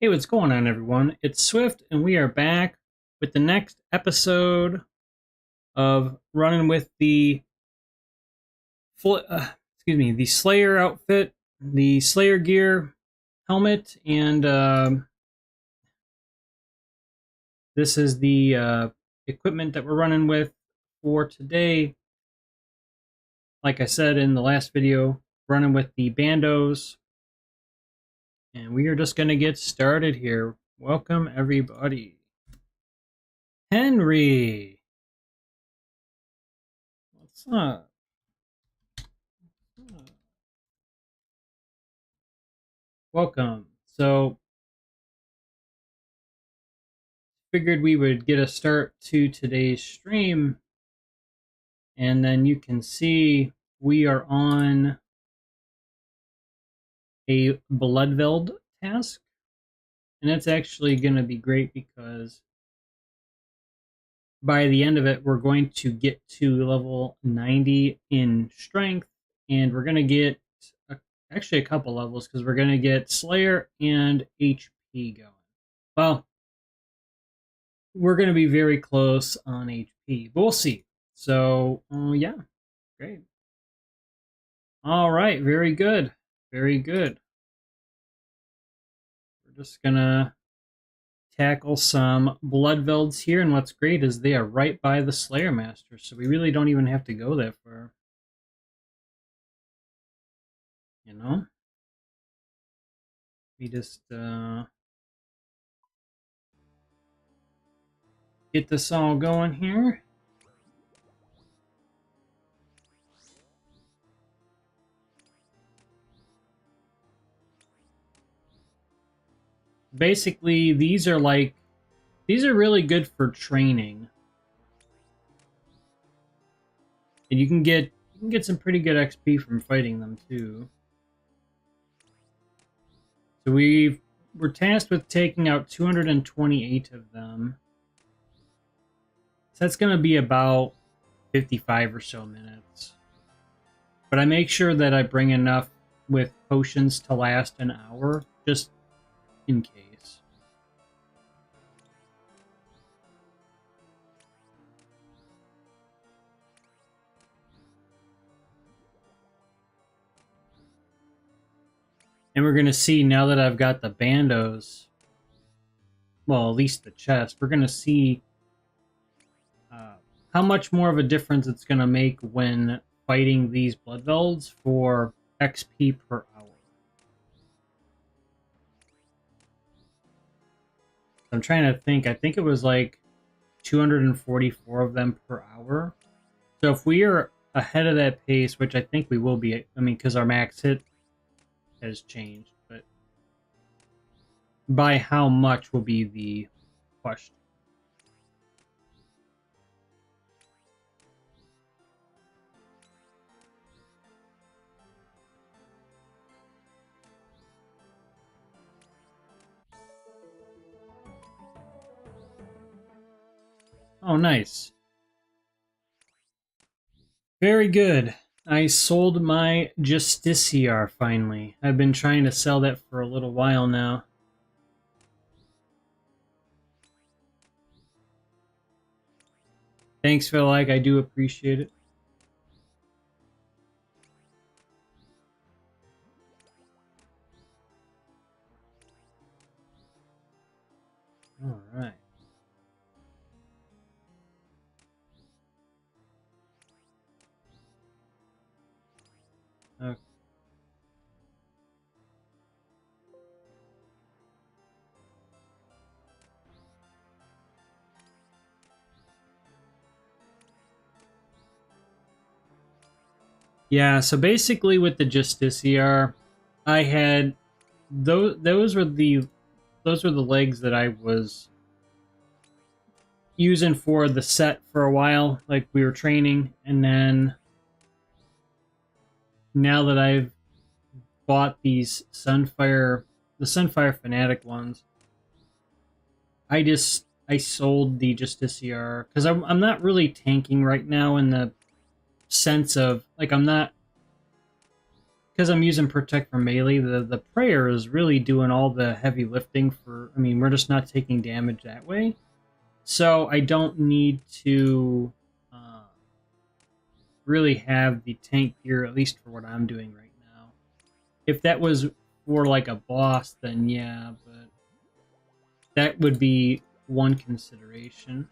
Hey, what's going on, everyone? It's Swift, and we are back with the next episode of running with the the Slayer outfit, the Slayer gear, helmet, and this is the equipment that we're running with for today. Like I said in the last video, running with the bandos, and we are just gonna get started here. Welcome, everybody. Henry, what's up? Welcome. So, figured we would get a start to today's stream, and then you can see we are on a Bloodveld task, and it's actually going to be great because by the end of it, we're going to get to level 90 in strength, and we're going to get actually a couple levels because we're going to get Slayer and HP going. Well, we're going to be very close on HP, but we'll see. So, yeah, great. All right, very good. Very good. We're just going to tackle some Bloodvelds here, and what's great is they are right by the Slayer Master, so we really don't even have to go that far. You know? We just get this all going here. Basically, these are really good for training. And you can get some pretty good XP from fighting them too. So we're tasked with taking out 228 of them. So that's going to be about 55 or so minutes. But I make sure that I bring enough with potions to last an hour, just in case. And we're going to see, now that I've got the bandos, well, at least the chest, we're going to see how much more of a difference it's going to make when fighting these Bloodvelds for XP per hour. I'm trying to think. I think it was like 244 of them per hour. So if we are ahead of that pace, which I think we will be, I mean, because our max hit has changed, but by how much will be the question. Oh, nice. Very good. I sold my Justiciar finally. I've been trying to sell that for a little while now. Thanks for the like, I do appreciate it. All right. Okay. Yeah, so basically with the Justiciar, I had those were the legs that I was using for the set for a while, like we were training, and then now that I've bought these the Sunfire Fanatic ones, I sold the Justiciar because I'm not really tanking right now in the sense of, like, I'm not because I'm using Protect for melee, the prayer is really doing all the heavy lifting for, I mean, we're just not taking damage that way. So I don't need to really have the tank gear, at least for what I'm doing right now. If that was for like a boss, then yeah, but that would be one consideration.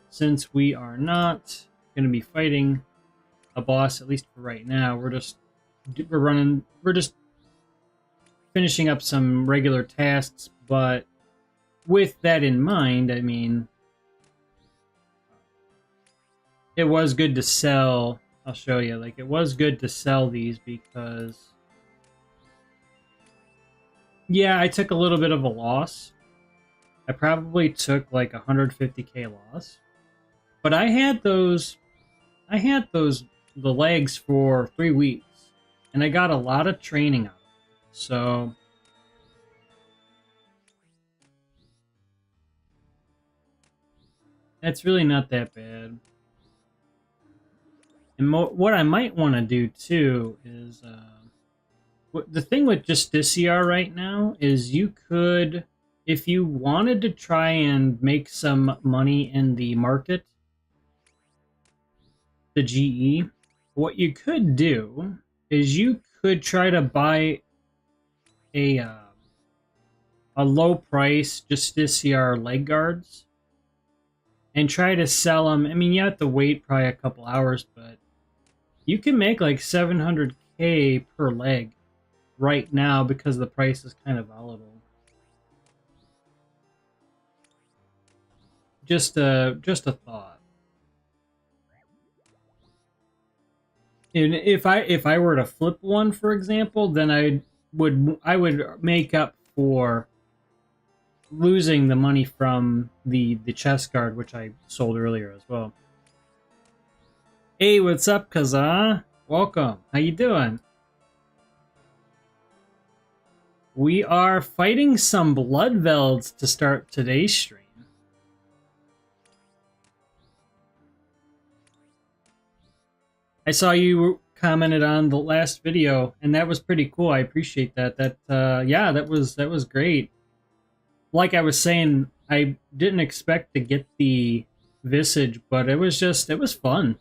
Since we are not going to be fighting a boss, at least for right now, we're just finishing up some regular tasks. But with that in mind, I mean, it was good to sell. I'll show you. Like, it was good to sell these because, yeah, I took a little bit of a loss. I probably took like 150k loss, but I had the legs for 3 weeks, and I got a lot of training out of it. So that's really not that bad. And what I might want to do too is the thing with Justiciar right now is you could, if you wanted to try and make some money in the market, the GE, what you could do is you could try to buy a low price Justiciar leg guards and try to sell them. I mean, you have to wait probably a couple hours, but you can make like 700k per leg right now because the price is kind of volatile. Just a thought. And if I were to flip one, for example, then I would make up for losing the money from the chest guard, which I sold earlier as well. Hey, what's up, Kaza? Welcome. How you doing? We are fighting some Bloodvelds to start today's stream. I saw you commented on the last video, and that was pretty cool. I appreciate that. Yeah, that was great. Like I was saying, I didn't expect to get the Visage, but it was fun.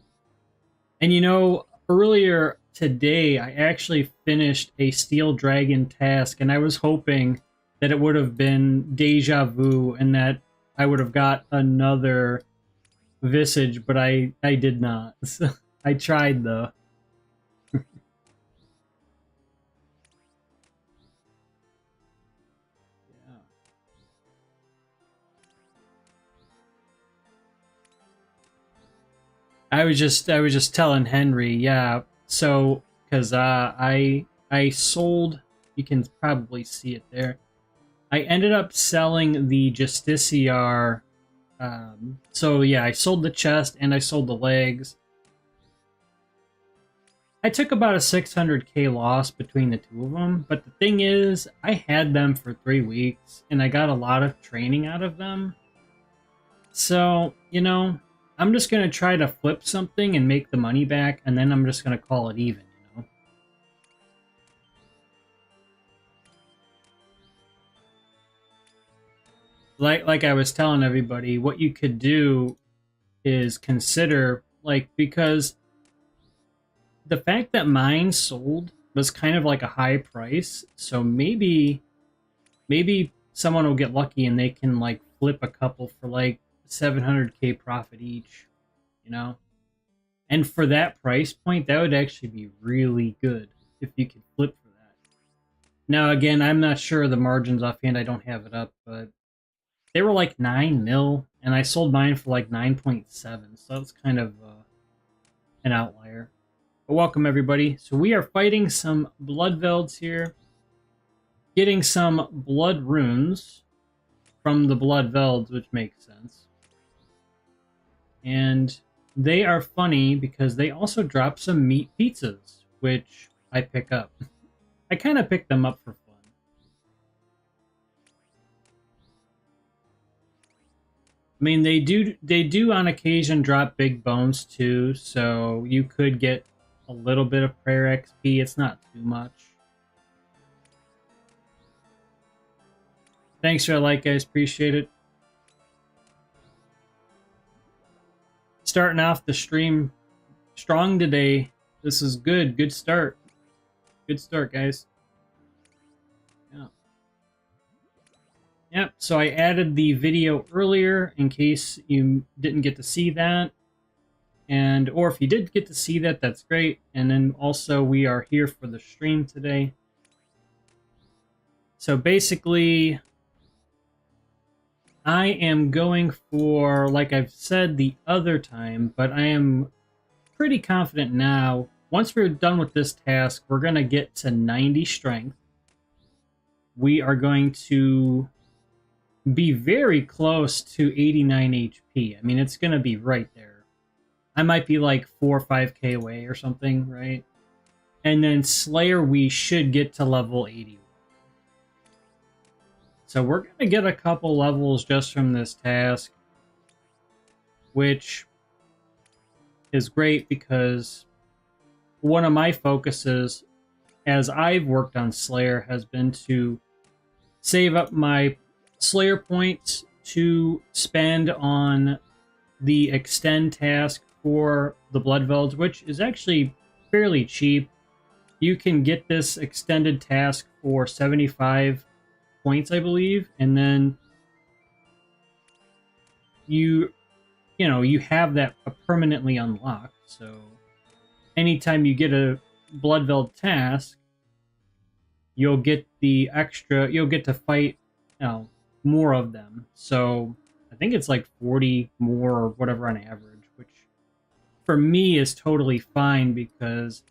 And you know, earlier today, I actually finished a Steel Dragon task, and I was hoping that it would have been Deja Vu and that I would have got another Visage, but I did not. So I tried, though. Yeah. I was just telling Henry, yeah. So, because I sold, you can probably see it there. I ended up selling the Justiciar. So yeah, I sold the chest and I sold the legs. I took about a 600k loss between the two of them, but the thing is, I had them for 3 weeks and I got a lot of training out of them. So, you know, I'm just going to try to flip something and make the money back, and then I'm just going to call it even, you know? Like I was telling everybody, what you could do is consider, like, because the fact that mine sold was kind of like a high price, so maybe someone will get lucky and they can like flip a couple for like 700k profit each, you know? And for that price point, that would actually be really good if you could flip for that. Now, again, I'm not sure of the margins offhand. I don't have it up, but they were like 9 mil, and I sold mine for like 9.7, so that's kind of an outlier. But welcome, everybody. So we are fighting some Bloodvelds here, getting some blood runes from the Bloodvelds, which makes sense. And they are funny because they also drop some meat pizzas, which I pick up. I kind of pick them up for fun. mean, they do on occasion drop big bones too, so you could get a little bit of prayer XP. It's not too much. Thanks for the like, guys. Appreciate it. Starting off the stream strong today. This is good. Good start. Good start, guys. Yeah. Yep, so I added the video earlier in case you didn't get to see that. And or if you did get to see that, that's great. And then also we are here for the stream today. So basically, I am going for, like I've said the other time, but I am pretty confident now. Once we're done with this task, we're going to get to 90 strength. We are going to be very close to 89 HP. I mean, it's going to be right there. I might be like 4 or 5k away or something, right? And then Slayer, we should get to level 81. So we're going to get a couple levels just from this task, which is great because one of my focuses as I've worked on Slayer has been to save up my Slayer points to spend on the extend task for the Bloodvelds, which is actually fairly cheap. You can get this extended task for 75 points, I believe, and then you have that permanently unlocked. So anytime you get a Bloodveld task, you'll get the extra, you'll get to fight, more of them. So I think it's like 40 more or whatever on average, which for me is totally fine because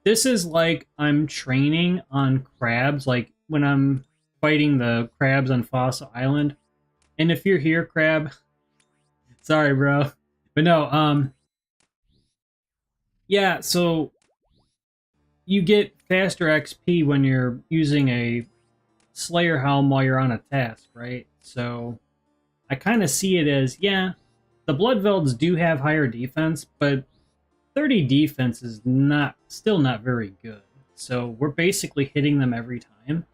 this is like I'm training on crabs, like when I'm fighting the crabs on Fossil Island. And if you're here, Crab, sorry, bro. But no, yeah, so you get faster XP when you're using a Slayer Helm while you're on a task, right? So I kind of see it as, yeah, the Bloodvelds do have higher defense, but 30 defense is still not very good. So we're basically hitting them every time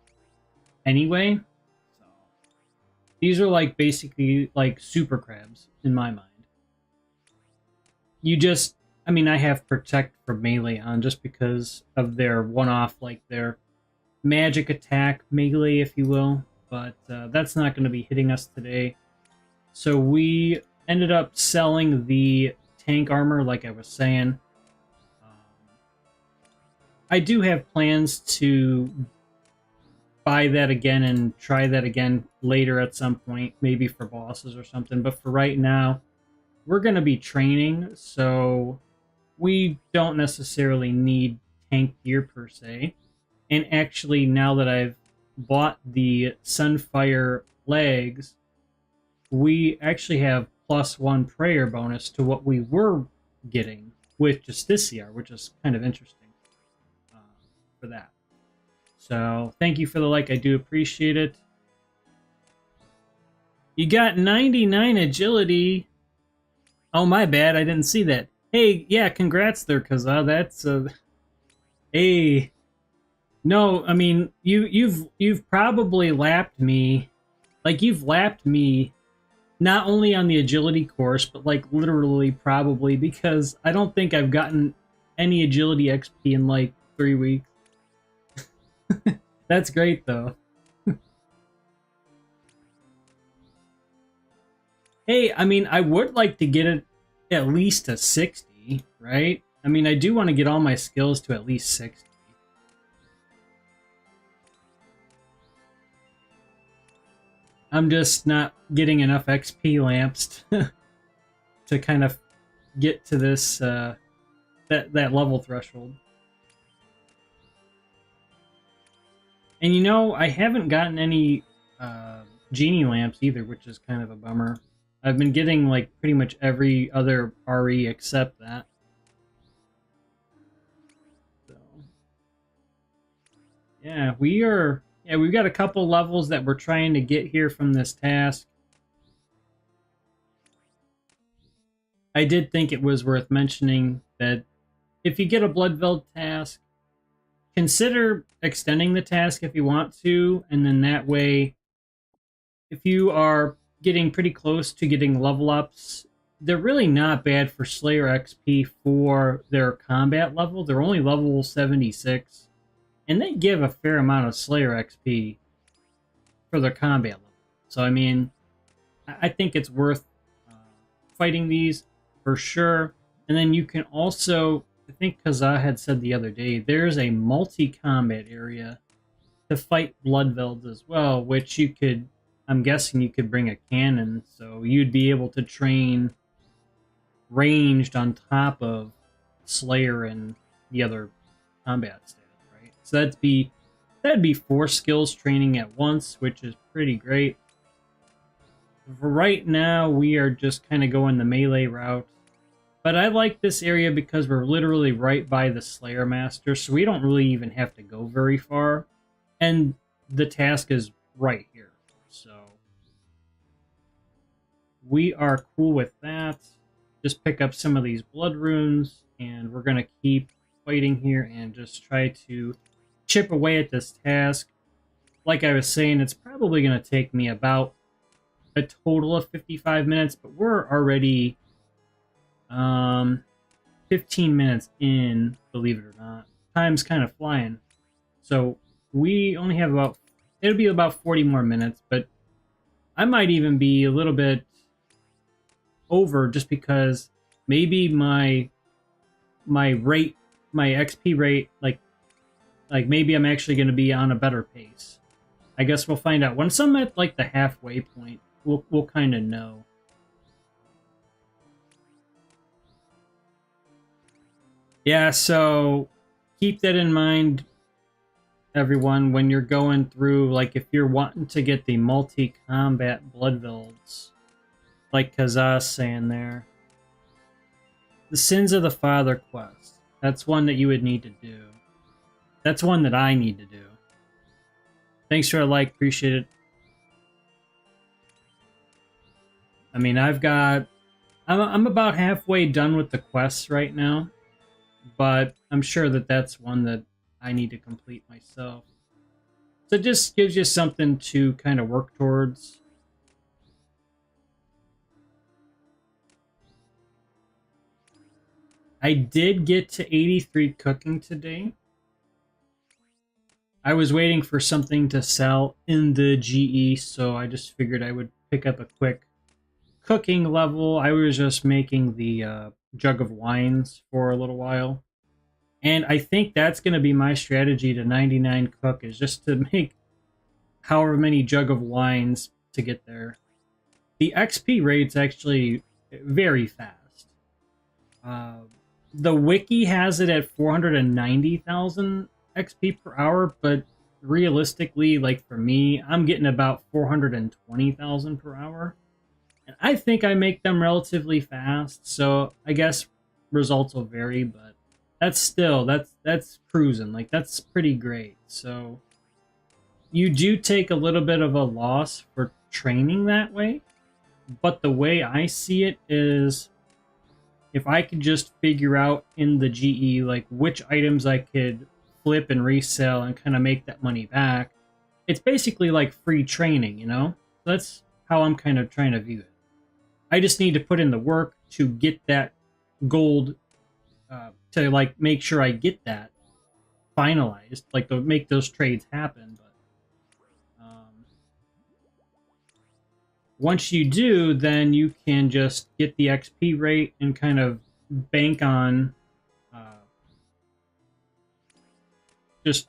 anyway. So these are like basically like super crabs in my mind. I have Protect for melee on just because of their one-off, like their magic attack melee, if you will. But that's not going to be hitting us today. So we ended up selling the tank armor, like I was saying. I do have plans to buy that again and try that again later at some point, maybe for bosses or something. But for right now, we're going to be training, so we don't necessarily need tank gear per se. And actually, now that I've bought the Sunfire legs, we actually have +1 prayer bonus to what we were getting with Justiciar, which is kind of interesting for that. So thank you for the like. I do appreciate it. You got 99 agility. Oh, my bad. I didn't see that. Hey, yeah, congrats there, Kaza. That's hey. No, I mean, you've probably lapped me. Like, you've lapped me not only on the agility course, but like literally probably, because I don't think I've gotten any agility XP in like 3 weeks. That's great though. Hey, I mean, I would like to get it at least to 60, right? I mean, I do want to get all my skills to at least 60. I'm just not getting enough XP lamps to kind of get to this that level threshold. And you know, I haven't gotten any genie lamps either, which is kind of a bummer. I've been getting like pretty much every other RE except that. So yeah, we've got a couple levels that we're trying to get here from this task. I did think it was worth mentioning that if you get a Bloodveld task, consider extending the task if you want to, and then that way, if you are getting pretty close to getting level ups, they're really not bad for Slayer XP for their combat level. They're only level 76, and they give a fair amount of Slayer XP for their combat level. So, I mean, I think it's worth fighting these for sure. And then you can also, I think Kazaa had said the other day, there's a multi-combat area to fight Bloodvelds as well, which you could, I'm guessing you could bring a cannon, so you'd be able to train ranged on top of Slayer and the other combat stats, right? So that'd be 4 skills training at once, which is pretty great. For right now, we are just kind of going the melee route. But I like this area because we're literally right by the Slayer Master, so we don't really even have to go very far. And the task is right here. So we are cool with that. Just pick up some of these blood runes, and we're going to keep fighting here and just try to chip away at this task. Like I was saying, it's probably going to take me about a total of 55 minutes, but we're already 15 minutes in, believe it or not. Time's kind of flying. So we only have about, it'll be about 40 more minutes, but I might even be a little bit over just because maybe my rate, my XP rate, like maybe I'm actually going to be on a better pace. I guess we'll find out. Once I'm at like the halfway point, we'll kind of know. Yeah, so keep that in mind, everyone, when you're going through, like if you're wanting to get the multi-combat Bloodvelds, like Kazaa's saying there. The Sins of the Father quest. That's one that you would need to do. That's one that I need to do. Thanks for a like, appreciate it. I mean, I'm about halfway done with the quests right now, but I'm sure that that's one that I need to complete myself. So it just gives you something to kind of work towards. I did get to 83 cooking today. I was waiting for something to sell in the GE, so I just figured I would pick up a quick cooking level. I was just making the jug of wines for a little while. And I think that's going to be my strategy to 99 cook, is just to make however many jug of wines to get there. The XP rate's actually very fast. The wiki has it at 490,000 XP per hour, but realistically, like for me, I'm getting about 420,000 per hour. And I think I make them relatively fast, so I guess results will vary, but that's still, that's cruising. Like, that's pretty great. So you do take a little bit of a loss for training that way, but the way I see it is, if I could just figure out in the GE like which items I could flip and resell and kind of make that money back, it's basically like free training, you know? That's how I'm kind of trying to view it. I just need to put in the work to get that gold, to like make sure I get that finalized, like to make those trades happen. But once you do, then you can just get the XP rate and kind of bank on just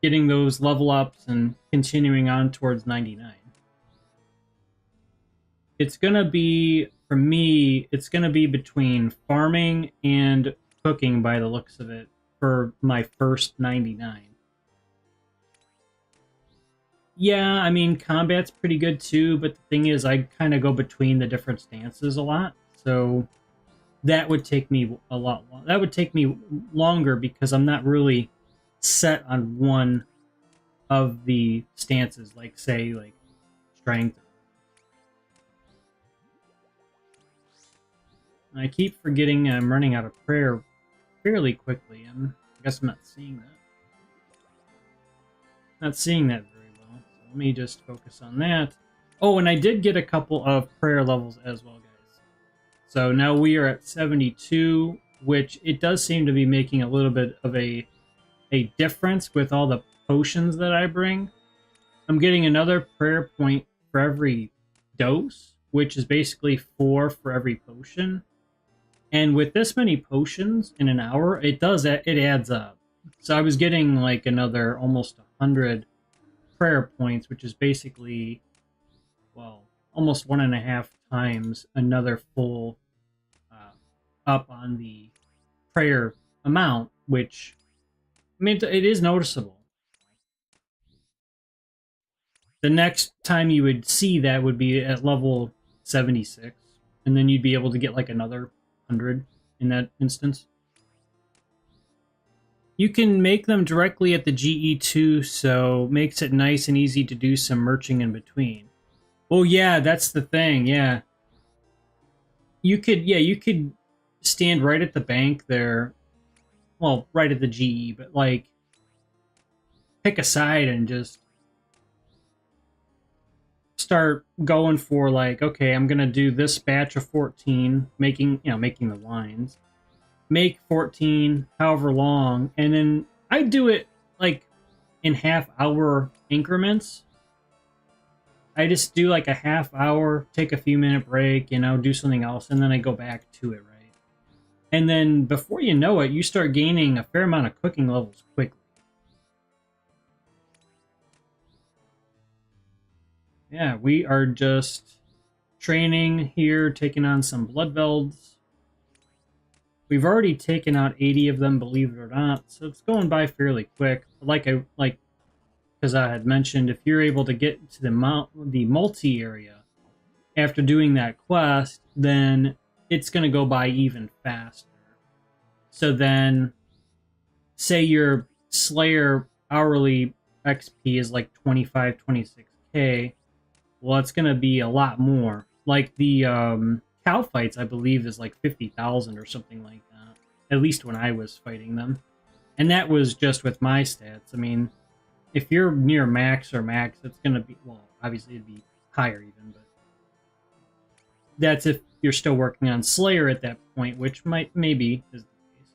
getting those level ups and continuing on towards 99. It's going to be, for me, it's going to be between farming and cooking by the looks of it for my first 99. Yeah, I mean, combat's pretty good too, but the thing is, I kind of go between the different stances a lot, so that would take me a lot. That would take me longer because I'm not really set on one of the stances, like say, like strength. I keep forgetting I'm running out of prayer fairly quickly. I guess I'm not seeing that. Not seeing that very well. So let me just focus on that. Oh, and I did get a couple of prayer levels as well, guys. So now we are at 72, which it does seem to be making a little bit of a difference with all the potions that I bring. I'm getting another prayer point for every dose, which is basically 4 for every potion. And with this many potions in an hour, it adds up. So I was getting like another almost 100 prayer points, which is basically, well, almost 1.5 times another full up on the prayer amount, which, I mean, it is noticeable. The next time you would see that would be at level 76, and then you'd be able to get like another 100 in that instance. You can make them directly at the GE2, so makes it nice and easy to do some merching in between. Oh yeah, that's the thing, yeah. You could stand right at the bank there. Well, right at the GE, but like pick a side and just start going for like, okay, I'm gonna do this batch of 14, making the lines, make 14 however long, and then I do it like in half-hour increments. I just do like a half hour, take a few minute break, do something else, and then I go back to it, right? And then before you know it, you start gaining a fair amount of cooking levels quickly. Yeah, we are just training here, taking on some Bloodvelds. We've already taken out 80 of them, believe it or not, so it's going by fairly quick. Because I had mentioned, if you're able to get to the multi area after doing that quest, then it's going to go by even faster. So then, say your Slayer hourly XP is like 25, 26k, well, it's going to be a lot more. Like the cow fights, I believe, is like 50,000 or something like that, at least when I was fighting them. And that was just with my stats. I mean, if you're near max, it's going to be, well, obviously it'd be higher even, but that's if you're still working on Slayer at that point, which maybe is the case.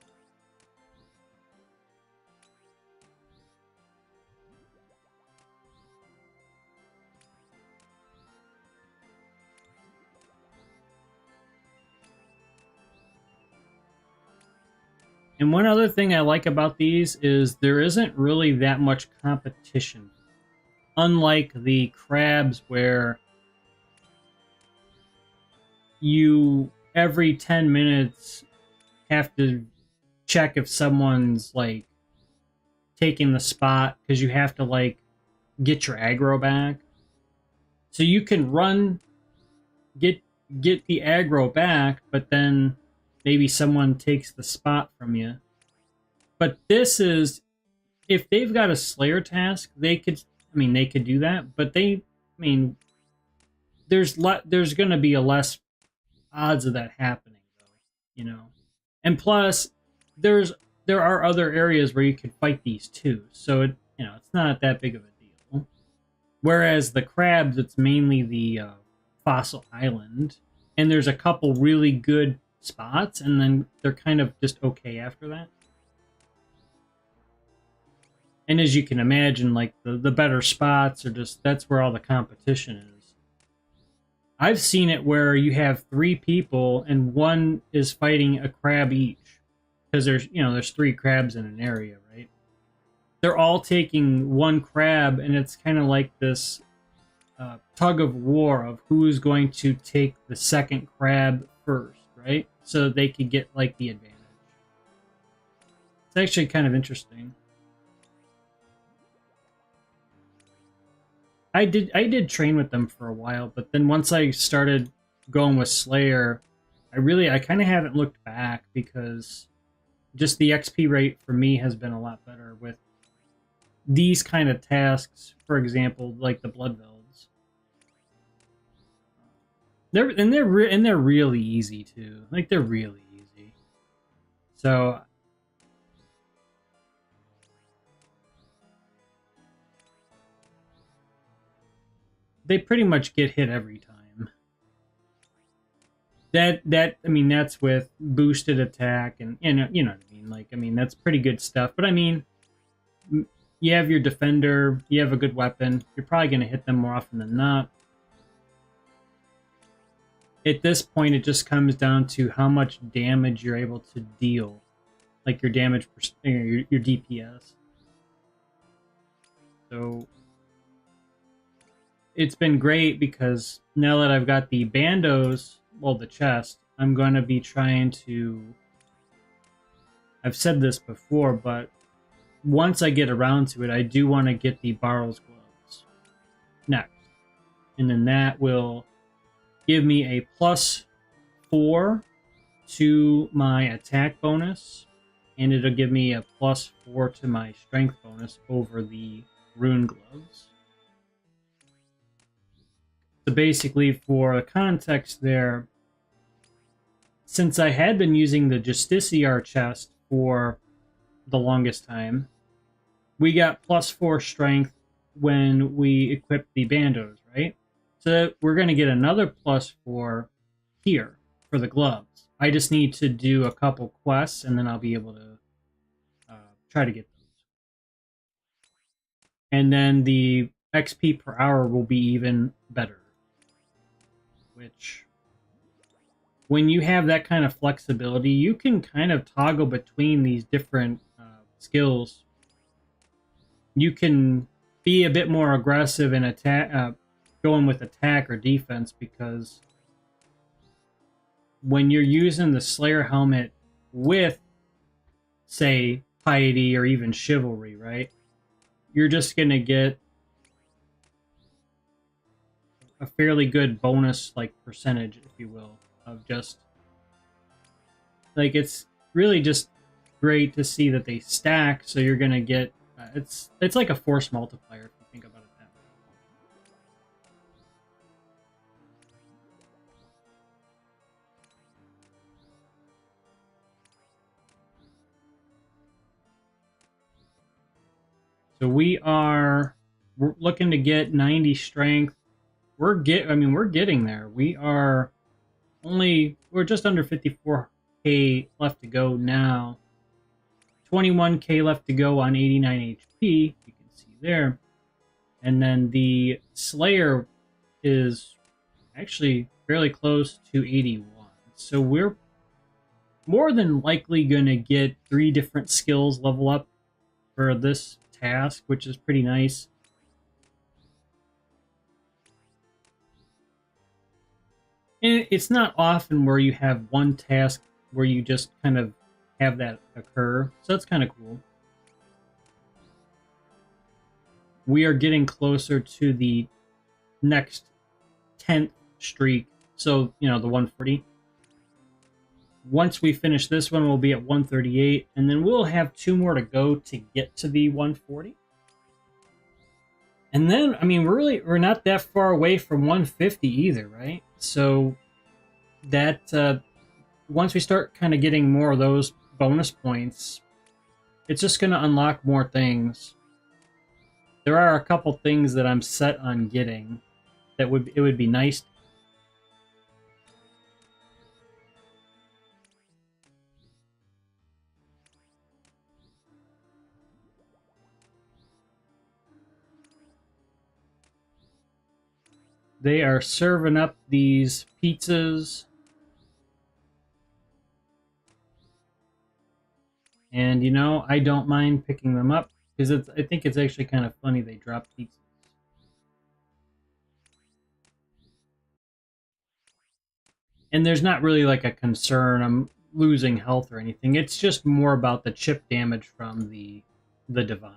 And one other thing I like about these is there isn't really that much competition. Unlike the crabs where you every 10 minutes have to check if someone's like taking the spot because you have to like get your aggro back. So you can run, get the aggro back, but then maybe someone takes the spot from you. But this is, if they've got a Slayer task, they could do that, but there's going to be a less odds of that happening, though, And plus, there are other areas where you can fight these too, so it's not that big of a deal. Whereas the crabs, it's mainly the fossil island, and there's a couple really good spots, and then they're kind of just okay after that. And as you can imagine, like the better spots are just, that's where all the competition is. I've seen it where you have 3 people and one is fighting a crab each, because there's 3 crabs in an area, right? They're all taking one crab, and it's kind of like this tug of war of who's going to take the second crab first, right? So they could get like the advantage. It's actually kind of interesting. I did train with them for a while, but then once I started going with Slayer, I kind of haven't looked back, because just the XP rate for me has been a lot better with these kind of tasks, for example, like the Bloodvelds. They're really easy too. Like they're really easy. So they pretty much get hit every time. I mean that's with boosted attack and you know what I mean. Like I mean that's pretty good stuff. But I mean, you have your defender, you have a good weapon. You're probably going to hit them more often than not. At this point, it just comes down to how much damage you're able to deal, like your damage, your DPS. So it's been great because now that I've got the bandos, well, the chest, I'm going to be trying to. I've said this before, but once I get around to it, I do want to get the Barrel's gloves next, and then that will give me a +4 to my attack bonus, and it'll give me a +4 to my strength bonus over the rune gloves. So basically, for context there, since I had been using the Justiciar chest for the longest time, we got +4 strength when we equipped the bandos, right? So we're going to get another +4 here for the gloves. I just need to do a couple quests, and then I'll be able to try to get those. And then the XP per hour will be even better. Which, when you have that kind of flexibility, you can kind of toggle between these different skills. You can be a bit more aggressive in attack, going with attack or defense, because when you're using the Slayer helmet with, say, piety or even chivalry, right? You're just going to get a fairly good bonus, like, percentage, if you will, of just, like, it's really just great to see that they stack, so you're going to get, it's like a force multiplier, if you think about it that way. So we're looking to get 90 strength. We're getting there. We're just under 54k left to go now. 21k left to go on 89 HP, you can see there. And then the Slayer is actually fairly close to 81. So we're more than likely going to get 3 different skills level up for this task, which is pretty nice. And it's not often where you have one task where you just kind of have that occur, so that's kind of cool. We are getting closer to the next 10th streak, so, you know, the 140. Once we finish this one, we'll be at 138, and then we'll have 2 more to go to get to the 140. And then, I mean, we're not that far away from 150 either, right? So that once we start kind of getting more of those bonus points, it's just going to unlock more things. There are a couple things that I'm set on getting that it would be nice. They are serving up these pizzas. And, you know, I don't mind picking them up, because I think it's actually kind of funny they drop pizzas. And there's not really like a concern I'm losing health or anything. It's just more about the chip damage from the divines.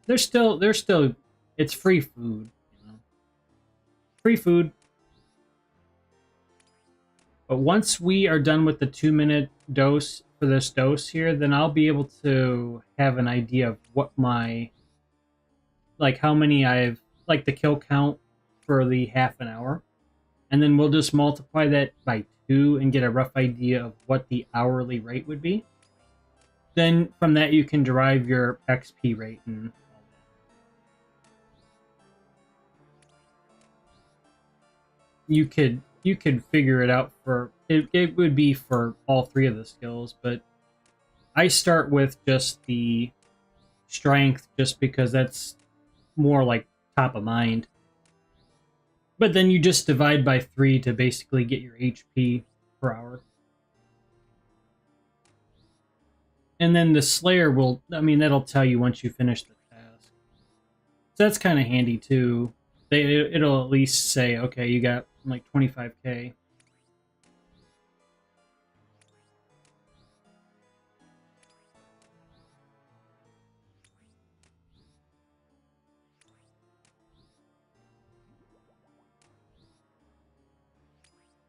They're still it's free food, you know. Free food. But once we are done with the 2-minute dose for this dose here, then I'll be able to have an idea of what my, like, how many I've like the kill count for the half an hour, and then we'll just multiply that by 2 and get a rough idea of what the hourly rate would be. Then from that you can derive your XP rate and all that. You could figure it out for it would be for all 3 of the skills, but I start with just the strength just because that's more like top of mind. But then you just divide by 3 to basically get your HP per hour. And then the Slayer will, I mean, that'll tell you once you finish the task. So that's kind of handy too. It'll at least say, okay, you got like 25k.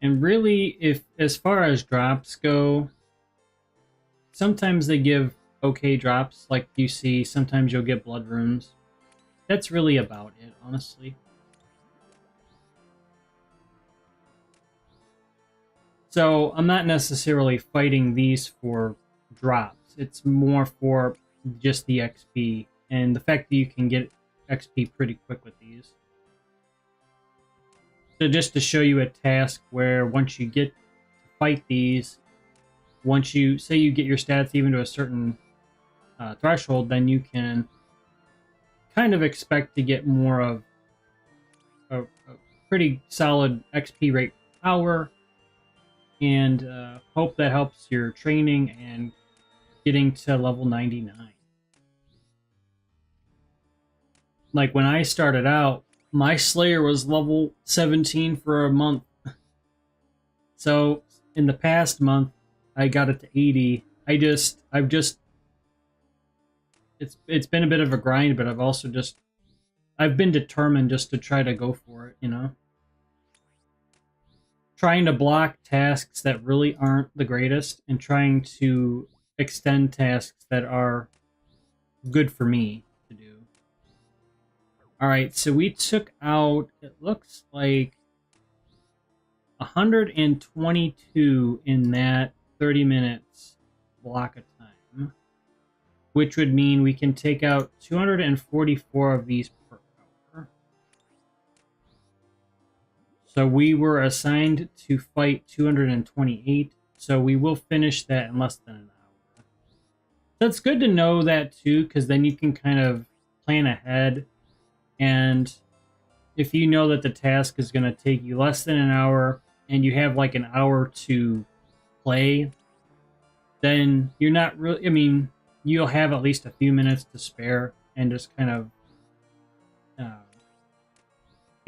And really, if as far as drops go, sometimes they give okay drops, like you see, sometimes you'll get blood runes. That's really about it, honestly. So I'm not necessarily fighting these for drops. It's more for just the XP and the fact that you can get XP pretty quick with these. So just to show you a task where once you get to fight these, once you say you get your stats even to a certain threshold, then you can kind of expect to get more of a pretty solid XP rate per hour, and hope that helps your training and getting to level 99. Like when I started out, my Slayer was level 17 for a month. So in the past month, I got it to 80. It's been a bit of a grind, but I've been determined just to try to go for it, you know? Trying to block tasks that really aren't the greatest and trying to extend tasks that are good for me to do. Alright, so we took out, it looks like 122 in that 30 minutes block of time, which would mean we can take out 244 of these per hour. So we were assigned to fight 228, so we will finish that in less than an hour. That's good to know that too, because then you can kind of plan ahead, and if you know that the task is going to take you less than an hour and you have like an hour to play, then you're not really, I mean, you'll have at least a few minutes to spare and just kind of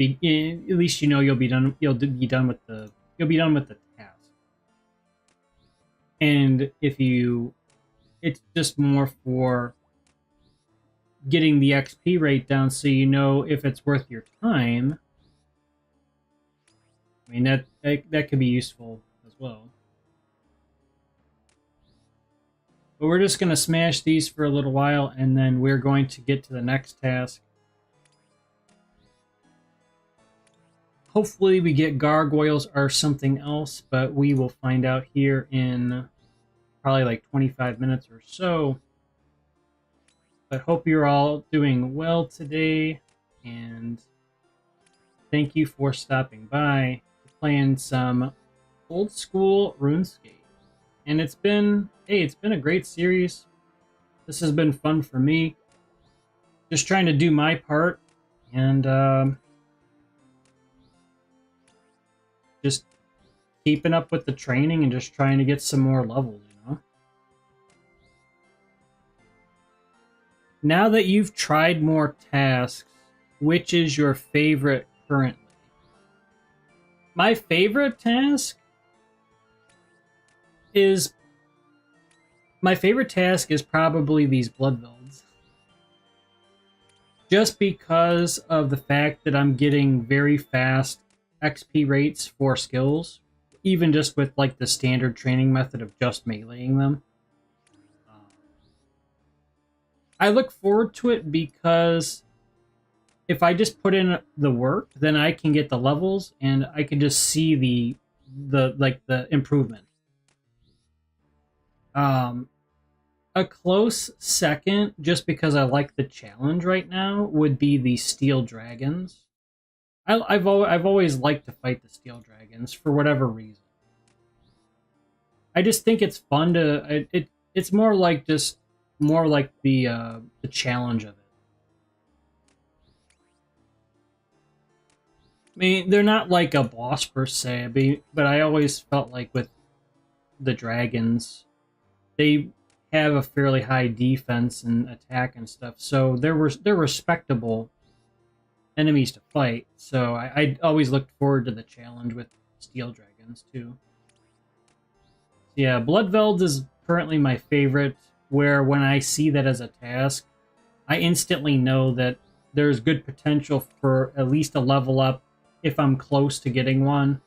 at least you know you'll be done with the task. And it's just more for getting the XP rate down so you know if it's worth your time. I mean, that could be useful as well. But we're just going to smash these for a little while, and then we're going to get to the next task. Hopefully we get gargoyles or something else, but we will find out here in probably like 25 minutes or so. But hope you're all doing well today, and thank you for stopping by. We're playing some Old School Runescape. And it's been a great series. This has been fun for me. Just trying to do my part, and just keeping up with the training and just trying to get some more levels, you know? Now that you've tried more tasks, which is your favorite currently? My favorite task is probably these blood builds. Just because of the fact that I'm getting very fast XP rates for skills, even just with like the standard training method of just meleeing them. I look forward to it because if I just put in the work, then I can get the levels and I can just see the improvement. A close second, just because I like the challenge right now, would be the Steel Dragons. I've always liked to fight the Steel Dragons for whatever reason. I just think it's fun to it's more like the challenge of it. I mean, they're not like a boss per se, but I always felt like with the dragons, they have a fairly high defense and attack and stuff, so they're respectable enemies to fight. So I always looked forward to the challenge with Steel Dragons too. Yeah, Bloodveld is currently my favorite, where when I see that as a task, I instantly know that there's good potential for at least a level up if I'm close to getting one,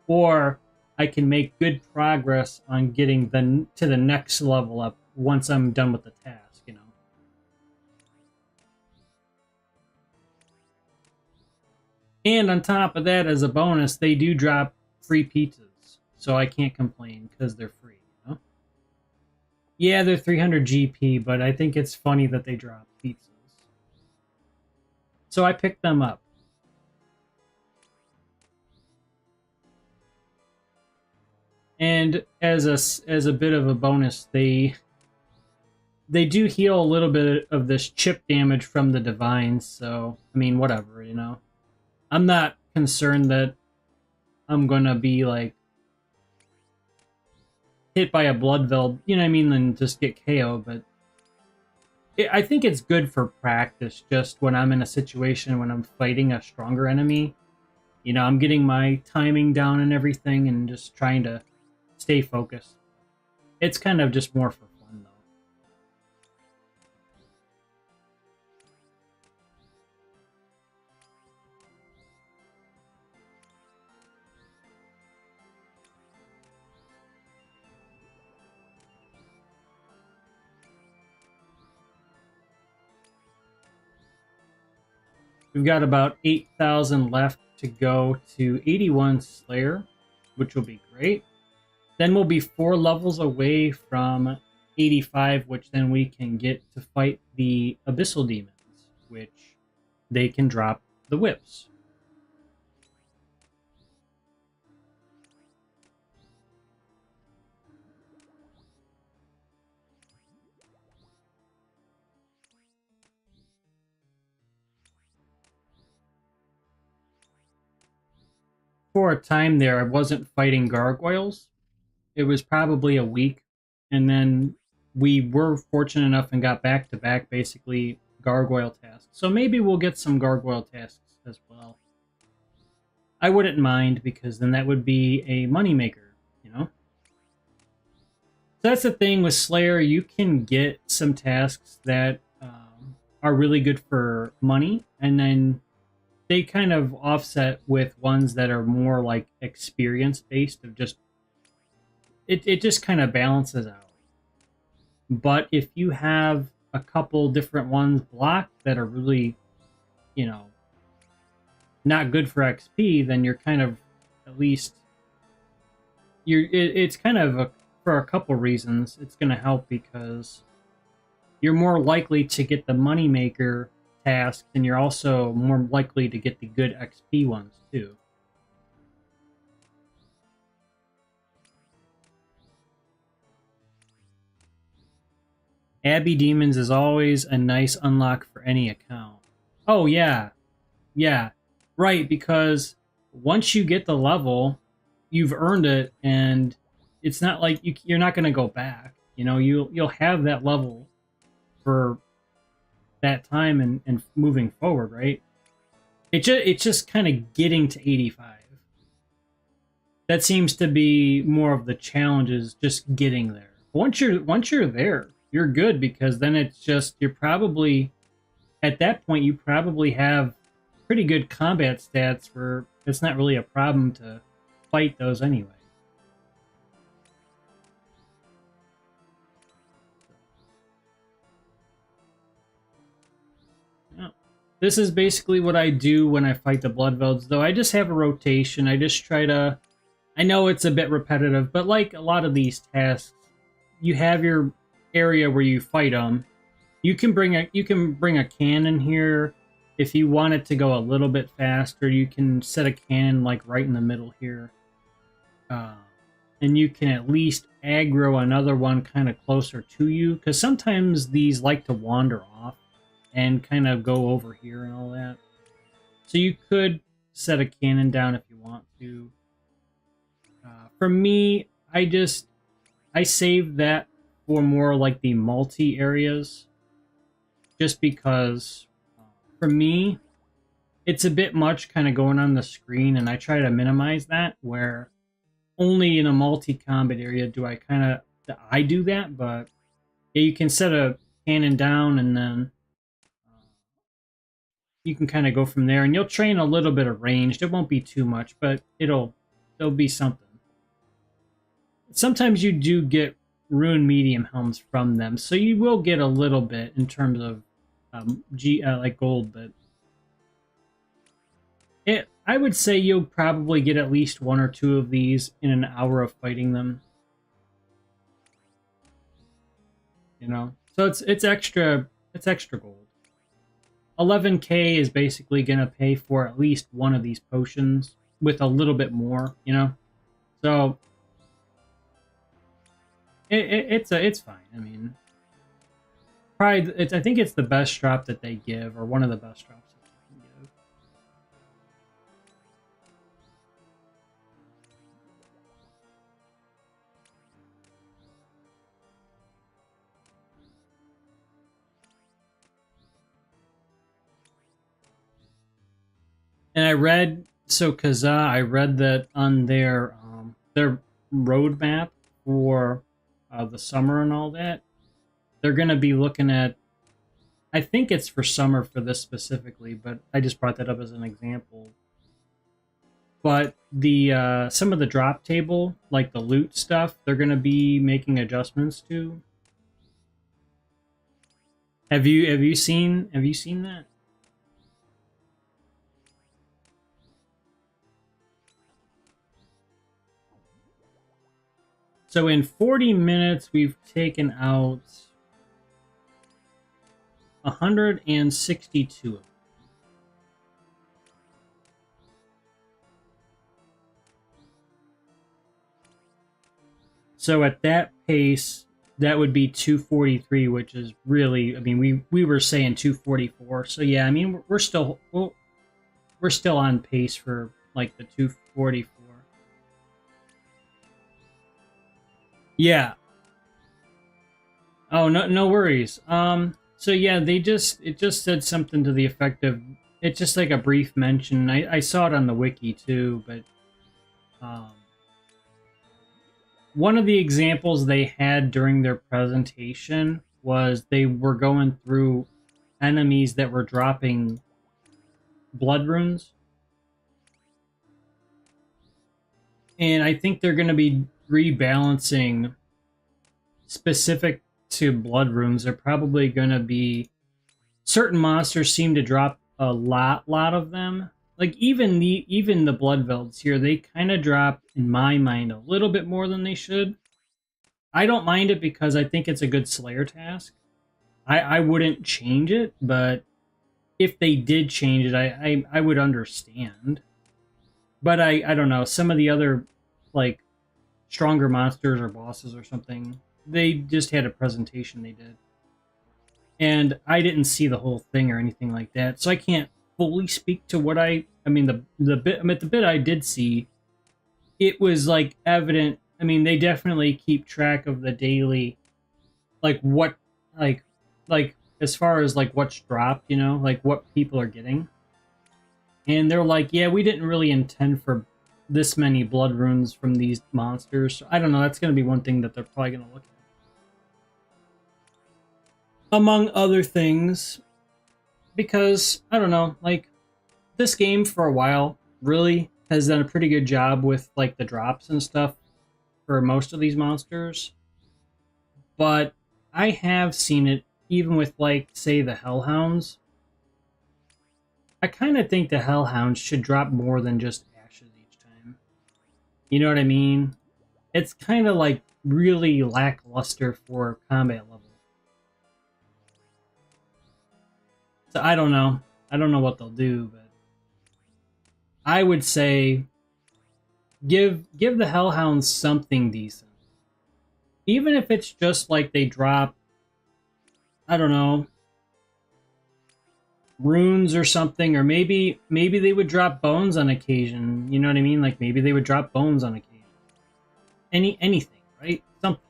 or I can make good progress on getting to the next level up once I'm done with the task, you know. And on top of that, as a bonus, they do drop free pizzas, so I can't complain because they're free, you know? Yeah, they're 300 GP, but I think it's funny that they drop pizzas. So I picked them up. And as a bit of a bonus, they do heal a little bit of this chip damage from the divines, so I mean, whatever, you know. I'm not concerned that I'm gonna be like hit by a Bloodveld, you know what I mean, and just get KO, but I think it's good for practice just when I'm in a situation when I'm fighting a stronger enemy. You know, I'm getting my timing down and everything and just trying to stay focused. It's kind of just more for fun, though. We've got about 8,000 left to go to 81 Slayer, which will be great. Then we'll be 4 levels away from 85, which then we can get to fight the Abyssal Demons, which they can drop the whips. For a time there, I wasn't fighting gargoyles. It was probably a week, and then we were fortunate enough and got back to back basically gargoyle tasks. So maybe we'll get some gargoyle tasks as well. I wouldn't mind because then that would be a moneymaker, you know? So that's the thing with Slayer, you can get some tasks that are really good for money, and then they kind of offset with ones that are more like experience based of just it just kind of balances out. But if you have a couple different ones blocked that are really, you know, not good for XP, then you're kind of at least it's kind of for a couple reasons it's going to help because you're more likely to get the moneymaker tasks, and you're also more likely to get the good XP ones too. Abbey Demons is always a nice unlock for any account. Oh yeah, yeah, right. Because once you get the level, you've earned it, and it's not like you're not going to go back. You know, you'll have that level for that time and moving forward, right? It's just kind of getting to 85. That seems to be more of the challenge, is just getting there. Once you're there, you're good, because then it's just you're probably at that point you probably have pretty good combat stats where it's not really a problem to fight those anyway. Yeah. this is basically what I do when I fight the Bloodvelds, though I just have a rotation. I just try to... I know it's a bit repetitive, but like a lot of these tasks, you have your area where you fight them. You can bring a cannon here if you want it to go a little bit faster. You can set a cannon like right in the middle here, and you can at least aggro another one kind of closer to you, because sometimes these like to wander off and kind of go over here and all that. So you could set a cannon down if you want to. For me, I save that for more like the multi areas, just because for me it's a bit much kind of going on the screen, and I try to minimize that, where only in a multi-combat area do I do that. But yeah, you can set a cannon down, and then you can kind of go from there, and you'll train a little bit of ranged. It won't be too much, but there'll be something. Sometimes you do get rune medium helms from them, so you will get a little bit in terms of like gold, but I would say you'll probably get at least 1 or 2 of these in an hour of fighting them. You know, so it's extra gold. 11k is basically gonna pay for at least one of these potions with a little bit more, you know. So it's fine. I mean, probably I think it's the best drop that they give, or one of the best drops that they can give. And I read I read that on their roadmap for the summer and all that, they're going to be looking at, I think it's for summer for this specifically, but I just brought that up as an example. But the some of the drop table, like the loot stuff, they're going to be making adjustments to. Have you seen that? So in 40 minutes, we've taken out 162 of them. So at that pace, that would be 243, which is really, I mean, we were saying 244. So yeah, I mean, we're still on pace for like the 244. Yeah. Oh, no worries. So yeah, it just said something to the effect of, it's just like a brief mention. I saw it on the wiki too, but one of the examples they had during their presentation was they were going through enemies that were dropping blood runes. And I think they're going to be rebalancing specific to blood runes. They're probably going to be, certain monsters seem to drop a lot of them. Like even the Bloodvelds here, they kind of drop, in my mind, a little bit more than they should. I don't mind it because I think it's a good Slayer task. I wouldn't change it, but if they did change it, I would understand. But I don't know, some of the other like stronger monsters or bosses or something, they just had a presentation they did, and I didn't see the whole thing or anything like that, so I can't fully speak to what I mean, the bit I did see, it was like evident. I mean, they definitely keep track of the daily, like what, like as far as like what's dropped, you know, like what people are getting. And they're like, yeah, we didn't really intend for this many blood runes from these monsters. So I don't know, that's going to be one thing that they're probably going to look at. Among other things, because, I don't know, like, this game for a while really has done a pretty good job with, like, the drops and stuff for most of these monsters. But I have seen it, even with, like, say, the Hellhounds. I kind of think the Hellhounds should drop more than just ashes each time. You know what I mean? It's kind of like really lackluster for combat level. So I don't know. I don't know what they'll do, but I would say give the Hellhounds something decent. Even if it's just like they drop, I don't know, runes or something, or maybe they would drop bones on occasion. You know what I mean? Like maybe they would drop bones on occasion. Anything, right? Something.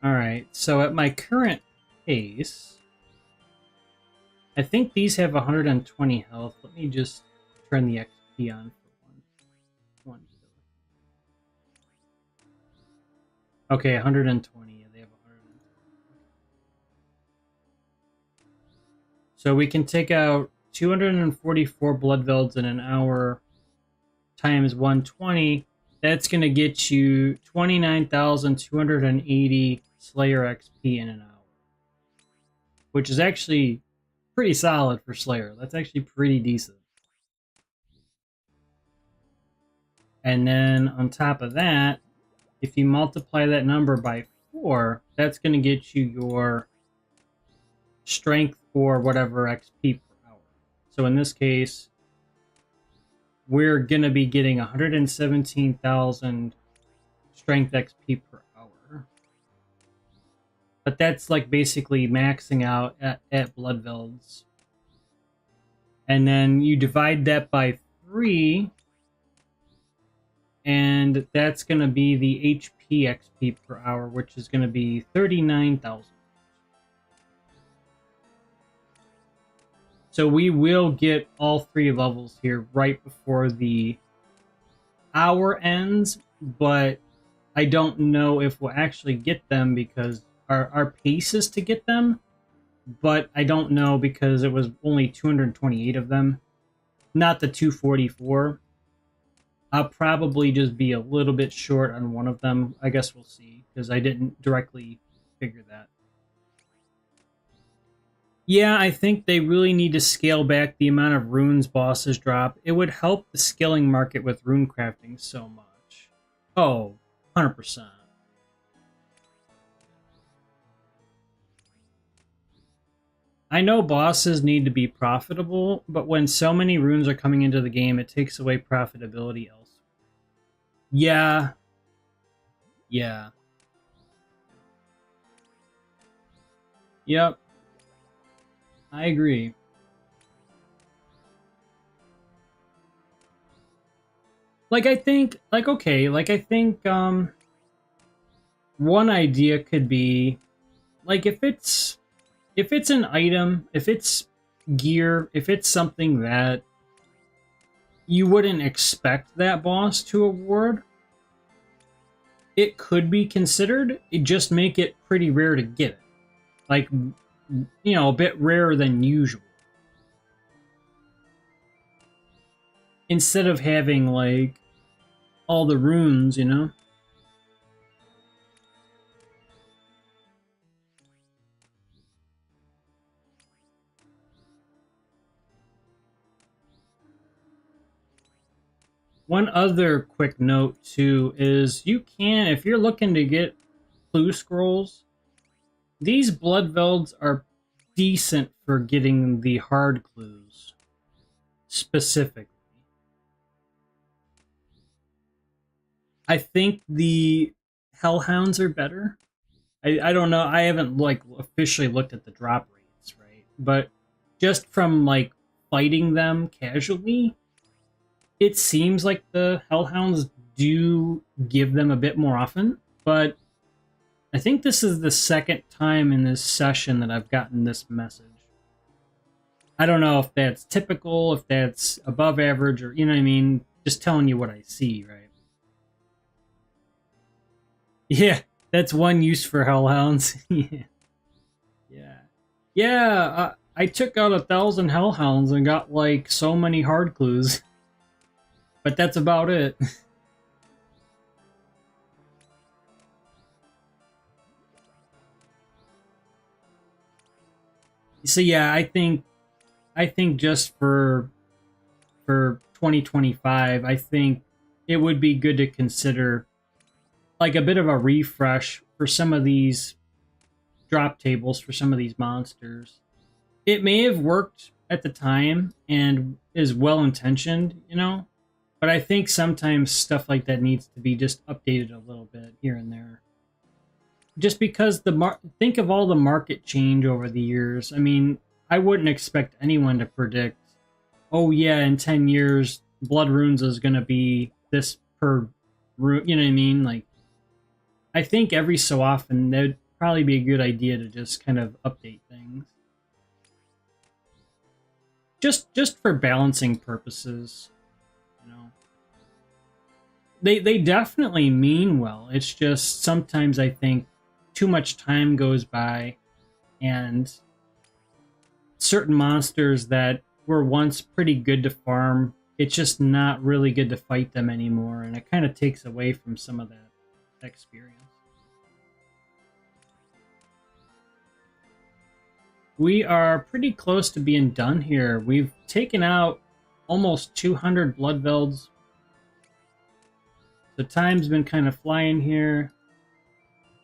Alright, so at my current pace, I think these have 120 health. Let me just turn the XP on for one. Okay, 120. Yeah, they have 120. So we can take out 244 blood velds in an hour times 120. That's going to get you 29,280 Slayer XP in an hour, which is actually pretty solid for Slayer. That's actually pretty decent. And then on top of that, if you multiply that number by 4, that's going to get you your strength for whatever XP per hour. So in this case, we're going to be getting 117,000 strength XP per hour. But that's like basically maxing out at blood velds. And then you divide that by 3, and that's going to be the HP XP per hour, which is going to be 39,000. So we will get all 3 levels here right before the hour ends, but I don't know if we'll actually get them because our pace is to get them, but I don't know because it was only 228 of them, not the 244. I'll probably just be a little bit short on one of them. I guess we'll see, because I didn't directly figure that. Yeah, I think they really need to scale back the amount of runes bosses drop. It would help the skilling market with rune crafting so much. Oh, 100%. I know bosses need to be profitable, but when so many runes are coming into the game, it takes away profitability elsewhere. Yeah. Yeah. Yep. I agree. Like I think one idea could be like if it's an item, if it's gear, if it's something that you wouldn't expect that boss to award, it could be considered. It just make it pretty rare to get it. Like, you know, a bit rarer than usual. Instead of having, like, all the runes, you know? One other quick note, too, is you can, if you're looking to get clue scrolls, these blood velds are decent for getting the hard clues, specifically. I think the Hellhounds are better. I don't know. I haven't like officially looked at the drop rates, right? But just from like fighting them casually, it seems like the Hellhounds do give them a bit more often. But I think this is the second time in this session that I've gotten this message. I don't know if that's typical, if that's above average, or you know what I mean. just telling you what I see, right? Yeah, that's one use for hellhounds. Yeah. Yeah. Yeah, I took out 1,000 hellhounds and got like so many hard clues. But that's about it. So yeah, I think just for 2025, I think it would be good to consider like a bit of a refresh for some of these drop tables for some of these monsters. It may have worked at the time and is well intentioned, but I think sometimes stuff like that needs to be just updated a little bit here and there. Just because think of all the market change over the years. I mean, I wouldn't expect anyone to predict, oh yeah, in 10 years, Blood Runes is going to be this per rune. You know what I mean? Like, I think every so often, that'd probably be a good idea to just kind of update things. Just for balancing purposes, They definitely mean well. It's just sometimes I think too much time goes by and certain monsters that were once pretty good to farm, it's just not really good to fight them anymore, and it kind of takes away from some of that experience. We are pretty close to being done here. We've taken out almost 200 Bloodvelds. The time's been kind of flying here.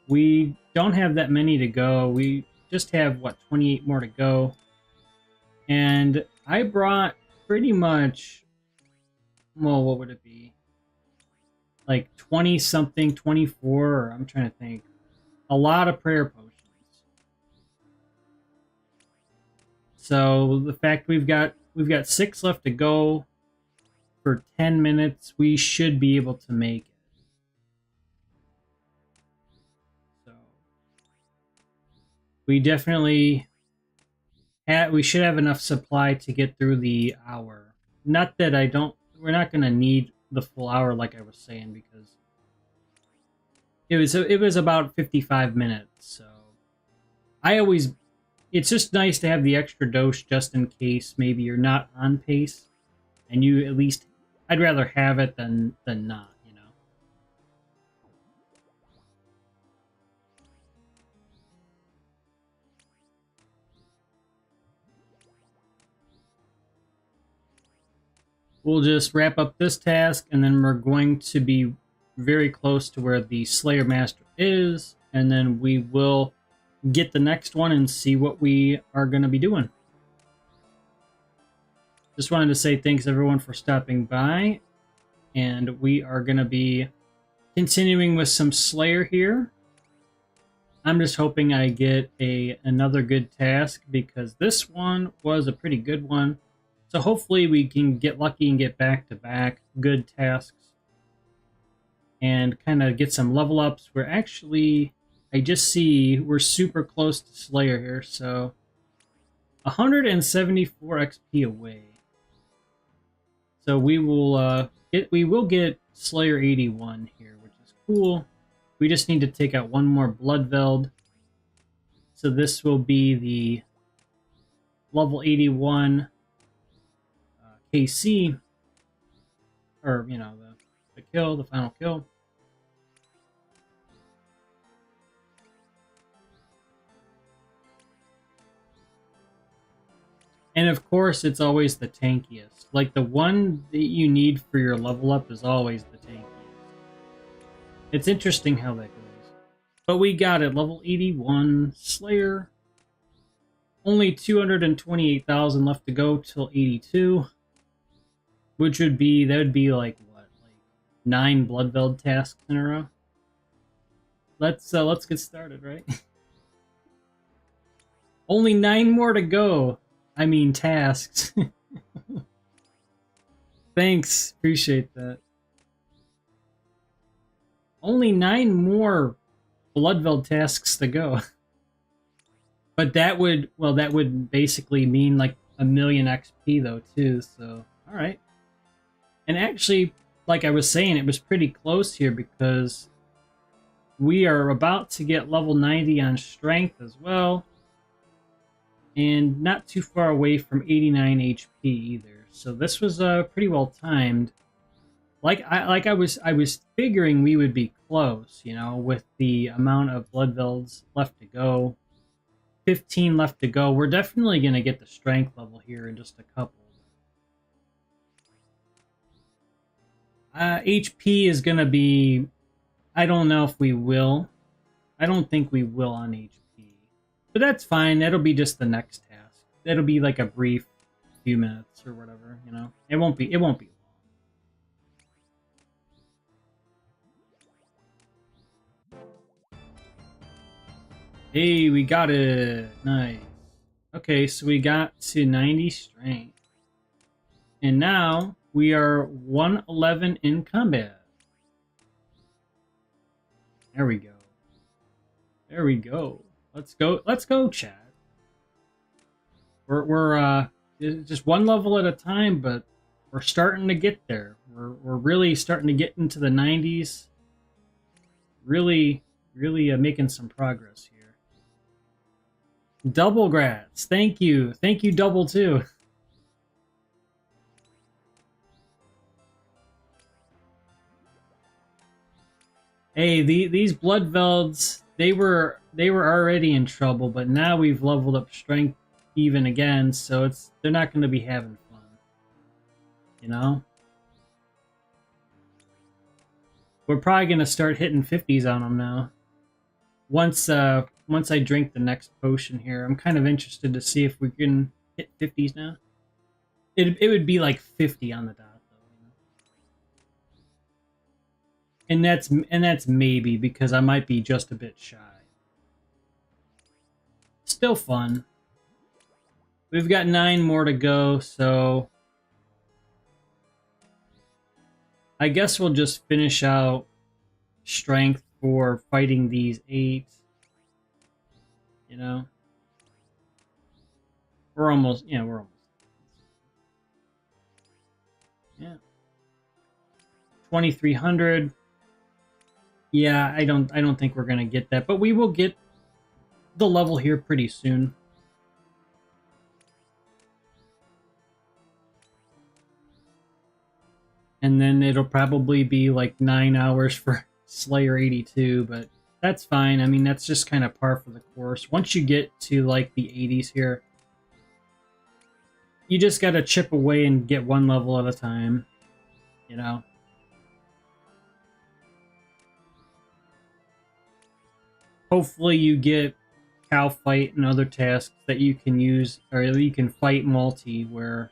We don't have that many to go. We just have, 28 more to go. And I brought pretty much, well, what would it be? Like 20-something, 24, or I'm trying to think. A lot of prayer potions. So the fact we've got 6 left to go for 10 minutes, we should be able to make it. So we definitely we should have enough supply to get through the hour. Not that we're not going to need the full hour like I was saying, because it was about 55 minutes. So it's just nice to have the extra dose just in case maybe you're not on pace, and you at least, I'd rather have it than not, We'll just wrap up this task, and then we're going to be very close to where the Slayer Master is, and then we will get the next one and see what we are going to be doing. Just wanted to say thanks everyone for stopping by, and we are going to be continuing with some Slayer here. I'm just hoping I get another good task, because this one was a pretty good one. So hopefully we can get lucky and get back-to-back good tasks and kind of get some level ups. We're actually, I just see we're super close to Slayer here, so 174 XP away. So we will get Slayer 81 here, which is cool. We just need to take out one more Bloodveld. So this will be the level 81 KC, or the final kill. And of course, it's always the tankiest. Like, the one that you need for your level up is always the tankiest. It's interesting how that goes. But we got it, level 81 Slayer. Only 228,000 left to go till 82. Which would be, that would be like, what, like 9 Bloodveld tasks in a row? Let's get started, right? Only 9 more to go. I mean, tasks. Thanks, appreciate that. Only 9 more Bloodveld tasks to go. But that would basically mean like 1,000,000 XP though too, so alright. And actually, like I was saying, it was pretty close here because we are about to get level 90 on strength as well. And not too far away from 89 HP either. So this was pretty well timed. I was figuring we would be close, you know, with the amount of blood velds left to go. 15 left to go. We're definitely going to get the strength level here in just a couple. HP is going to be... I don't know if we will. I don't think we will on HP. But that's fine. That'll be just the next task. That'll be like a brief few minutes or whatever, you know. It won't be long. Hey, we got it. Nice. Okay, so we got to 90 strength. And now we are 111 in combat. There we go. There we go. Let's go, chat. We're just one level at a time, but we're starting to get there. We're really starting to get into the 90s. Really making some progress here. Double grats. Thank you, double too. Hey, these blood velds, they were already in trouble, but now we've leveled up strength even again, so they're not going to be having fun. You know? We're probably going to start hitting 50s on them now. Once I drink the next potion here, I'm kind of interested to see if we can hit 50s now. It would be like 50 on the dot. And that's maybe because I might be just a bit shy. Still fun. We've got 9 more to go, so I guess we'll just finish out strength for fighting these 8. You know? We're almost. Yeah. 2300. Yeah, I don't think we're gonna get that, but we will get the level here pretty soon. And then it'll probably be like 9 hours for Slayer 82, but that's fine. I mean, that's just kind of par for the course. Once you get to like the 80s here, you just gotta chip away and get one level at a time, you know? Hopefully you get cow fight and other tasks that you can use, or you can fight multi, where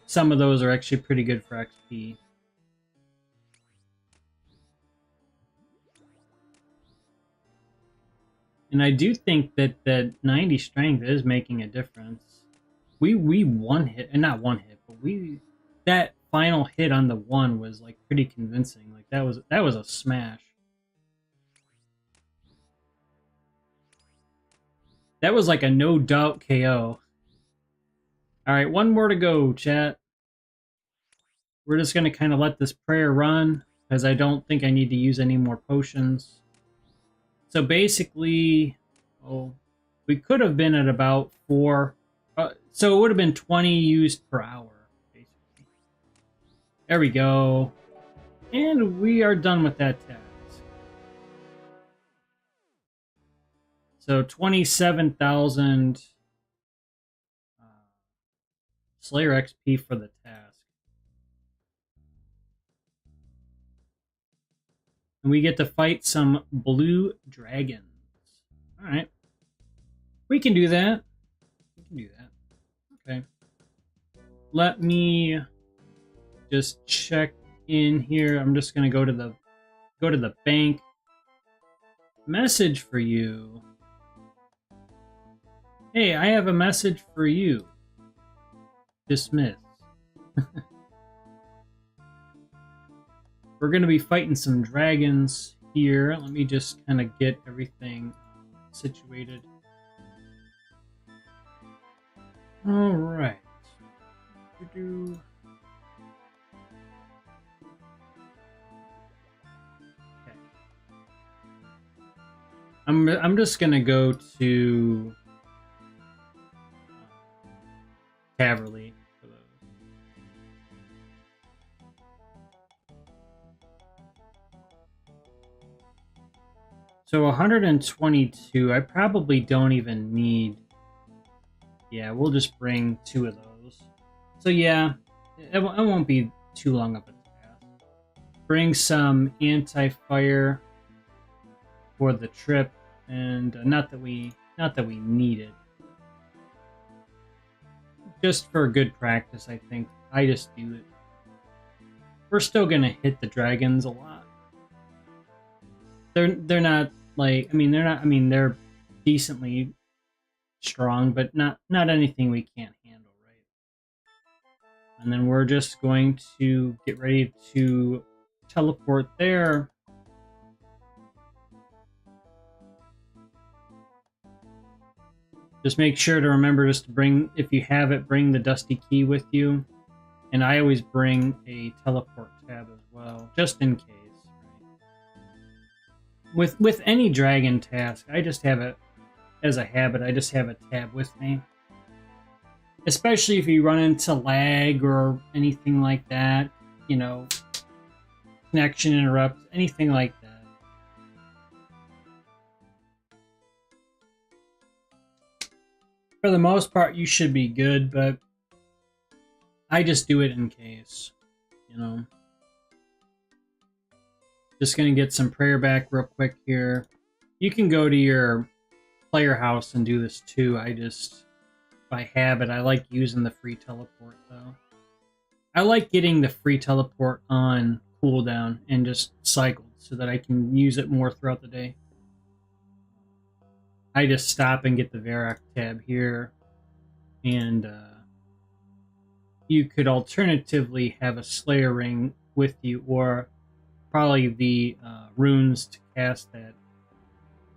some of those are actually pretty good for XP. And I do think that 90 strength is making a difference. We one hit, and not one hit, but that final hit on the 1 was like pretty convincing. Like that was a smash. That was like a no doubt KO. All right, 1 more to go, chat. We're just gonna kind of let this prayer run because I don't think I need to use any more potions. So basically, we could have been at about 4. So it would have been 20 used per hour, basically. There we go. And we are done with that task. So 27,000 Slayer XP for the task. And we get to fight some blue dragons. Alright. We can do that. Okay. Let me just check in here. I'm just gonna go to the bank. Message for you. Hey, I have a message for you. Dismiss. We're going to be fighting some dragons here. Let me just kind of get everything situated. All right. I'm just gonna go to Cavalry for those. So 122. I probably don't even need. Yeah, we'll just bring 2 of those. So yeah, it won't be too long of a task. Bring some anti-fire for the trip, and not that we need it. Just for good practice, I think. I just do it. We're still gonna hit the dragons a lot. They're not like they're decently strong, but not anything we can't handle, right? And then we're just going to get ready to teleport there. Just make sure to remember just to bring, if you have it, bring the dusty key with you. And I always bring a teleport tab as well, just in case. Right? With any dragon task, I just have it as a habit. I just have a tab with me. Especially if you run into lag or anything like that, you know, connection interrupts, anything like that. For the most part, you should be good, but I just do it in case, you know. Just gonna get some prayer back real quick here. You can go to your player house and do this too. I just, by habit, I like using the free teleport though. I like getting the free teleport on cooldown and just cycled so that I can use it more throughout the day. I just stop and get the Varrock tab here, and you could alternatively have a Slayer ring with you, or probably the runes to cast that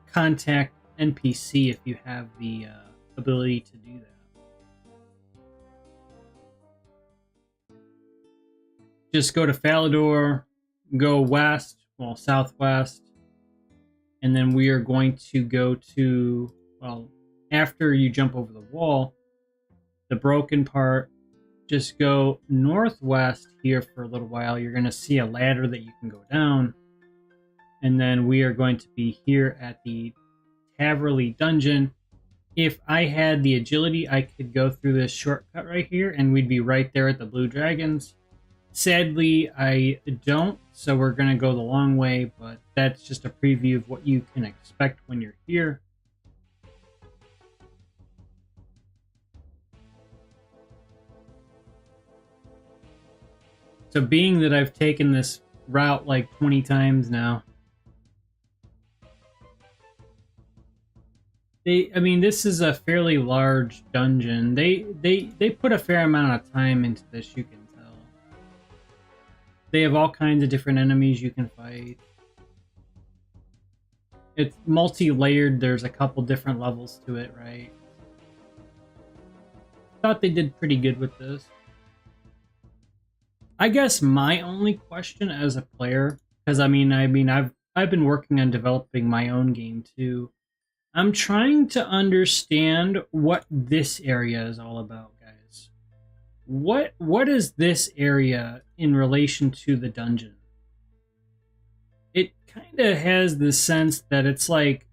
contact NPC if you have the ability to do that. Just go to Falador, go west, well, southwest, and then we are going to go to, well, after you jump over the wall, the broken part, just go northwest here for a little while. You're going to see a ladder that you can go down. And then we are going to be here at the Taverley dungeon. If I had the agility, I could go through this shortcut right here, and we'd be right there at the Blue Dragons. Sadly, I don't, so we're going to go the long way, but that's just a preview of what you can expect when you're here. So being that I've taken this route like 20 times now, this is a fairly large dungeon. They put a fair amount of time into this, you can tell. They have all kinds of different enemies you can fight. It's multi-layered. There's a couple different levels to it, right? Thought they did pretty good with this. I guess my only question as a player, because I've been working on developing my own game too. I'm trying to understand what this area is all about, guys. What is this area in relation to the dungeon? It kind of has the sense that it's like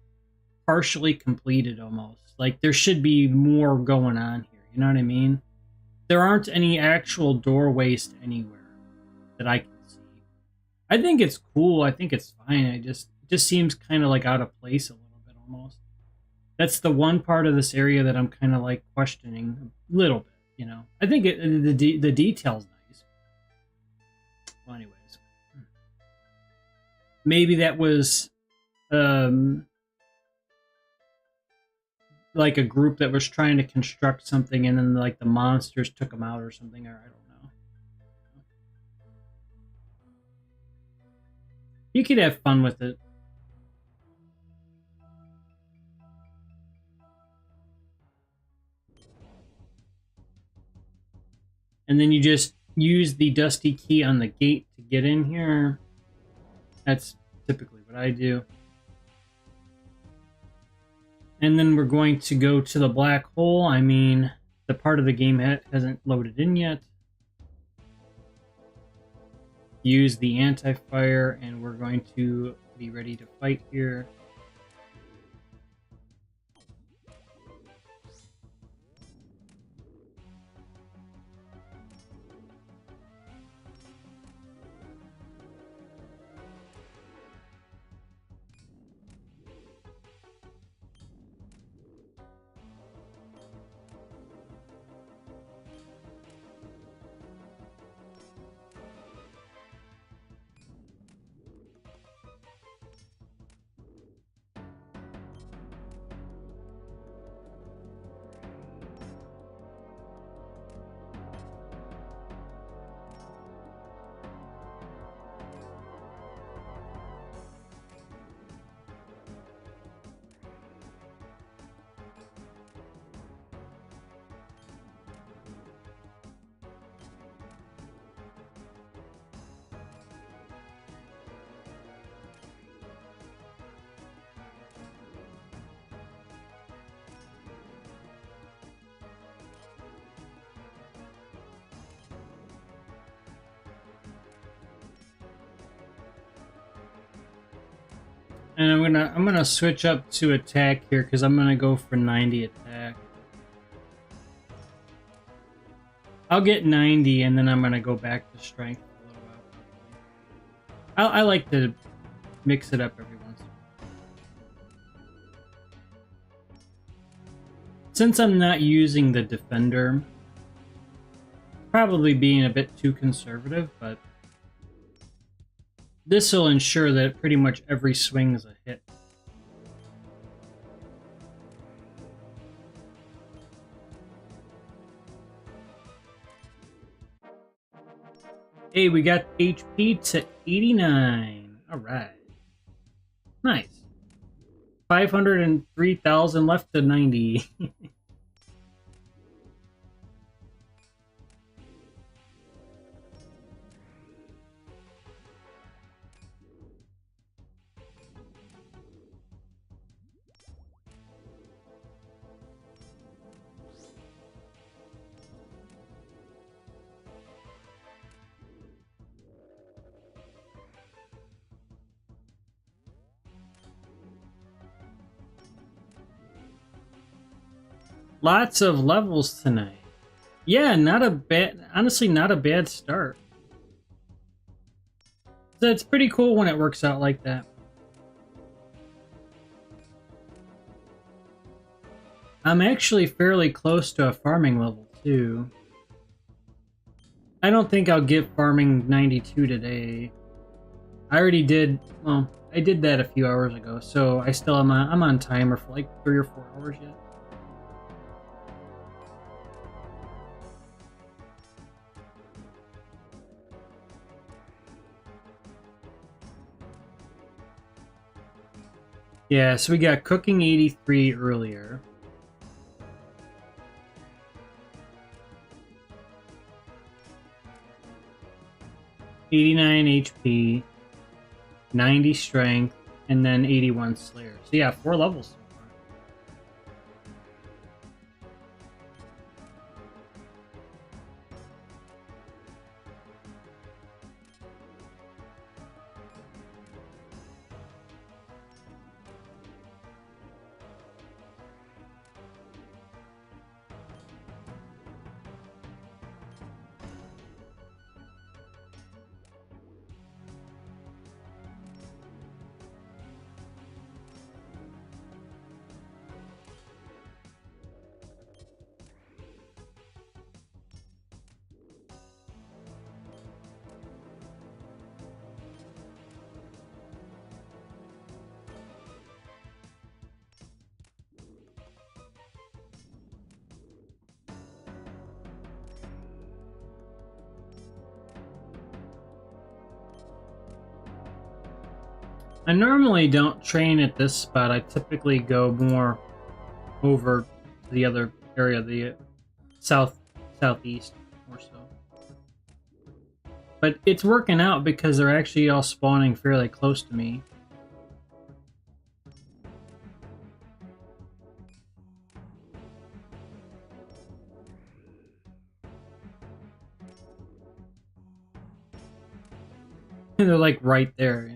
partially completed almost. Like there should be more going on here. You know what I mean? There aren't any actual doorways anywhere that I can see. I think it's cool. I think it's fine. It just seems kind of like out of place a little bit almost. That's the one part of this area that I'm kind of like questioning a little bit, you know. I think the detail's nice. Well, anyways. Maybe that was like a group that was trying to construct something and then like the monsters took them out or something, or I don't know. You could have fun with it. And then you just use the dusty key on the gate to get in here. That's typically what I do. And then we're going to go to the black hole. I mean, the part of the game hasn't loaded in yet. Use the anti-fire, and we're going to be ready to fight here. And I'm gonna switch up to attack here because I'm gonna go for 90 attack. I'll get 90 and then I'm gonna go back to strength a little while. I like to mix it up every once in a while. Since I'm not using the defender, probably being a bit too conservative, but this will ensure that pretty much every swing is a hit. Hey, we got HP to 89. Alright. Nice. 503,000 left to 90. Lots of levels tonight. Yeah, honestly, not a bad start. So it's pretty cool when it works out like that. I'm actually fairly close to a farming level too. I don't think I'll get farming 92 today. I already did, well, I did that a few hours ago, so I'm on timer for like 3 or 4 hours yet. Yeah, so we got cooking 83 earlier. $89 HP, 90 strength, and then 81 slayer. So yeah, 4 levels. I normally don't train at this spot. I typically go more over to the other area, the southeast more so. But it's working out because they're actually all spawning fairly close to me. They're like right there, yeah.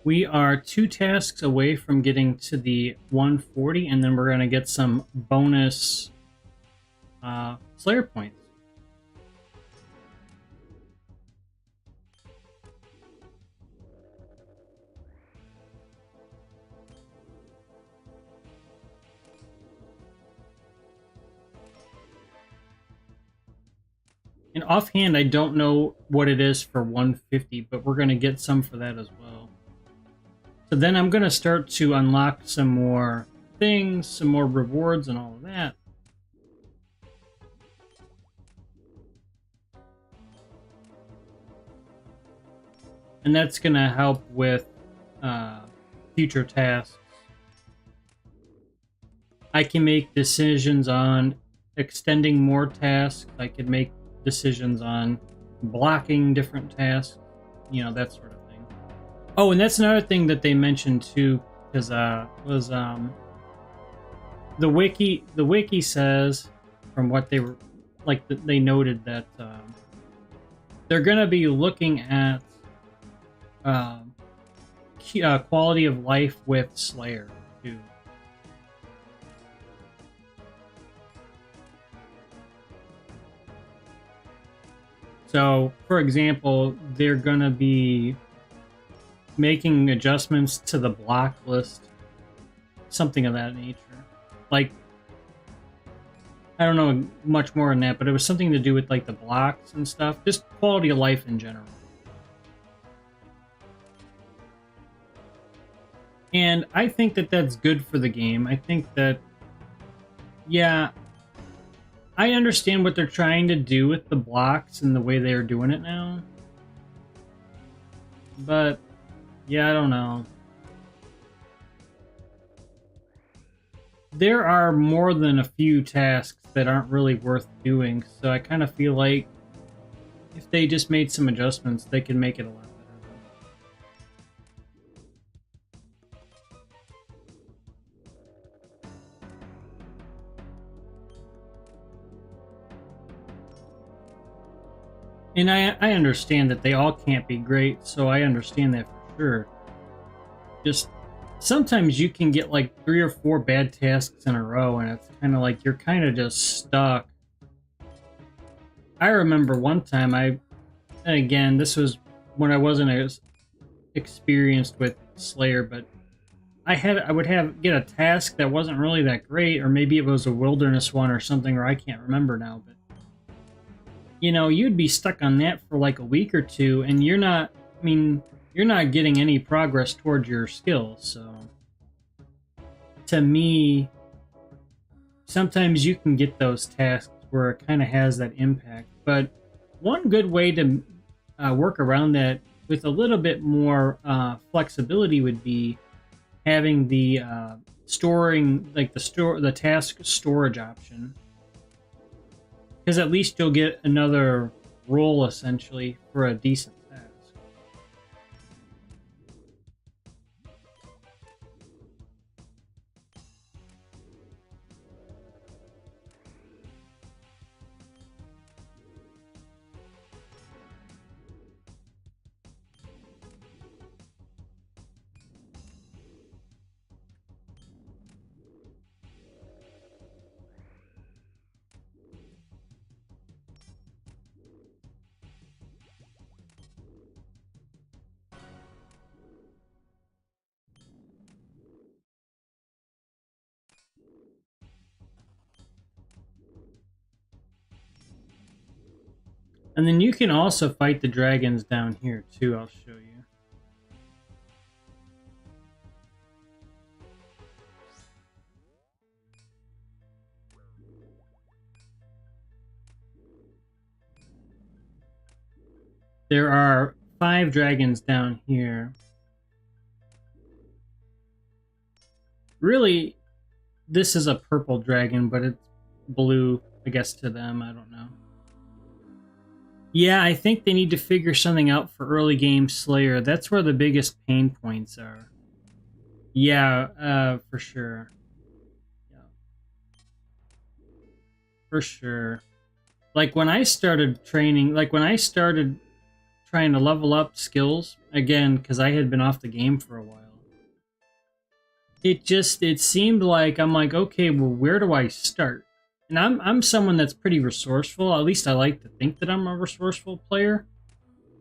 We are 2 tasks away from getting to the 140, and then we're going to get some bonus Slayer points. And offhand, I don't know what it is for 150, but we're going to get some for that as well. So then I'm going to start to unlock some more things, some more rewards and all of that. And that's going to help with future tasks. I can make decisions on extending more tasks. I could make decisions on blocking different tasks, you know, that sort of thing. Oh, and that's another thing that they mentioned too, because was the wiki says, from what they were like, they noted that they're going to be looking at quality of life with Slayer too. So, for example, they're going to be making adjustments to the block list, something of that nature. Like, I don't know much more than that, but it was something to do with like the blocks and stuff, just quality of life in general. And I think that that's good for the game. I think that, yeah, I understand what they're trying to do with the blocks and the way they're doing it now. But, yeah, I don't know. There are more than a few tasks that aren't really worth doing, so I kind of feel like if they just made some adjustments, they could make it a lot better. And I understand that they all can't be great, so I understand that for sure. Just sometimes you can get like 3 or 4 bad tasks in a row, and it's kind of like you're kind of just stuck. I remember one time and again, this was when I wasn't as experienced with Slayer, but I would get a task that wasn't really that great, or maybe it was a wilderness one or something, or I can't remember now, but you know, you'd be stuck on that for like a week or two, and you're not getting any progress towards your skills. So to me, sometimes you can get those tasks where it kind of has that impact. But one good way to work around that with a little bit more flexibility would be having the storing, like the task storage option, because at least you'll get another roll essentially for a decent task. And then you can also fight the dragons down here too, I'll show you. There are 5 dragons down here. Really, this is a purple dragon, but it's blue, I guess, to them. I don't know. Yeah, I think they need to figure something out for early game Slayer. That's where the biggest pain points are. Yeah, for sure. Yeah. For sure. Like when I started training, like when I started trying to level up skills, again, because I had been off the game for a while, it seemed like I'm like, okay, well, where do I start? And I'm someone that's pretty resourceful. At least I like to think that I'm a resourceful player.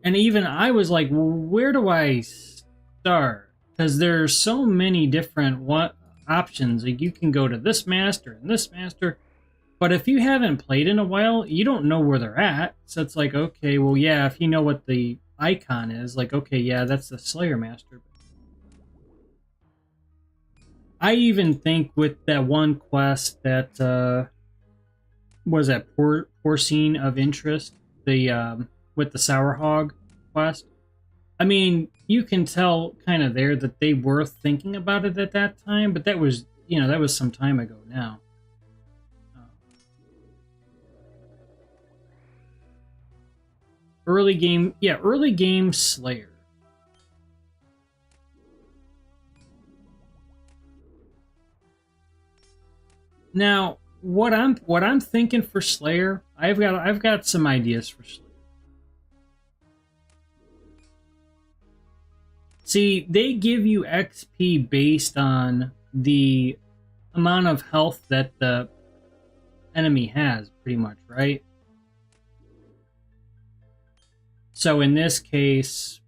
And even I was like, well, where do I start? Because there's so many different options. Like you can go to this master and this master, but if you haven't played in a while, you don't know where they're at. So it's like, okay, well, yeah, if you know what the icon is, like, okay, yeah, that's the Slayer Master. I even think with that one quest that was that Porcine of Interest, the with the Sour Hog quest. I mean, you can tell kind of there that they were thinking about it at that time, but that was, you know, that was some time ago now. Early game Slayer. Now, what I'm thinking for Slayer, I've got some ideas for Slayer. See, they give you XP based on the amount of health that the enemy has, pretty much, right? So in this case,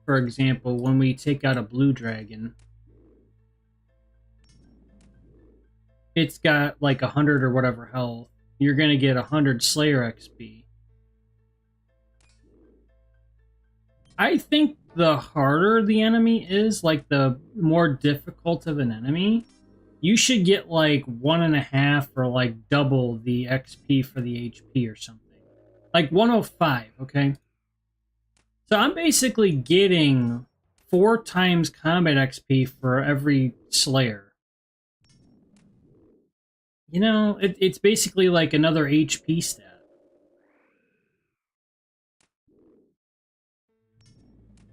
for example, when we take out a blue dragon, it's got like 100 or whatever health. You're going to get 100 Slayer XP. I think the harder the enemy is, like the more difficult of an enemy, you should get like 1.5 or like double the XP for the HP or something. Like 105, okay? So I'm basically getting 4 times combat XP for every Slayer. You know, it's basically like another HP stat.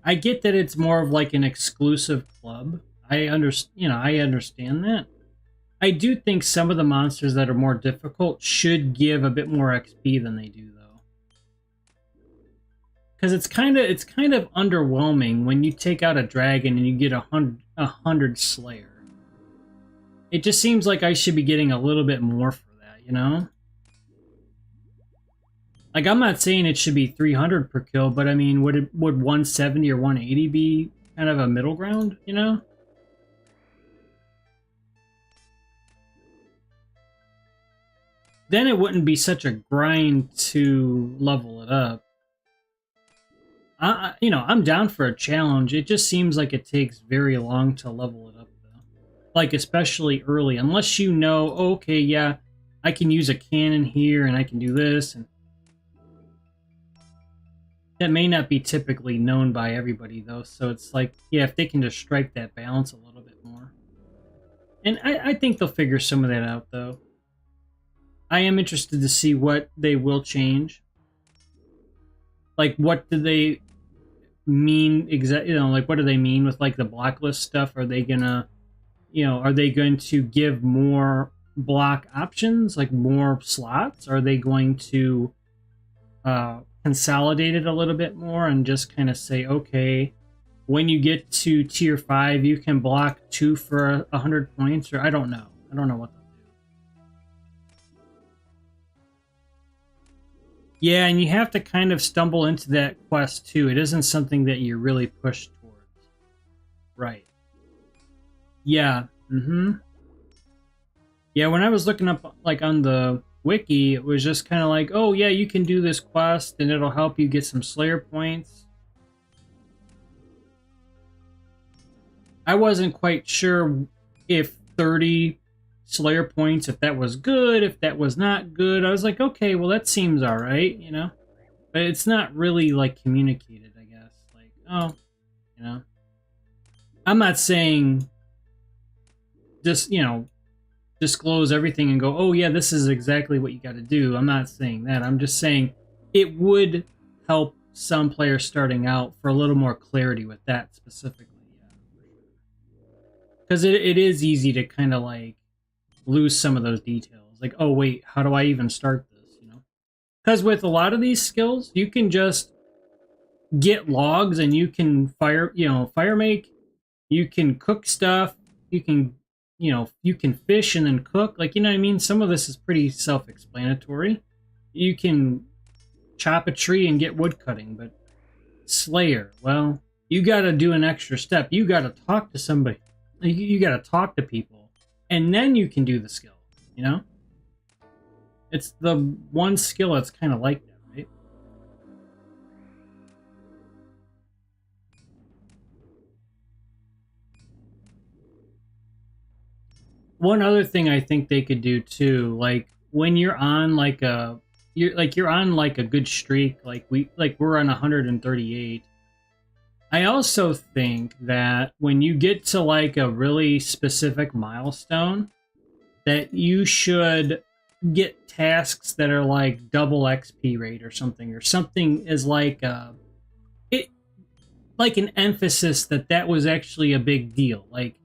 I get that it's more of like an exclusive club. I understand that. I do think some of the monsters that are more difficult should give a bit more XP than they do, though. Because it's kind of underwhelming when you take out a dragon and you get 100 Slayer. It just seems like I should be getting a little bit more for that, you know? Like, I'm not saying it should be 300 per kill, but I mean, would 170 or 180 be kind of a middle ground, you know? Then it wouldn't be such a grind to level it up. I'm down for a challenge. It just seems like it takes very long to level it up, though. Like, especially early. Unless you know, okay, yeah, I can use a cannon here, and I can do this, and that may not be typically known by everybody, though, so it's like, yeah, if they can just strike that balance a little bit more. And I think they'll figure some of that out, though. I am interested to see what they will change. Like, what do they mean exactly? You know, like, what do they mean with, like, the blocklist stuff? Are they gonna, are they going to give more block options, like more slots? Are they going to consolidate it a little bit more and just kind of say, okay, when you get to tier 5, you can block 2 for 100 points? Or I don't know what they'll do. Yeah, and you have to kind of stumble into that quest too. It isn't something that you're really pushed towards. Right. Yeah. Yeah, when I was looking up, like, on the wiki, it was just kind of like, oh yeah, you can do this quest and it'll help you get some Slayer points. I wasn't quite sure if 30 Slayer points, if that was good, if that was not good. I was like, okay, well that seems all right, you know? But it's not really like communicated, I guess. Like, oh, you know. I'm not saying just, you know, disclose everything and go, oh yeah, this is exactly what you got to do. I'm not saying that. I'm just saying it would help some players starting out for a little more clarity with that specifically. Because it is easy to kind of like lose some of those details. Like, oh wait, how do I even start this? You know, because with a lot of these skills, you can just get logs and you can fire make. You can cook stuff. You can, you can fish and then cook. Like, you know what I mean? Some of this is pretty self-explanatory. You can chop a tree and get wood cutting, but Slayer, well, you got to do an extra step. You got to talk to somebody. You got to talk to people, and then you can do the skill. You know, it's the one skill that's kind of like that, right? One other thing I think they could do too, like when you're on like you're on like a good streak, we're on 138. I also think that when you get to like a really specific milestone, that you should get tasks that are like double XP rate or something is like it like an emphasis that was actually a big deal. Like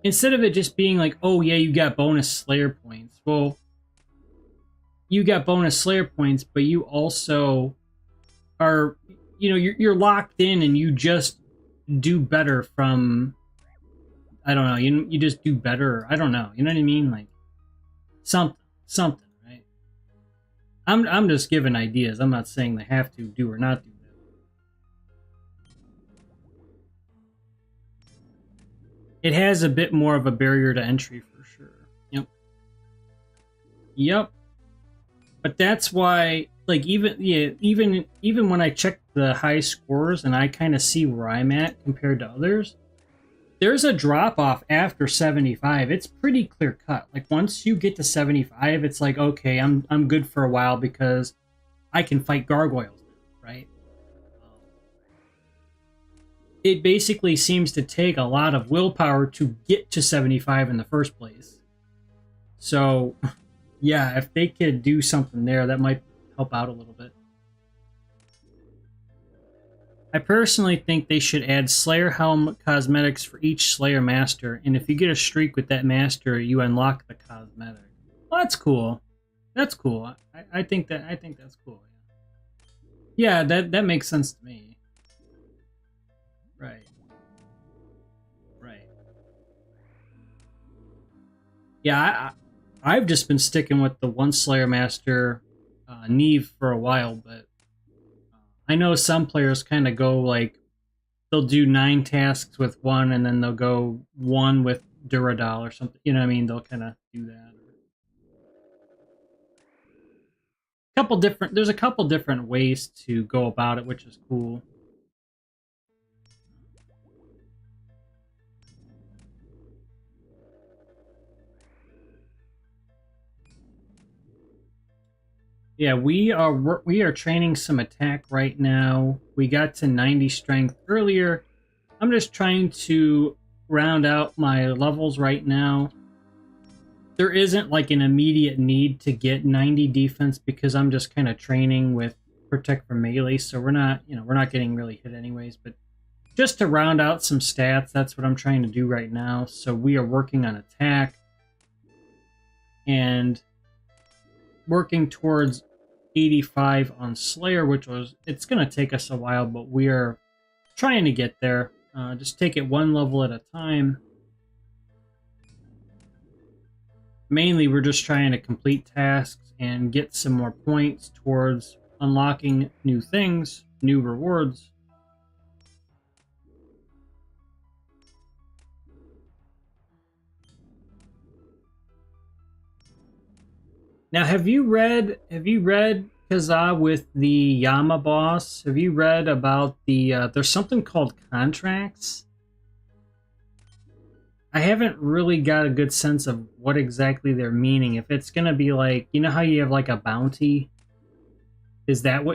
instead of it just being like, oh yeah, you got bonus Slayer points. Well, you got bonus Slayer points, but you also are, you're locked in and you just do better from, I don't know, you just do better. I don't know. You know what I mean? Like something, right? I'm just giving ideas. I'm not saying they have to do or not do that. It has a bit more of a barrier to entry for sure. Yep. Yep. But that's why, like, even when I check the high scores and I kind of see where I'm at compared to others, there's a drop off after 75. It's pretty clear cut. Like once you get to 75, it's like, okay, I'm good for a while because I can fight gargoyles, right? It basically seems to take a lot of willpower to get to 75 in the first place. So, yeah, if they could do something there, that might help out a little bit. I personally think they should add Slayer Helm cosmetics for each Slayer master, and if you get a streak with that master, you unlock the cosmetic. Well, that's cool. That's cool. I think that's cool. Yeah, that makes sense to me. Right. Right. Yeah, I've just been sticking with the one Slayer master, Neve, for a while, but I know some players kind of go like they'll do 9 tasks with one, and then they'll go one with Duradal or something. You know what I mean? They'll kind of do that. There's a couple different ways to go about it, which is cool. Yeah, we are training some attack right now. We got to 90 strength earlier. I'm just trying to round out my levels right now. There isn't like an immediate need to get 90 defense because I'm just kind of training with protect from melee, so we're not getting really hit anyways, but just to round out some stats, that's what I'm trying to do right now. So we are working on attack and working towards 85 on Slayer, it's going to take us a while, but we are trying to get there. Just take it one level at a time. Mainly, we're just trying to complete tasks and get some more points towards unlocking new things, new rewards. Now, have you read Kazaa with the Yama boss? Have you read about the there's something called contracts? I haven't really got a good sense of what exactly they're meaning. If it's gonna be like, you know how you have like a bounty? Is that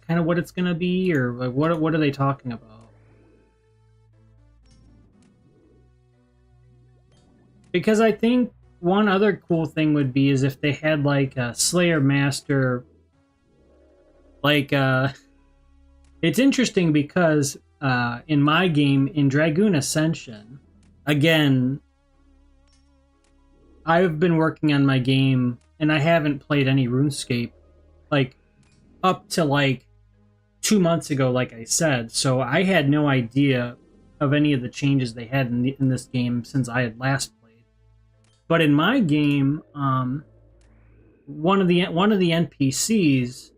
kind of what it's gonna be, or like what are they talking about? Because I think one other cool thing would be is if they had like a Slayer Master, like it's interesting because in my game in Dragoon Ascension, again, I've been working on my game and I haven't played any RuneScape like up to like 2 months ago, like I said. So I had no idea of any of the changes they had in this game since I had last played. But in my game, one of the NPCs,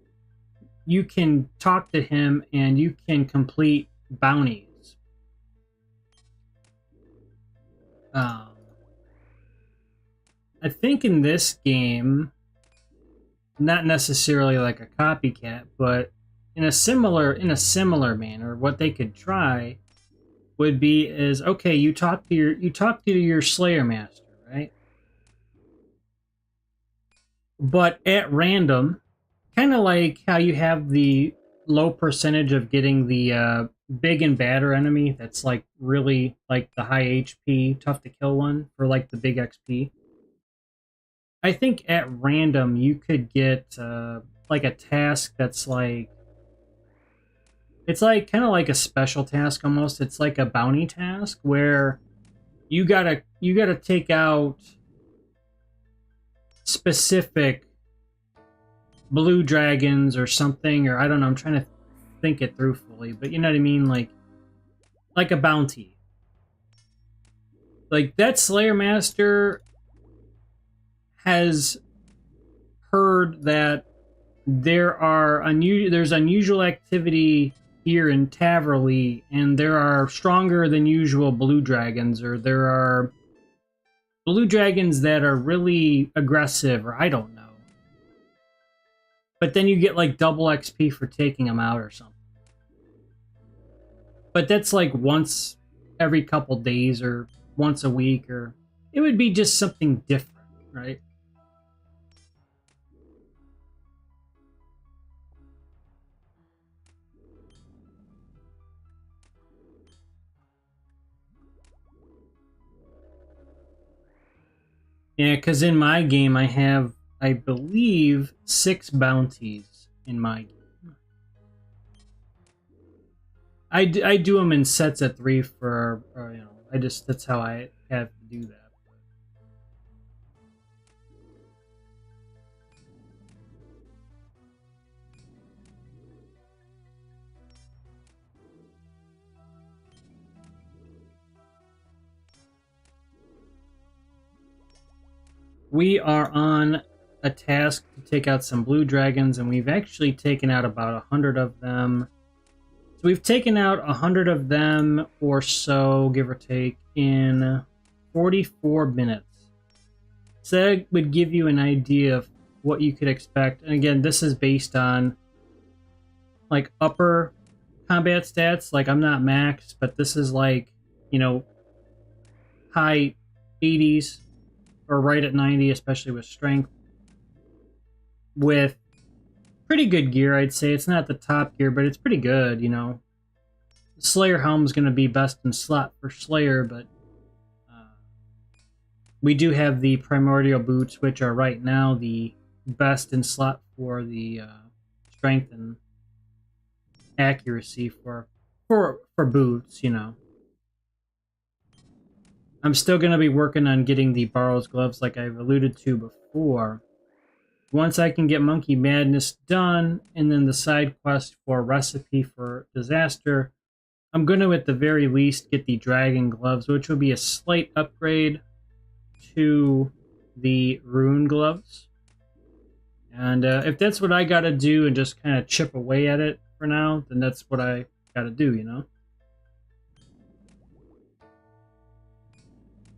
you can talk to him and you can complete bounties. I think in this game, not necessarily like a copycat, but in a similar manner, what they could try would be is, okay, you talk to your Slayer Master, right? But at random, kind of like how you have the low percentage of getting the big and badder enemy that's like really like the high HP, tough to kill one for like the big XP. I think at random you could get like a task that's like, it's like kind of like a special task almost. It's like a bounty task where you gotta take out specific blue dragons or something, or I don't know. I'm trying to think it through fully, but you know what I mean, like a bounty. Like that Slayer Master has heard that there's unusual activity here in Taverley, and there are stronger than usual blue dragons, or there are blue dragons that are really aggressive, or I don't know. But then you get like double XP for taking them out or something. But that's like once every couple days or once a week, or it would be just something different, right? Yeah, because in my game I have, I believe, 6 bounties in my game. I do them in sets of 3 for, you know, that's how I have to do that. We are on a task to take out some blue dragons, and we've actually taken out about 100 of them. So we've taken out 100 of them or so, give or take, in 44 minutes. So that would give you an idea of what you could expect. And again, this is based on like upper combat stats. Like I'm not max, but this is like, you know, high 80s or right at 90, especially with strength. With pretty good gear, I'd say. It's not the top gear, but it's pretty good, you know. Slayer helm's going to be best in slot for Slayer, but we do have the primordial boots, which are right now the best in slot for the strength and accuracy for boots, you know. I'm still going to be working on getting the Borrow's Gloves like I've alluded to before. Once I can get Monkey Madness done, and then the side quest for Recipe for Disaster, I'm going to at the very least get the Dragon Gloves, which will be a slight upgrade to the Rune Gloves. And if that's what I got to do and just kind of chip away at it for now, then that's what I got to do, you know?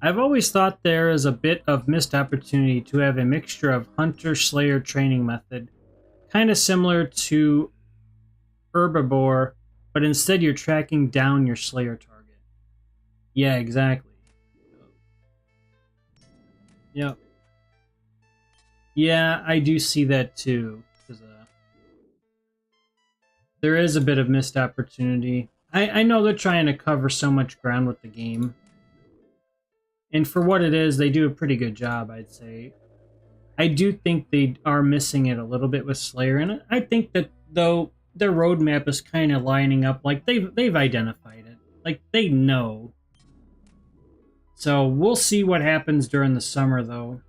I've always thought there is a bit of missed opportunity to have a mixture of hunter-slayer training method, kind of similar to herbivore, but instead you're tracking down your slayer target. Yeah, exactly. Yep. Yeah, I do see that too. There is a bit of missed opportunity. I know they're trying to cover so much ground with the game. And for what it is, they do a pretty good job, I'd say. I do think they are missing it a little bit with Slayer, and I think that, though, their roadmap is kind of lining up. Like, they've identified it. Like, they know. So we'll see what happens during the summer, though.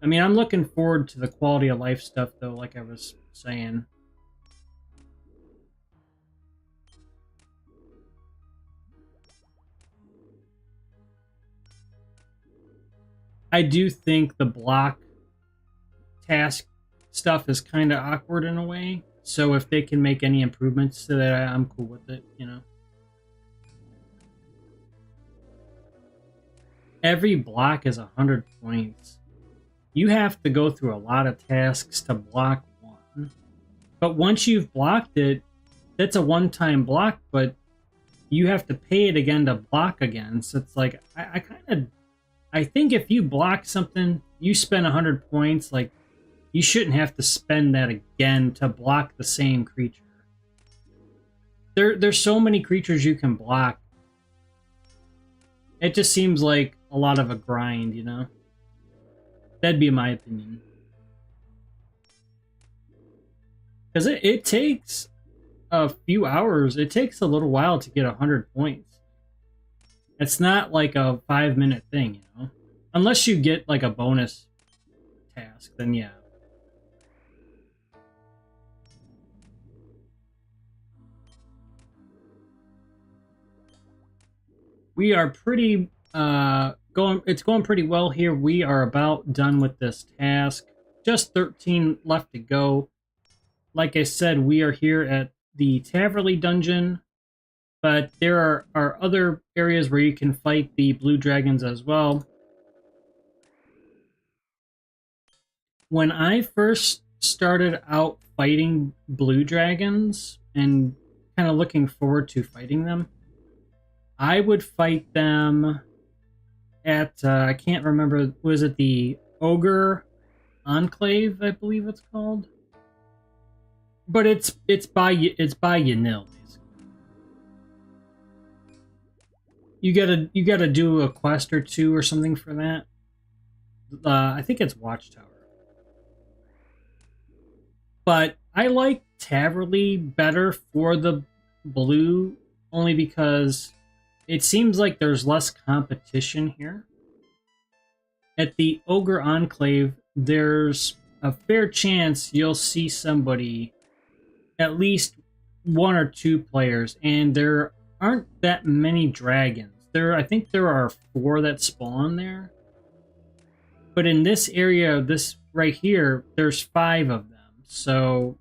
I mean, I'm looking forward to the quality of life stuff, though, like I was saying. I do think the block task stuff is kind of awkward in a way. So if they can make any improvements to that, I'm cool with it, you know. Every block is 100 points. You have to go through a lot of tasks to block one. But once you've blocked it, that's a one-time block, but you have to pay it again to block again. So it's like, I think if you block something, you spend 100 points, like, you shouldn't have to spend that again to block the same creature. There's so many creatures you can block. It just seems like a lot of a grind, you know? That'd be my opinion. Because it takes a few hours. It takes a little while to get 100 points. It's not like a 5-minute thing, you know? Unless you get like a bonus task, then yeah. We are pretty it's going pretty well here. We are about done with this task. Just 13 left to go. Like I said, we are here at the Taverley dungeon, but there are other areas where you can fight the blue dragons as well. When I first started out fighting blue dragons and kind of looking forward to fighting them, I would fight them at, I can't remember, was it the Ogre Enclave, I believe it's called? But it's by Yanil, basically. You gotta do a quest or two or something for that. I think it's Watchtower. But I like Taverley better for the blue, only because it seems like there's less competition here. At the Ogre Enclave, there's a fair chance you'll see somebody, at least 1 or 2 players, and there aren't that many dragons. I think there are 4 that spawn there. But in this area, this right here, there's 5 of them. So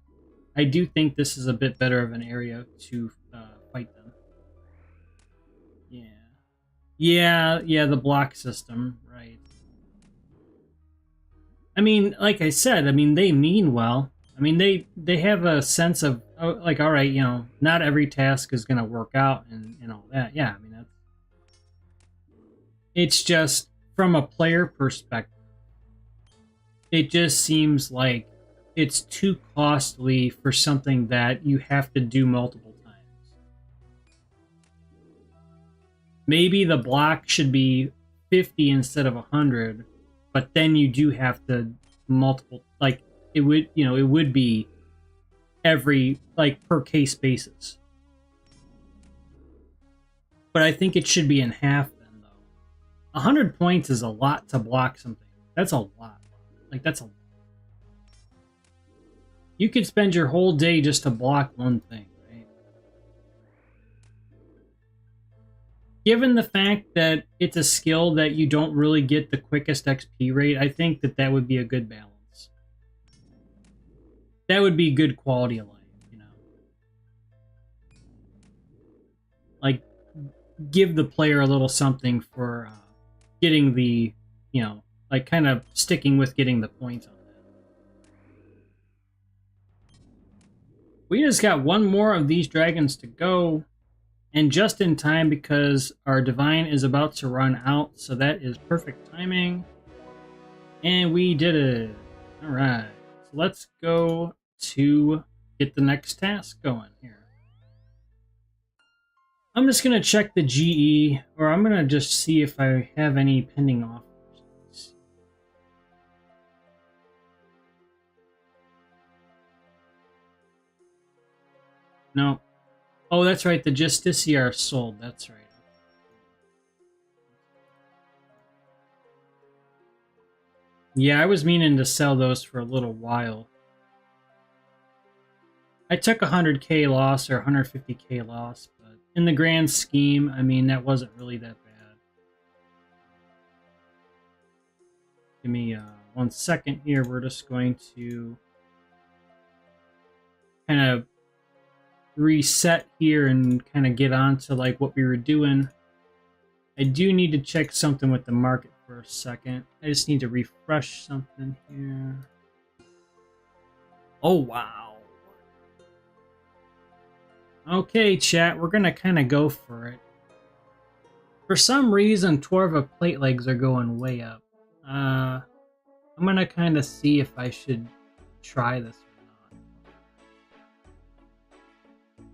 I do think this is a bit better of an area to fight them. Yeah, the block system, right. I mean, like I said, I mean, they mean well. I mean, they have a sense of, like, all right, you know, not every task is going to work out and all that. Yeah, I mean, it's just, from a player perspective, it just seems like it's too costly for something that you have to do multiple times. Maybe the block should be 50 instead of 100, but then you do have to multiple, like, it would be every, like, per case basis. But I think it should be in half then, though. 100 points is a lot to block something. That's a lot. Like, that's a lot. You could spend your whole day just to block one thing, right? Given the fact that it's a skill that you don't really get the quickest XP rate, I think that would be a good balance. That would be good quality of life, you know? Like, give the player a little something for getting the, you know, like kind of sticking with getting the points on that. We just got one more of these dragons to go, and just in time because our divine is about to run out, so that is perfect timing. And we did it. All right, so let's go to get the next task going here. I'm just going to check the GE, or I'm going to just see if I have any pending offers. No. Oh, that's right. The Justicia are sold. That's right. Yeah, I was meaning to sell those for a little while. I took 100k loss or 150k loss, but in the grand scheme, I mean, that wasn't really that bad. Give me 1 second here. We're just going to kind of reset here and kind of get on to like what we were doing. I do need to check something with the market for a second. I just need to refresh something here. Oh, wow. Okay, chat, we're gonna kind of go for it. For some reason, Torva plate legs are going way up. I'm gonna kind of see if I should try this or not.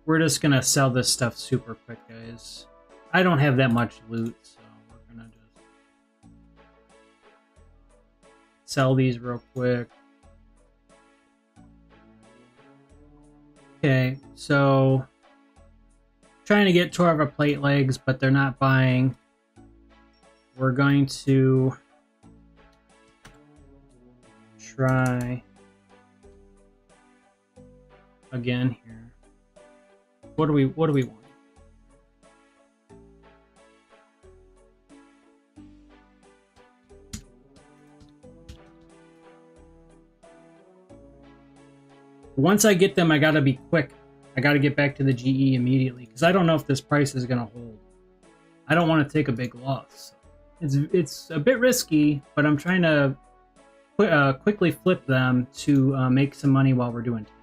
We're just gonna sell this stuff super quick, guys. I don't have that much loot, so we're gonna just sell these real quick. Okay, so trying to get Torva plate legs, but they're not buying. We're going to try again here. What do we want? Once I get them, I gotta be quick. I gotta get back to the GE immediately because I don't know if this price is gonna hold. I don't want to take a big loss. It's a bit risky, but I'm trying to quickly flip them to make some money while we're doing tasks.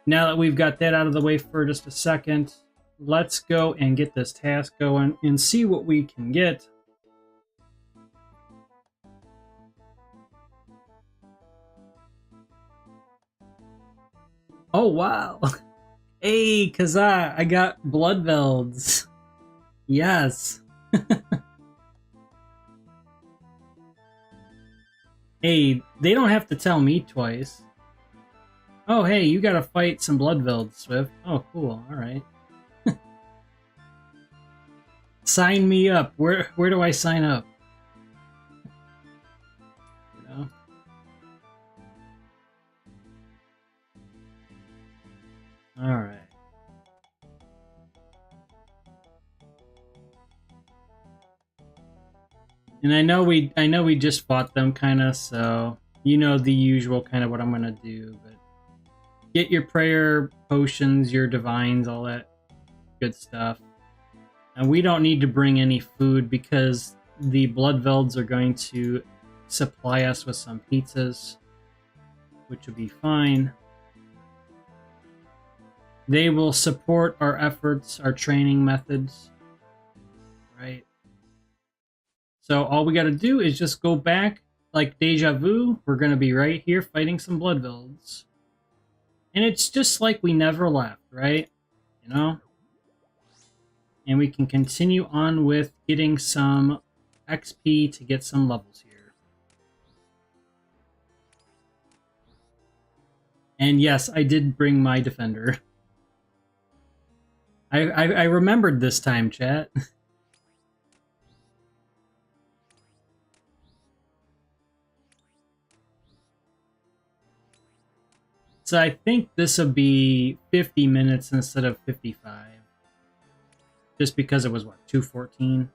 Now that we've got that out of the way for just a second, let's go and get this task going and see what we can get. Oh, wow. Hey, Kazaa, I got Bloodvelds. Yes. Hey, they don't have to tell me twice. Oh, hey, you gotta fight some Bloodvelds, Swift. Oh, cool. Alright. Sign me up. Where do I sign up? You know? Alright. And I know we just fought them kinda, so you know the usual kind of what I'm gonna do, but get your prayer potions, your divines, all that good stuff. And we don't need to bring any food because the Bloodvelds are going to supply us with some pizzas, which will be fine. They will support our efforts, our training methods, right? So all we got to do is just go back like deja vu. We're going to be right here fighting some Bloodvelds. And it's just like we never left, right? You know? And we can continue on with getting some XP to get some levels here. And yes, I did bring my defender. I remembered this time, chat. So I think this will be 50 minutes instead of 55. Just because it was, what, 2:14?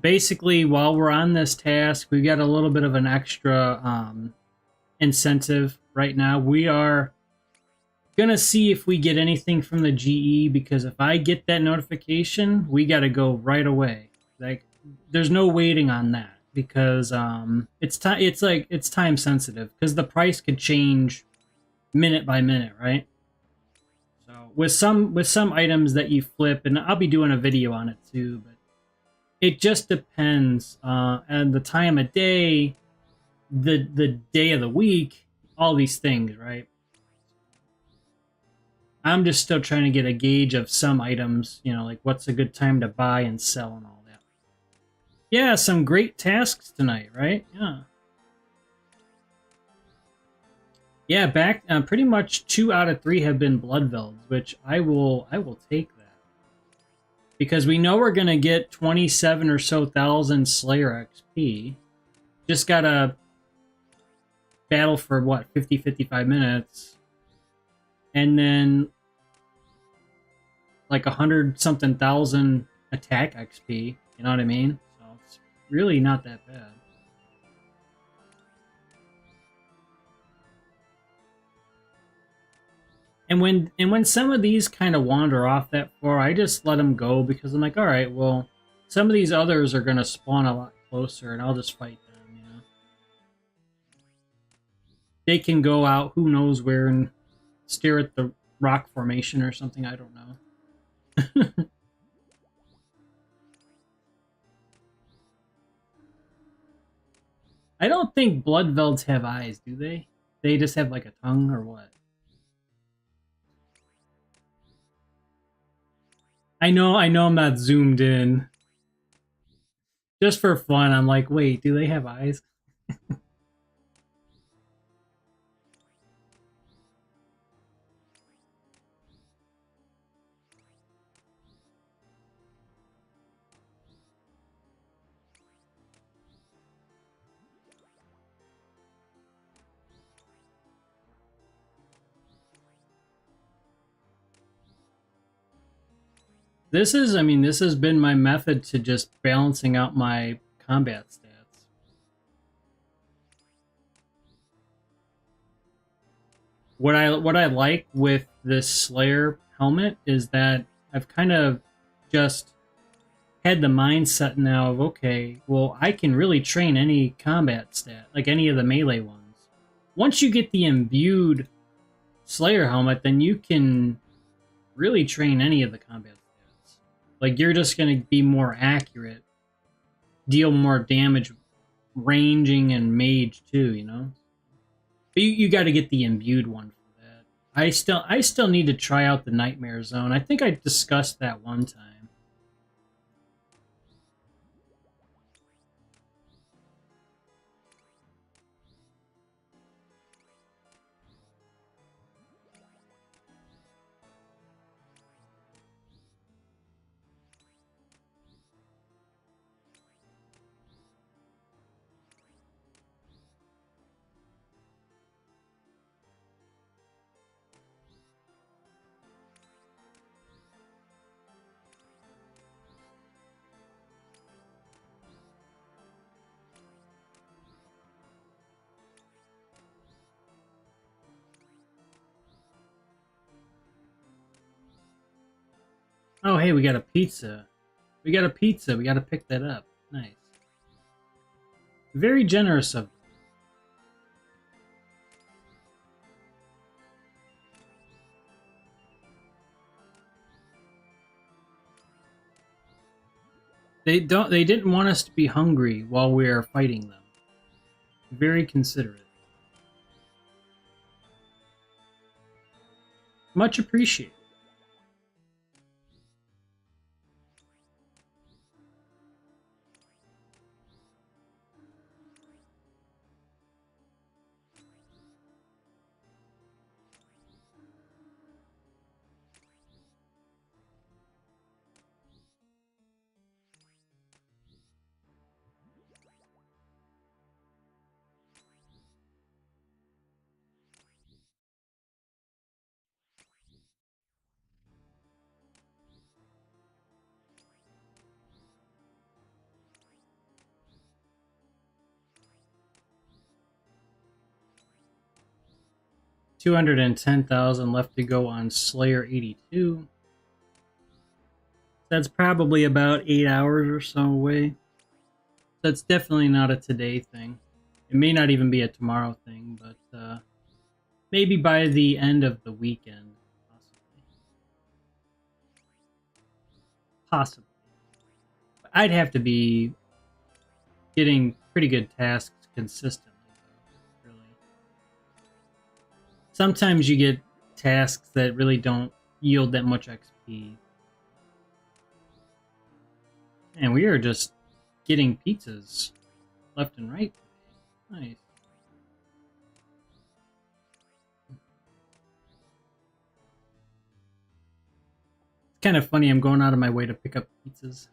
Basically, while we're on this task, we got a little bit of an extra incentive right now. We are gonna see if we get anything from the GE, because if I get that notification, we got to go right away. Like, there's no waiting on that, because it's time. It's time sensitive, because the price could change minute by minute, right? So with some items that you flip, and I'll be doing a video on it too, but it just depends on the time of day, the day of the week, all these things, right? I'm just still trying to get a gauge of some items, like what's a good time to buy and sell and all that. Yeah, some great tasks tonight, right? Yeah. Yeah, back pretty much 2 out of 3 have been blood velds, which I will take that. Because we know we're gonna get 27 or so thousand Slayer XP. Just gotta battle for what, 50-55 minutes. And then like 100 something thousand attack XP. You know what I mean? So it's really not that bad. And when some of these kind of wander off that far, I just let them go, because I'm like, all right, well, some of these others are gonna spawn a lot closer, and I'll just fight them. They can go out who knows where and stare at the rock formation or something. I don't know. I don't think blood velds have eyes, do they? They just have like a tongue, or what? I know I'm not zoomed in. Just for fun, I'm like, wait, do they have eyes? This has been my method to just balancing out my combat stats. What I like with this Slayer helmet is that I've kind of just had the mindset now of, okay, well, I can really train any combat stat, like any of the melee ones. Once you get the imbued Slayer helmet, then you can really train any of the combat stats. Like, you're just going to be more accurate, deal more damage, ranging and mage too, But you got to get the imbued one for that. I still need to try out the Nightmare Zone. I think I discussed that one time. Oh, hey, we got a pizza. We got a pizza. We got to pick that up. Nice. Very generous of them. They didn't want us to be hungry while we are fighting them. Very considerate. Much appreciated. 210,000 left to go on Slayer 82. That's probably about 8 hours or so away. That's definitely not a today thing. It may not even be a tomorrow thing, but maybe by the end of the weekend, possibly. Possibly. I'd have to be getting pretty good tasks consistently, though, really. Sometimes you get tasks that really don't yield that much XP. And we are just getting pizzas left and right today. Nice. It's kind of funny, I'm going out of my way to pick up pizzas.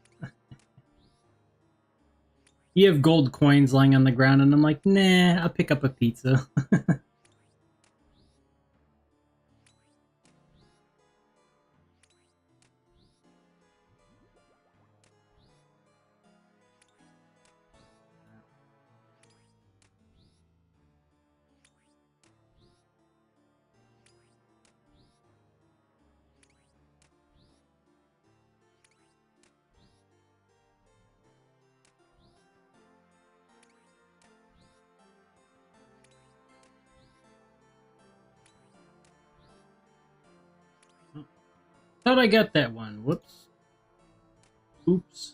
You have gold coins lying on the ground, and I'm like, nah, I'll pick up a pizza. Thought I got that one. Whoops. Oops.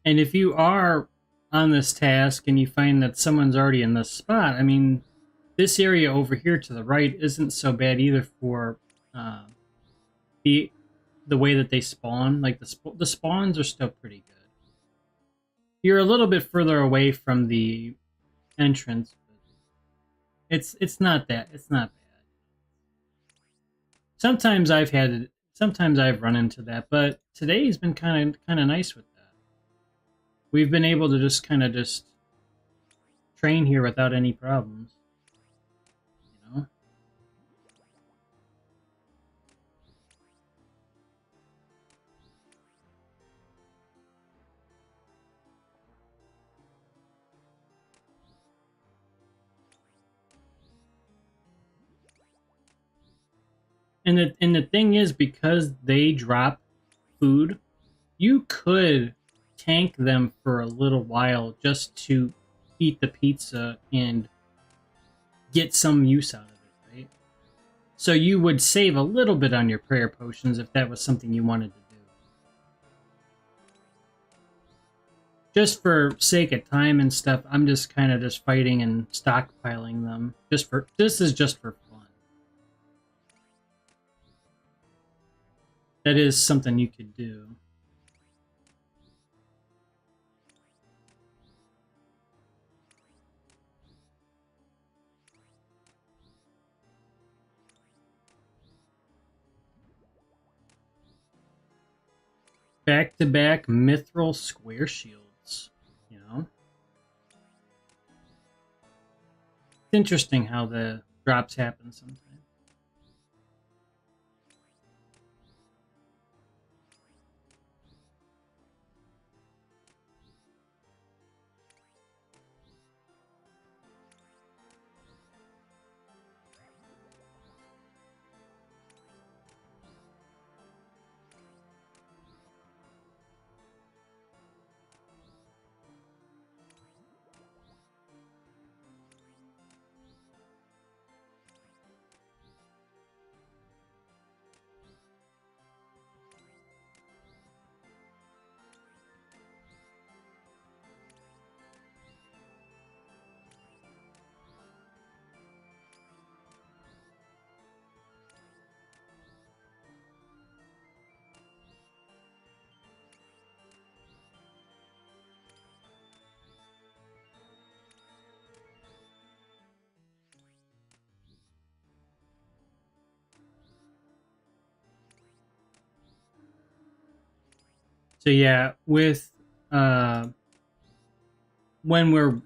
And if you are on this task and you find that someone's already in this spot, I mean, this area over here to the right isn't so bad either for uh, the way that they spawn. Like the spawns are still pretty good. You're a little bit further away from the entrance, but it's not bad. Sometimes I've run into that, but today's been kind of nice with that. We've been able to just train here without any problems, you know. And the thing is, because they drop food, you could tank them for a little while just to eat the pizza and get some use out of it, right? So you would save a little bit on your prayer potions if that was something you wanted to do. Just for sake of time and stuff, I'm just kind of just fighting and stockpiling them. This is just for fun. That is something you could do. Back-to-back mithril square shields, you know? It's interesting how the drops happen sometimes. So yeah, with when we're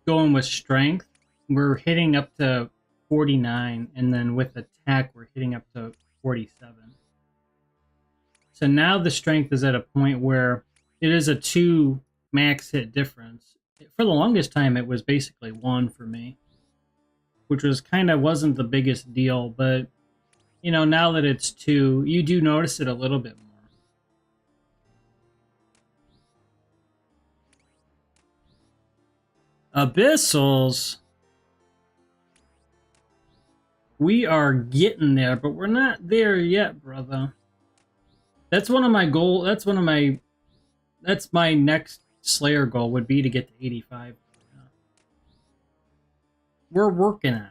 going with strength, we're hitting up to 49, and then with attack, we're hitting up to 47. So now the strength is at a point where it is a 2 max hit difference. For the longest time, it was basically 1 for me, which was kind of wasn't the biggest deal, but you know, now that it's 2, you do notice it a little bit more. Abyssals, we are getting there, but we're not there yet, brother. That's one of my goal. That's my next Slayer goal would be to get to 85. We're working on it.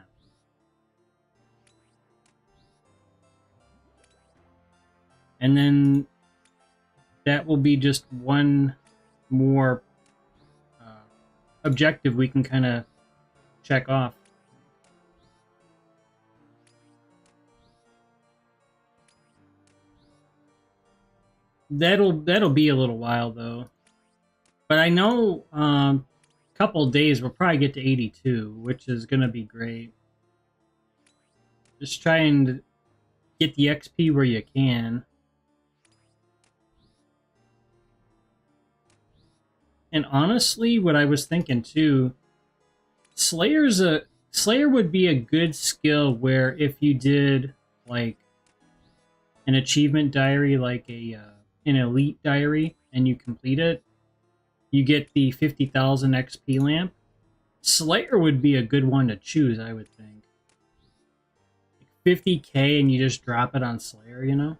And then that will be just one more objective we can kind of check off. That'll be a little while though, but I know a couple days we'll probably get to 82, which is gonna be great. Just trying to get the XP where you can. And honestly, what I was thinking too, Slayer would be a good skill where if you did like an achievement diary, like an elite diary, and you complete it, you get the 50,000 XP lamp. Slayer would be a good one to choose, I would think. Like 50k and you just drop it on Slayer, you know?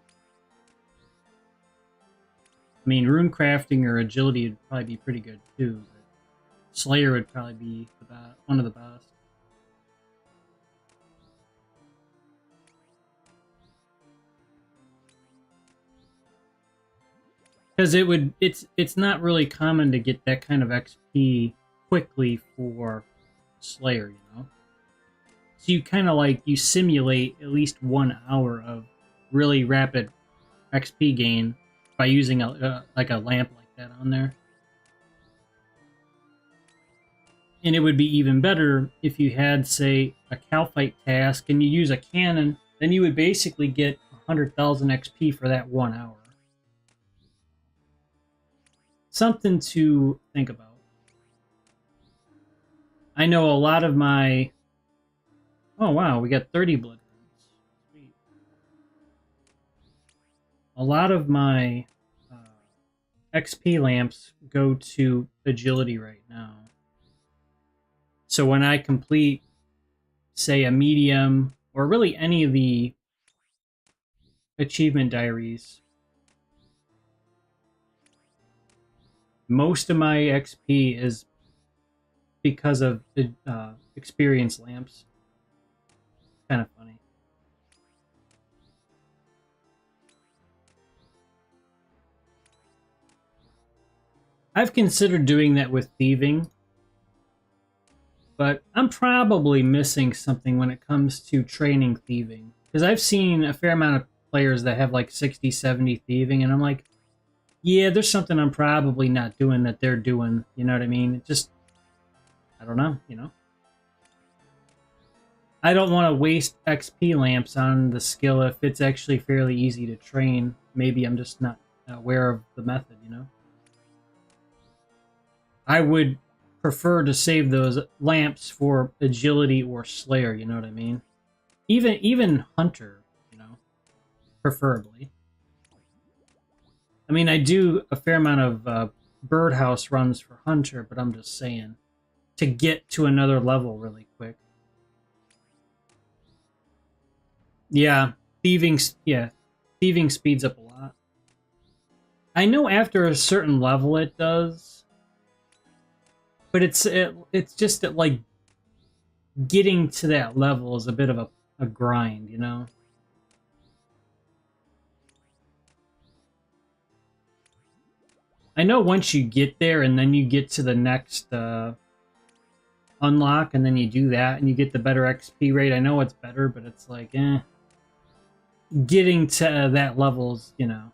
I mean, rune crafting or agility would probably be pretty good too, but Slayer would probably be one of the best. Because it's not really common to get that kind of XP quickly for Slayer, you know? So you kind of like, you simulate at least 1 hour of really rapid XP gain by using like a lamp like that on there. And it would be even better if you had, say, a cow fight task and you use a cannon, then you would basically get 100,000 XP for that 1 hour. Something to think about. I know a lot of my... Oh wow, we got 30 blood runes. Sweet. A lot of my XP lamps go to agility right now. So when I complete, say, a medium, or really any of the achievement diaries, most of my XP is because of the experience lamps. Kind of funny. I've considered doing that with thieving, but I'm probably missing something when it comes to training thieving. Because I've seen a fair amount of players that have like 60, 70 thieving, and I'm like, yeah, there's something I'm probably not doing that they're doing. You know what I mean? It just, I don't know, you know? I don't want to waste XP lamps on the skill if it's actually fairly easy to train. Maybe I'm just not aware of the method, you know? I would prefer to save those lamps for agility or Slayer, you know what I mean? Even Hunter, you know, preferably. I mean, I do a fair amount of birdhouse runs for Hunter, but I'm just saying, to get to another level really quick. Yeah, thieving speeds up a lot. I know after a certain level it does, but it's just that, like, getting to that level is a bit of a grind, you know? I know once you get there and then you get to the next unlock and then you do that and you get the better XP rate, I know it's better, but it's like, getting to that level's, you know,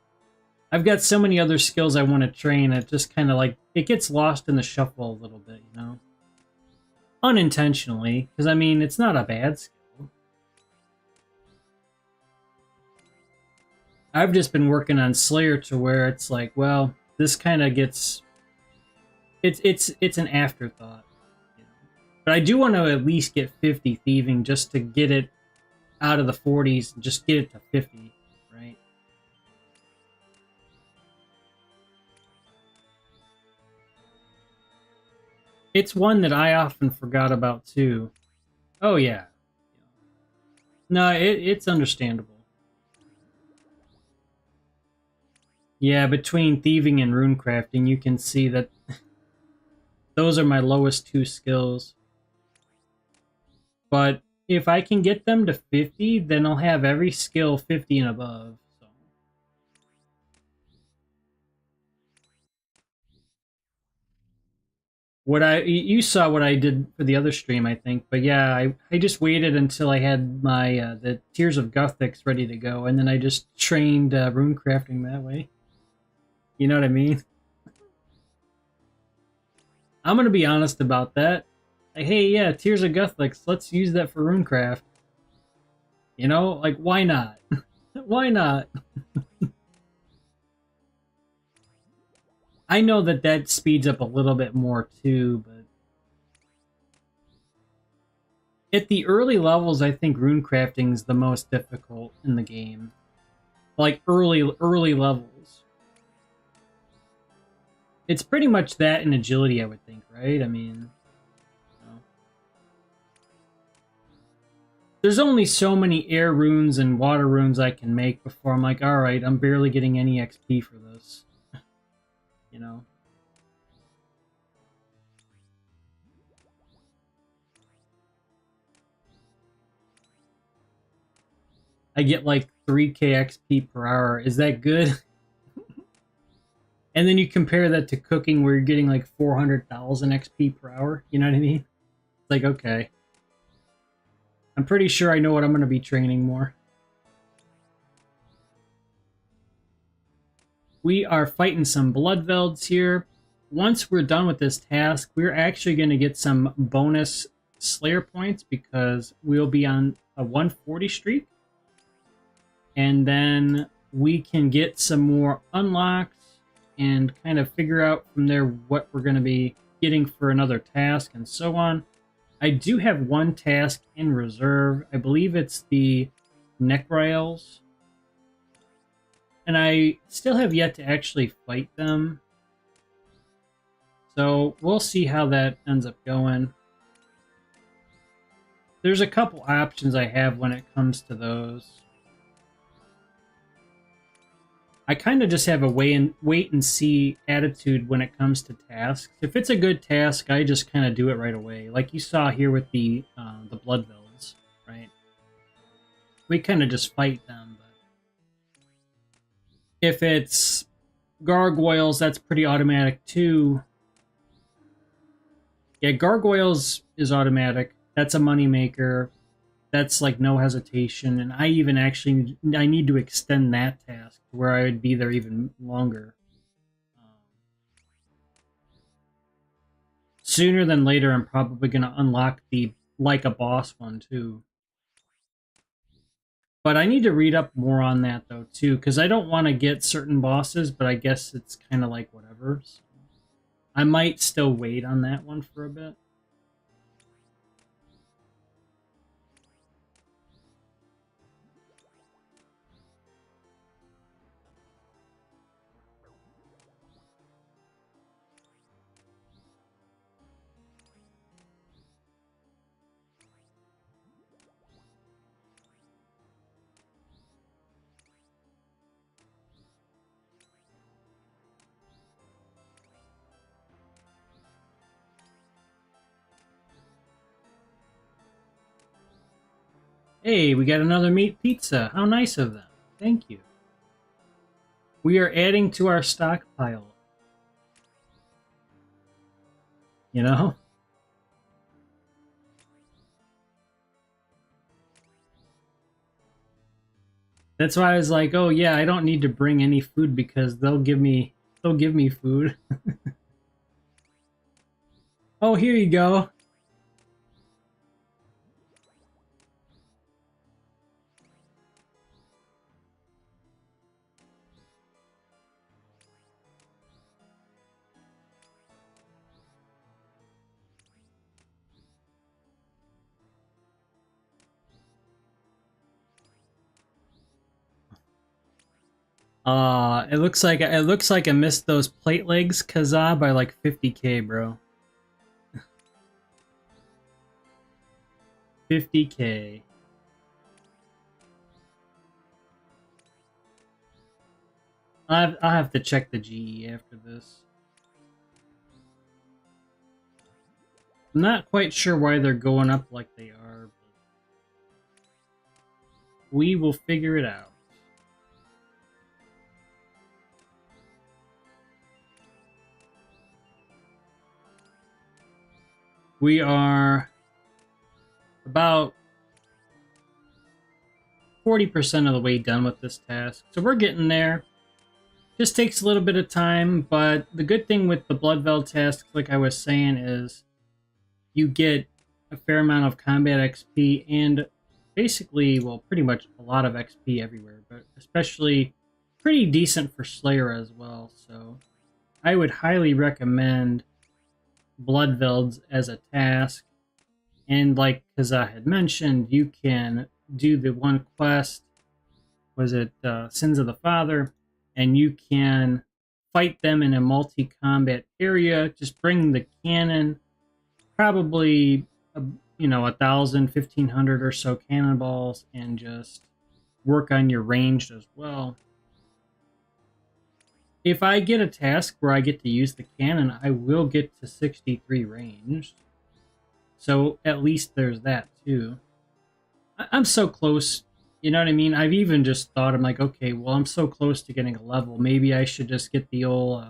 I've got so many other skills I want to train. It just kind of like it gets lost in the shuffle a little bit, you know, unintentionally. Because I mean, it's not a bad skill. I've just been working on Slayer to where it's like, well, this kind of gets it's an afterthought. You know? But I do want to at least get 50 thieving just to get it out of the 40s and just get it to 50, right? It's one that I often forgot about too. Oh yeah. No, it's understandable. Yeah, between thieving and rune crafting, you can see that those are my lowest two skills. But if I can get them to 50, then I'll have every skill 50 and above. So. You saw what I did for the other stream, I think. But yeah, I just waited until I had my the Tears of Guthix ready to go, and then I just trained rune crafting that way. You know what I mean? I'm gonna be honest about that. Like, hey, yeah, Tears of Guthix, let's use that for runecraft. You know, like why not? Why not? I know that that speeds up a little bit more too, but at the early levels, I think rune crafting is the most difficult in the game. Like early levels. It's pretty much that in agility, I would think, right? I mean, you know. There's only so many air runes and water runes I can make before I'm like, all right, I'm barely getting any XP for this. You know. I get like 3k XP per hour. Is that good? And then you compare that to cooking where you're getting like 400,000 XP per hour. You know what I mean? It's like, okay. I'm pretty sure I know what I'm going to be training more. We are fighting some Bloodvelds here. Once we're done with this task, we're actually going to get some bonus Slayer points because we'll be on a 140 streak. And then we can get some more unlocks and kind of figure out from there what we're going to be getting for another task and so on. I do have one task in reserve. I believe it's the Necrails. And I still have yet to actually fight them. So we'll see how that ends up going. There's a couple options I have when it comes to those. I kind of just have a wait and see attitude when it comes to tasks. If it's a good task, I just kind of do it right away. Like you saw here with the Bloodvelds, right? We kind of just fight them. But if it's gargoyles, that's pretty automatic too. Yeah, gargoyles is automatic. That's a moneymaker. That's like no hesitation, and I even actually I need to extend that task to where I would be there even longer. Sooner than later, I'm probably going to unlock the like a boss one too. But I need to read up more on that though too, because I don't want to get certain bosses, but I guess it's kind of like whatever. So I might still wait on that one for a bit. Hey, we got another meat pizza. How nice of them. Thank you. We are adding to our stockpile. You know? That's why I was like, oh yeah, I don't need to bring any food because they'll give me food. Oh, here you go. It looks like I missed those plate legs, Kazaa, by like 50k, bro. 50k. I'll have to check the GE after this. I'm not quite sure why they're going up like they are, but we will figure it out. We are about 40% of the way done with this task, so we're getting there. Just takes a little bit of time, but the good thing with the Bloodveld task, like I was saying, is you get a fair amount of combat XP and basically, well, pretty much a lot of XP everywhere, but especially pretty decent for Slayer as well. So I would highly recommend Bloodvelds as a task. And like Kazaa had mentioned, you can do the one quest, was it Sins of the Father, and you can fight them in a multi-combat area. Just bring the cannon, probably 1,000, 1,500 or so cannonballs, and just work on your ranged as well. If I get a task where I get to use the cannon, I will get to 63 ranged. So at least there's that too. I'm so close, you know what I mean? I've even just thought, I'm like, okay, well, I'm so close to getting a level. Maybe I should just get the old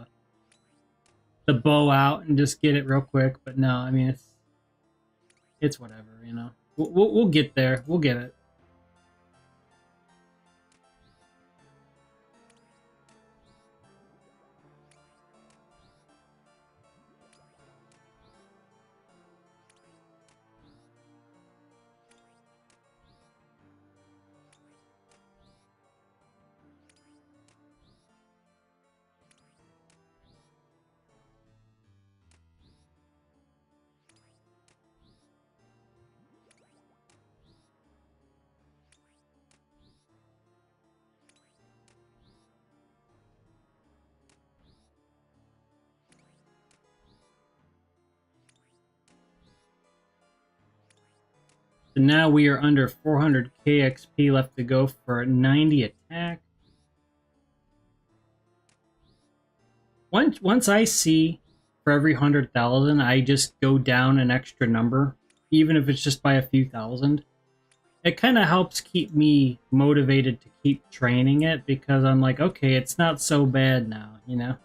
the bow out and just get it real quick. But no, I mean, it's whatever, you know. We'll get there. We'll get it. So now we are under 400k XP left to go for 90 attack. Once I see for every 100,000, I just go down an extra number, even if it's just by a few thousand. It kind of helps keep me motivated to keep training it because I'm like, okay, it's not so bad now, you know?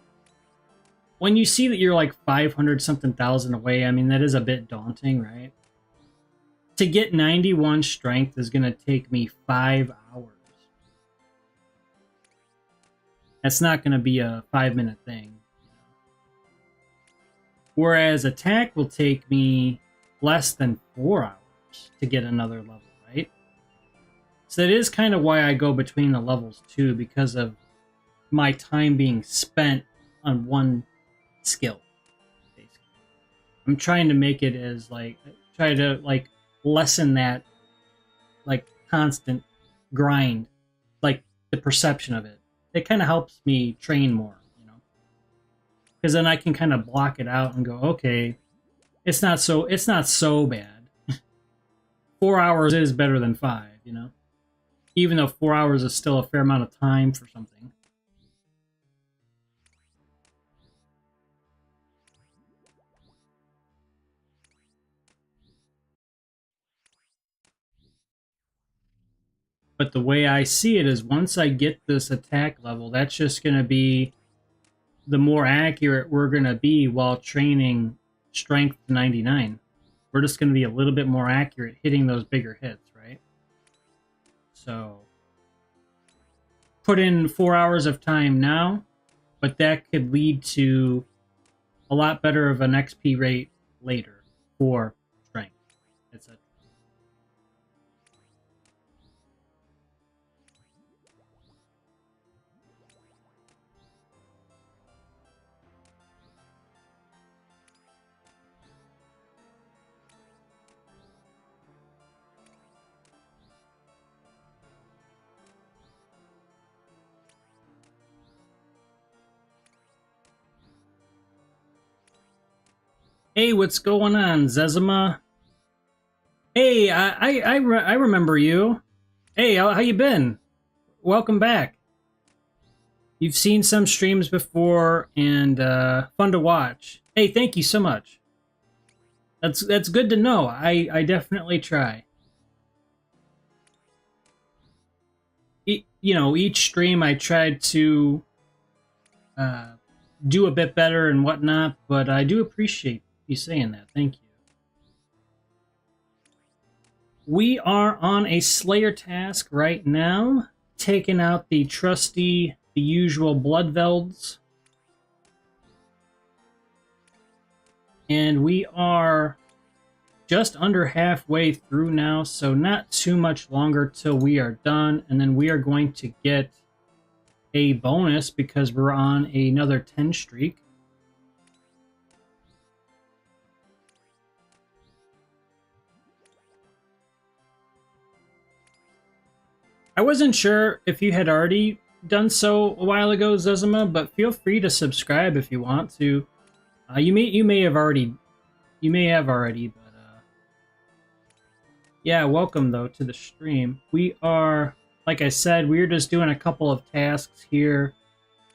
When you see that you're like 500 something thousand away, I mean, that is a bit daunting, right? To get 91 strength is going to take me 5 hours. That's not going to be a 5-minute thing. Whereas attack will take me less than 4 hours to get another level, right? So that is kind of why I go between the levels too, because of my time being spent on one skill, basically. I'm trying to make it as try to lessen that constant grind, like the perception of it. It kind of helps me train more, you know, because then I can kind of block it out and go, okay, it's not so bad. 4 hours is better than 5, you know, even though 4 hours is still a fair amount of time for something. But the way I see it is once I get this attack level, that's just going to be the more accurate we're going to be while training strength to 99. We're just going to be a little bit more accurate hitting those bigger hits, right? So put in 4 hours of time now, but that could lead to a lot better of an XP rate later for strength, etc. Hey, what's going on, Zezima? Hey, I remember you. Hey, how you been? Welcome back. You've seen some streams before, and fun to watch. Hey, thank you so much. That's good to know. I definitely try. Each stream I tried to do a bit better and whatnot, but I do appreciate you saying that. Thank you. We are on a Slayer task right now, taking out the usual Bloodvelds. And we are just under halfway through now, so not too much longer till we are done, and then we are going to get a bonus because we're on another 10 streak. I wasn't sure if you had already done so a while ago, Zezima, but feel free to subscribe if you want to. You may have already, but yeah, welcome though to the stream. We are, like I said, we're just doing a couple of tasks here.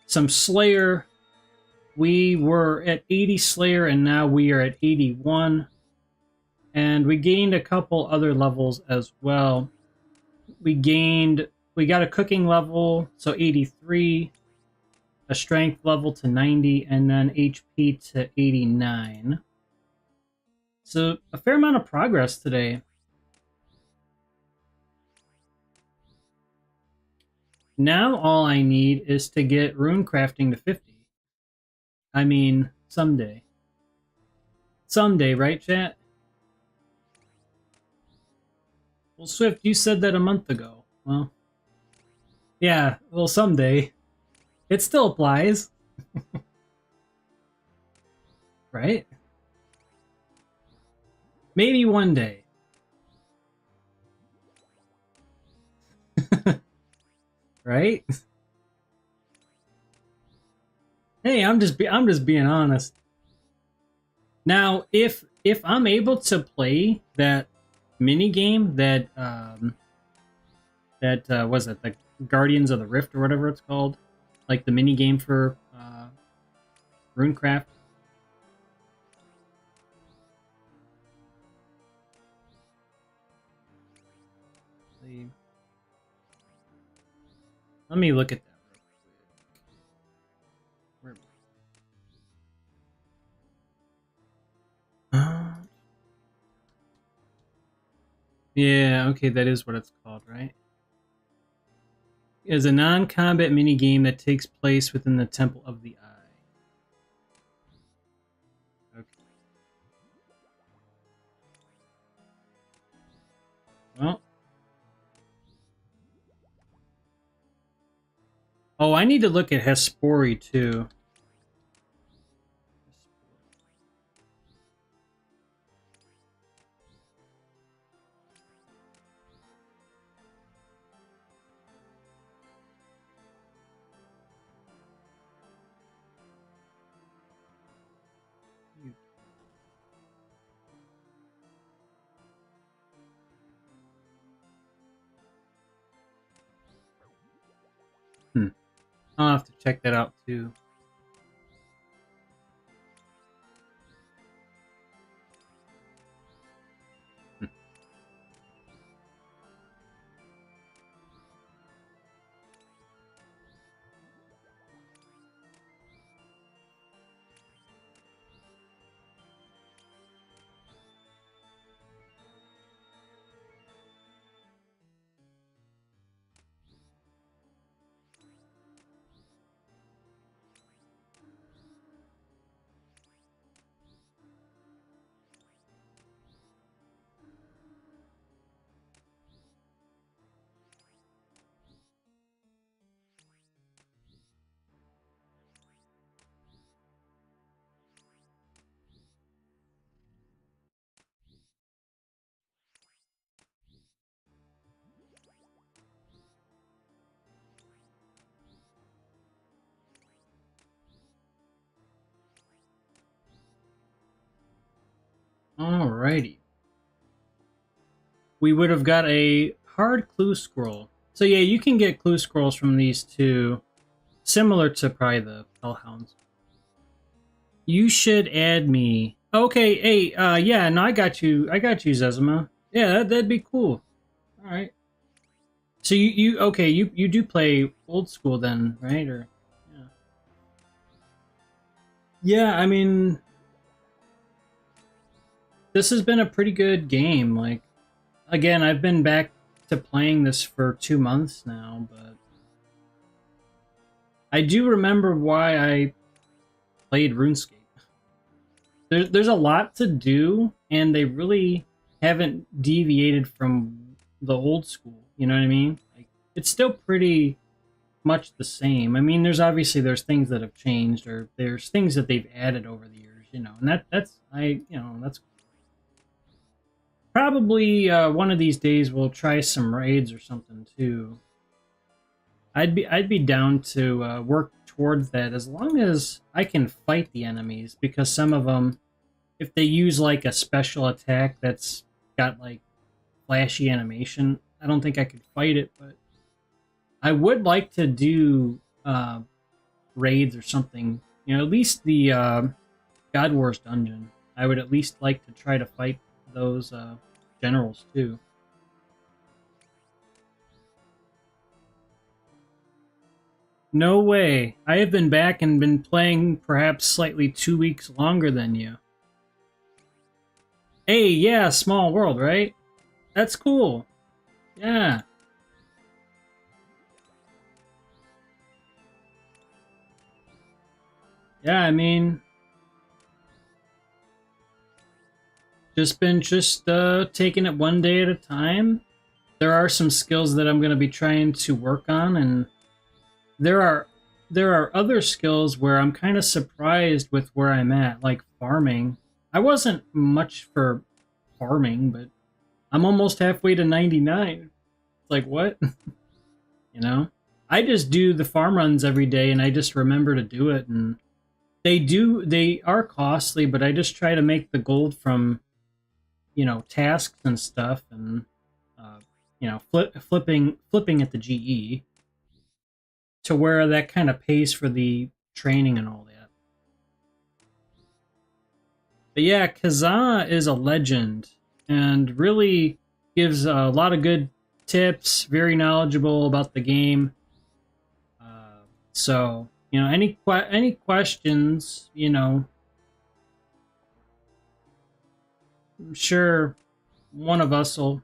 Some Slayer. We were at 80 Slayer and now we are at 81. And we gained a couple other levels as well. We got a cooking level, so 83, a strength level to 90, and then HP to 89. So a fair amount of progress today. Now all I need is to get rune crafting to 50. I mean, someday. Someday, right, chat? Well, Swift, you said that a month ago. Well, yeah, well, someday. It still applies. Right? Maybe one day. Right? Hey, I'm just being honest. Now, if I'm able to play that mini game that was it the Guardians of the Rift or whatever it's called, like the mini game for Runecraft. Let me look at that real quick. Yeah, okay, that is what it's called, right? It is a non-combat minigame that takes place within the Temple of the Eye. Okay. Well. Oh, I need to look at Hespori, too. I'll have to check that out too. Alrighty. We would have got a hard clue scroll. So yeah, you can get clue scrolls from these two, similar to probably the Hellhounds. You should add me. Okay, hey, yeah, no, I got you, Zezima. Yeah, that'd be cool. Alright. So you do play Old School then, right? Or yeah. Yeah, I mean, this has been a pretty good game. Like, again, I've been back to playing this for 2 months now, but I do remember why I played RuneScape. There's a lot to do, and they really haven't deviated from the old school. You know what I mean? Like, it's still pretty much the same. I mean, there's things that have changed, or there's things that they've added over the years. You know, and that's probably one of these days we'll try some raids or something too. I'd be down to work towards that as long as I can fight the enemies, because some of them, if they use like a special attack that's got like flashy animation, I don't think I could fight it. But I would like to do raids or something. You know, at least the God Wars dungeon. I would at least like to try to fight those generals too. No way. I have been back and been playing perhaps slightly 2 weeks longer than you. Hey, yeah, small world, right? That's cool. Yeah. Yeah, I mean, just taking it one day at a time. There are some skills that I'm going to be trying to work on, and there are other skills where I'm kind of surprised with where I'm at, like farming. I wasn't much for farming, but I'm almost halfway to 99. It's like, what? You know? I just do the farm runs every day, and I just remember to do it, and they are costly, but I just try to make the gold from, you know, tasks and stuff, and you know, flipping at the GE to where that kind of pays for the training and all that. But yeah, Kazaa is a legend and really gives a lot of good tips, very knowledgeable about the game. So, you know, any questions, you know, I'm sure one of us will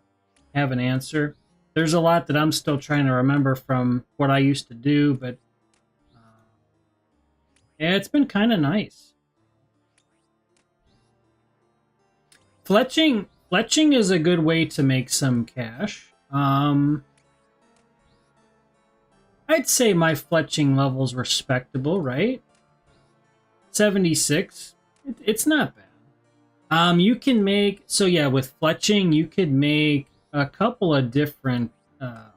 have an answer. There's a lot that I'm still trying to remember from what I used to do, but yeah, it's been kind of nice. Fletching is a good way to make some cash. I'd say my fletching level's respectable, right? 76. It's not bad. You can make, so yeah, with fletching, you could make a couple of different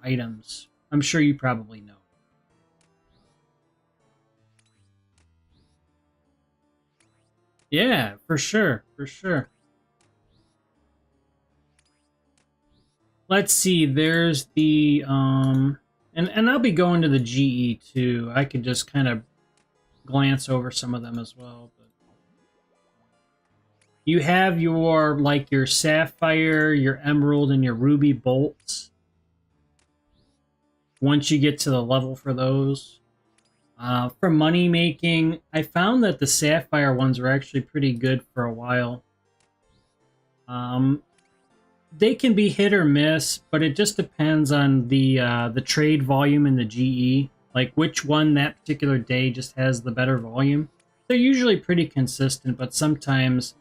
items. I'm sure you probably know. Yeah, for sure, for sure. Let's see, there's the and I'll be going to the GE too. I could just kind of glance over some of them as well, but you have your like your sapphire, your emerald, and your ruby bolts. Once you get to the level for those, for money making, I found that the sapphire ones were actually pretty good for a while. They can be hit or miss, but it just depends on the trade volume in the GE. Like which one that particular day just has the better volume. They're usually pretty consistent, but sometimes,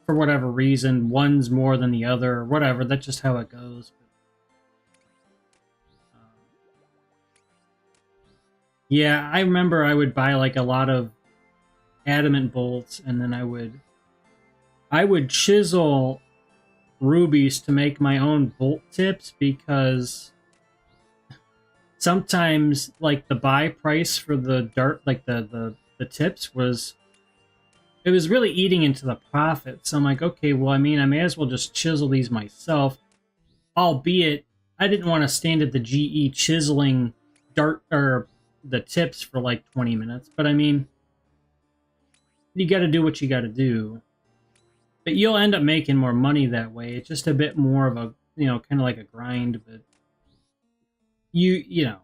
for whatever reason, one's more than the other, or whatever. That's just how it goes. Yeah, I remember I would buy like a lot of adamant bolts, and then I would chisel rubies to make my own bolt tips, because sometimes like the buy price for the dart, like the tips was it was really eating into the profit. So I'm like, okay, well, I mean, I may as well just chisel these myself. Albeit, I didn't want to stand at the GE chiseling dart or the tips for like 20 minutes. But I mean, you got to do what you got to do. But you'll end up making more money that way. It's just a bit more of a, kind of like a grind. But you know,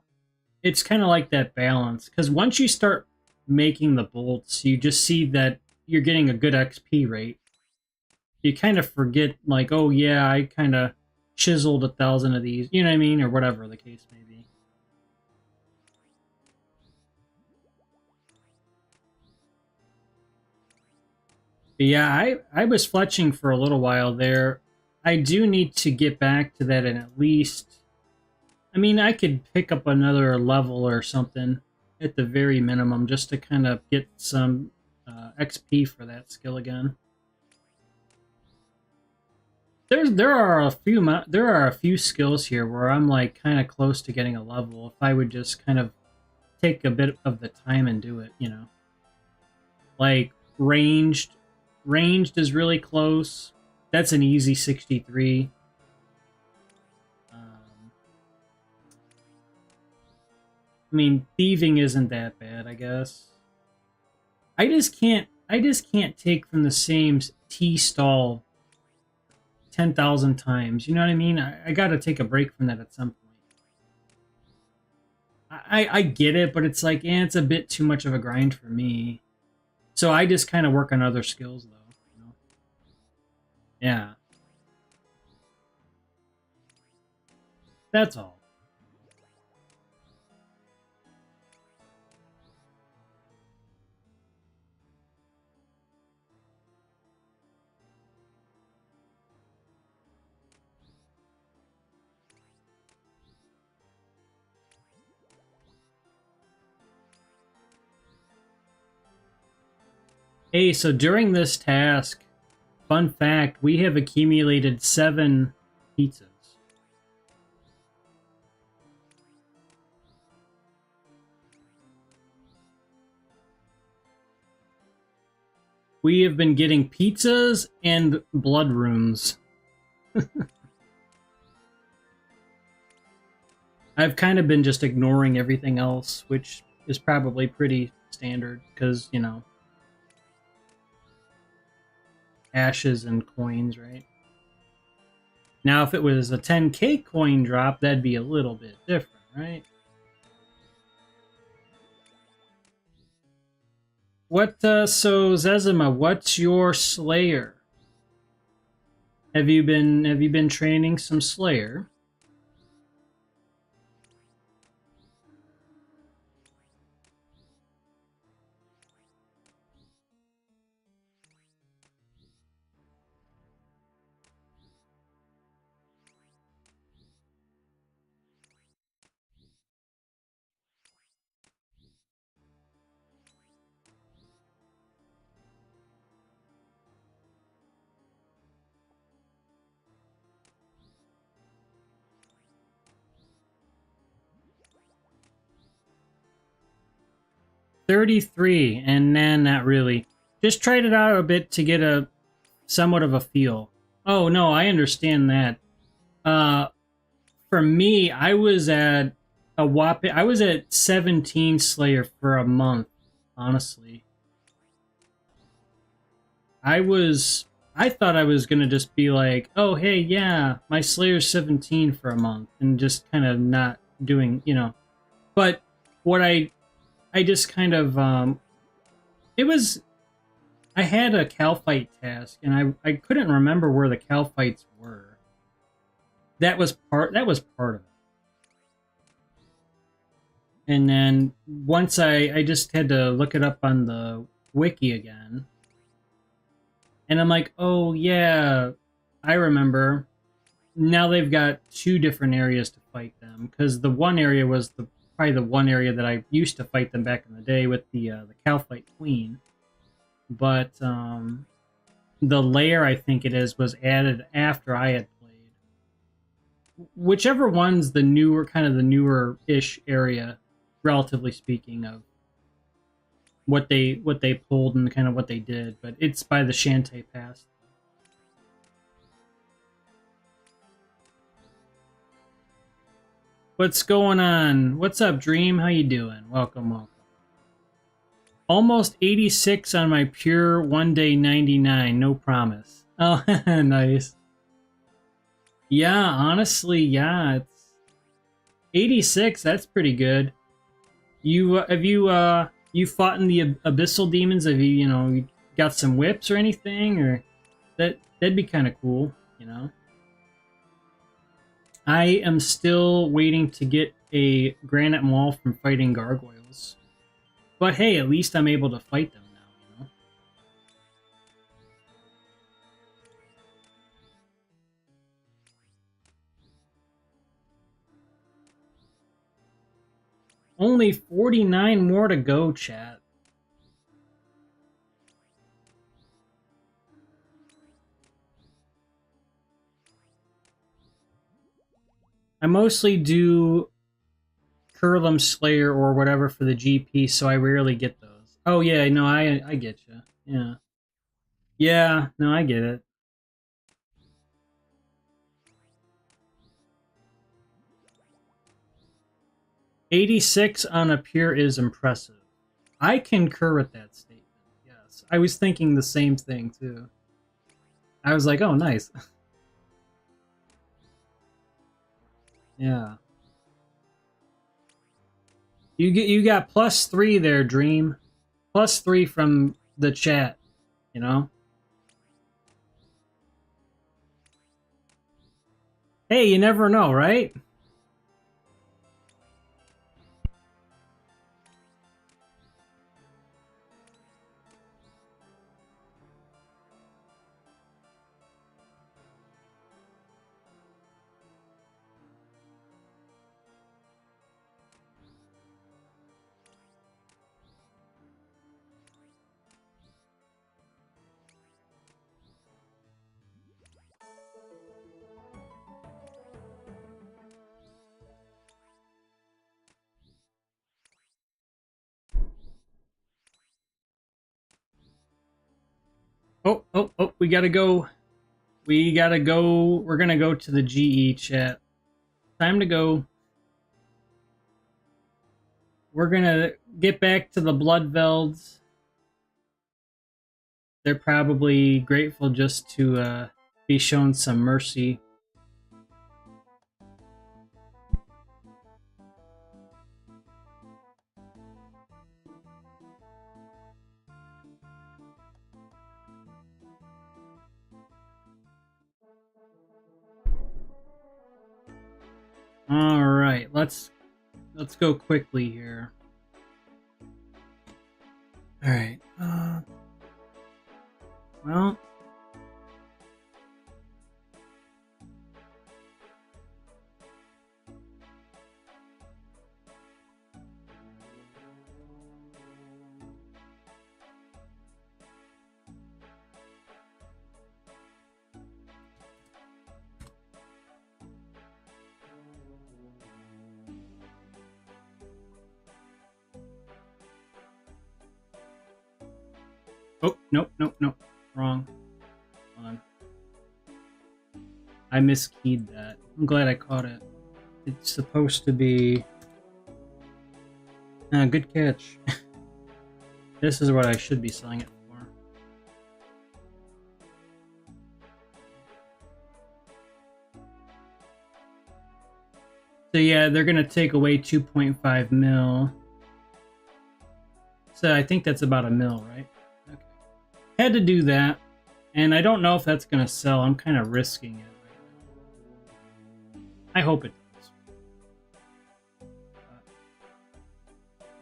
it's kind of like that balance. Because once you start making the bolts, you just see that you're getting a good XP rate. You kind of forget, like, oh yeah, I kind of chiseled 1,000 of these, you know what I mean, or whatever the case may be. But yeah, I was fletching for a little while there. I do need to get back to that, and at least, I mean, I could pick up another level or something at the very minimum just to kind of get some XP for that skill again. There are a few skills here where I'm like kind of close to getting a level if I would just kind of take a bit of the time and do it, Like ranged is really close. That's an easy 63. I mean, thieving isn't that bad, I guess. I just can't take from the same T stall 10,000 times. You know what I mean? I got to take a break from that at some point. I get it, but it's like, it's a bit too much of a grind for me. So I just kind of work on other skills, though. Yeah. That's all. Hey, so during this task, fun fact, we have accumulated 7 pizzas. We have been getting pizzas and blood runes. I've kind of been just ignoring everything else, which is probably pretty standard because, ashes and coins, right? Now, if it was a 10k coin drop, that'd be a little bit different, right? So Zezima, what's your Slayer? Have you been training some Slayer? $33, and then not really. Just tried it out a bit to get a somewhat of a feel. Oh no, I understand that. For me, I was at I was at 17 Slayer for a month, honestly. I thought I was gonna just be like, oh hey, yeah, my Slayer's 17 for a month, and just kind of not doing, But what I just kind of it was I had a cow fight task, and I couldn't remember where the cow fights were. That was part of it. And then once I just had to look it up on the wiki again. And I'm like, oh yeah, I remember. Now they've got 2 different areas to fight them, because the one area was probably the one area that I used to fight them back in the day with the cow fight queen. But the lair, I think it is, was added after I had played. Whichever one's the newer, kind of the newer-ish area, relatively speaking, of what they pulled and kind of what they did, but it's by the Shantae Pass. What's going on? What's up, Dream? How you doing? Welcome, welcome. Almost 86 on my pure 1 day 99. No promise. Oh, nice. Yeah, honestly, yeah, it's 86. That's pretty good. You have you fought in the abyssal demons? Have you got some whips or anything, or that'd be kind of cool, you know? I am still waiting to get a granite maul from fighting gargoyles. But hey, at least I'm able to fight them now, you know? Only 49 more to go, chat. I mostly do Curlum Slayer or whatever for the GP, so I rarely get those. Oh yeah, no, I get you. Yeah. Yeah, no, I get it. "86 on a pure is impressive." I concur with that statement. Yes. I was thinking the same thing too. I was like, oh nice. Yeah. You got +3 there, Dream. +3 from the chat, you know? Hey, you never know, right? Oh, we gotta go. We gotta go. We're gonna go to the GE chat. Time to go. We're gonna get back to the Bloodvelds. They're probably grateful just to be shown some mercy. All right, let's go quickly here. All right. Well. Oh, nope. Wrong. Hold on. I miskeyed that. I'm glad I caught it. It's supposed to be... good catch. This is what I should be selling it for. So yeah, they're going to take away 2.5 mil. So I think that's about a mil, right? Okay. Had to do that. And I don't know if that's going to sell. I'm kind of risking it right now. I hope it does.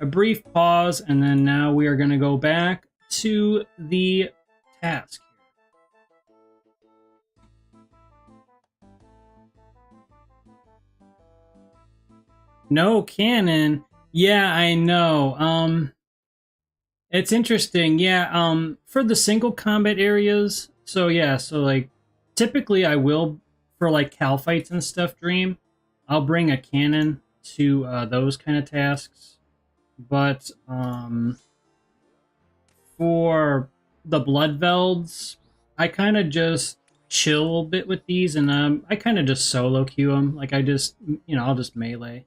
A brief pause, and then now we are going to go back to the task. No cannon. Yeah, I know. It's interesting. Yeah, for the single combat areas. So yeah, so like typically I will for like cal fights and stuff, Dream, I'll bring a cannon to those kind of tasks. But for the Bloodvelds, I kind of just chill a bit with these, and I kind of just solo queue them. Like I just, I'll just melee.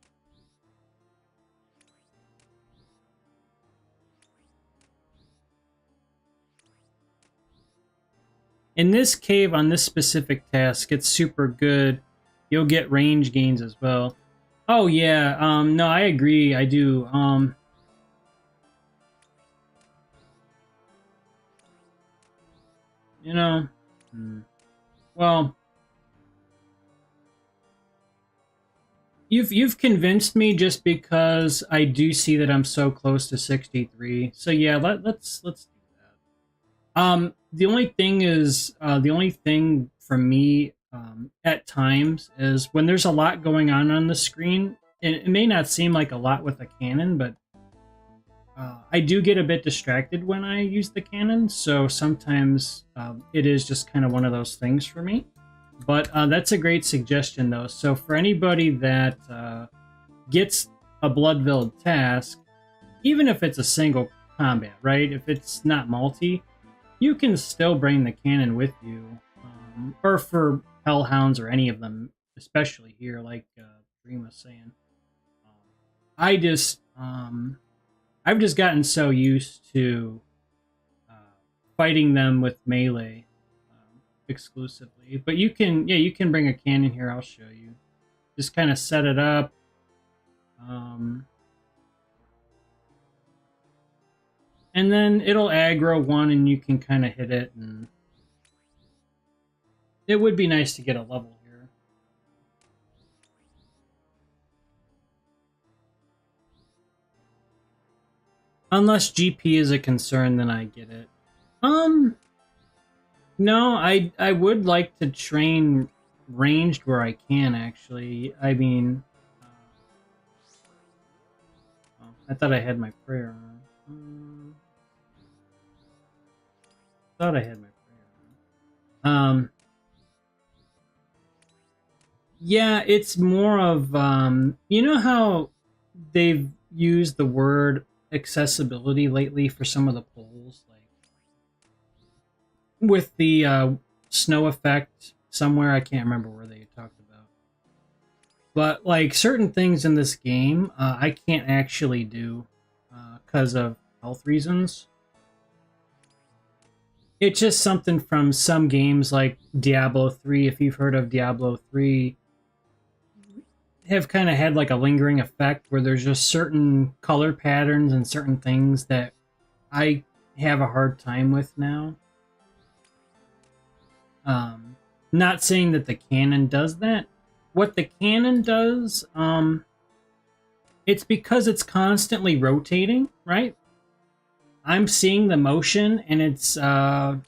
In this cave on this specific task, it's super good. You'll get range gains as well. Oh yeah, no, I agree. I do. Well, you've convinced me just because I do see that I'm so close to 63. So yeah, let's do that. The only thing is, the only thing for me at times is when there's a lot going on the screen. It may not seem like a lot with a cannon, but I do get a bit distracted when I use the cannon. So sometimes it is just kind of one of those things for me. But that's a great suggestion, though. So for anybody that gets a Bloodveld task, even if it's a single combat, right? If it's not multi, you can still bring the cannon with you. Or for Hellhounds or any of them, especially here, like Dream was saying. I've just gotten so used to fighting them with melee exclusively. But you can bring a cannon here. I'll show you. Just kind of set it up. And then it'll aggro one, and you can kind of hit it. And it would be nice to get a level here. Unless GP is a concern, then I get it. No, I would like to train ranged where I can, actually. I mean, I thought I had my prayer on. Thought I had my prayer on. Yeah, it's more of, you know how they've used the word accessibility lately for some of the polls, like with the snow effect somewhere. I can't remember where they talked about, but like certain things in this game I can't actually do because of health reasons. It's just something from some games like Diablo 3. If you've heard of Diablo 3, have kind of had like a lingering effect where there's just certain color patterns and certain things that I have a hard time with now. Not saying that the cannon does that. What the cannon does, it's because it's constantly rotating, right? I'm seeing the motion, and it's not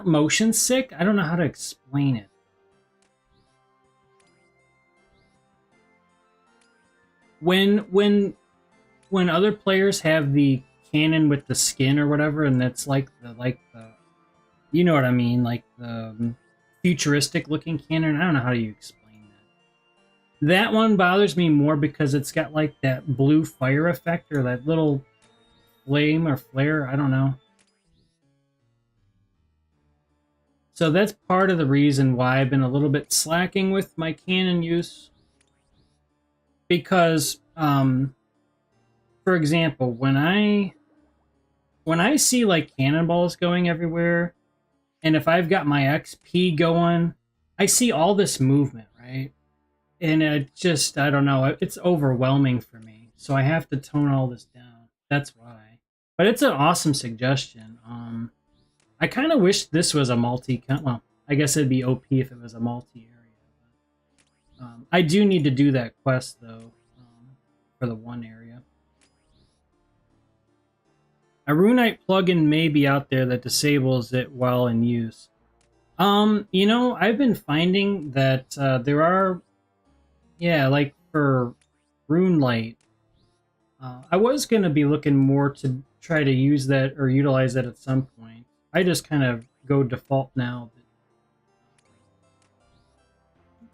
motion sick. I don't know how to explain it. When other players have the cannon with the skin or whatever, and that's like the you know what I mean, like the futuristic looking cannon. I don't know how you explain that. That one bothers me more because it's got like that blue fire effect or that little flame or flare. I don't know. So that's part of the reason why I've been a little bit slacking with my cannon use. Because, for example, when I see like cannonballs going everywhere, and if I've got my XP going, I see all this movement, right? And it just, I don't know, it's overwhelming for me. So I have to tone all this down. That's why. But it's an awesome suggestion. I kind of wish this was a well, I guess it'd be OP if it was a multi-area. I do need to do that quest, though, for the one area. A Runite plugin may be out there that disables it while in use. I've been finding that there are, like for Runelight, I was going to be looking more to try to use that or utilize that at some point. I just kind of go default now.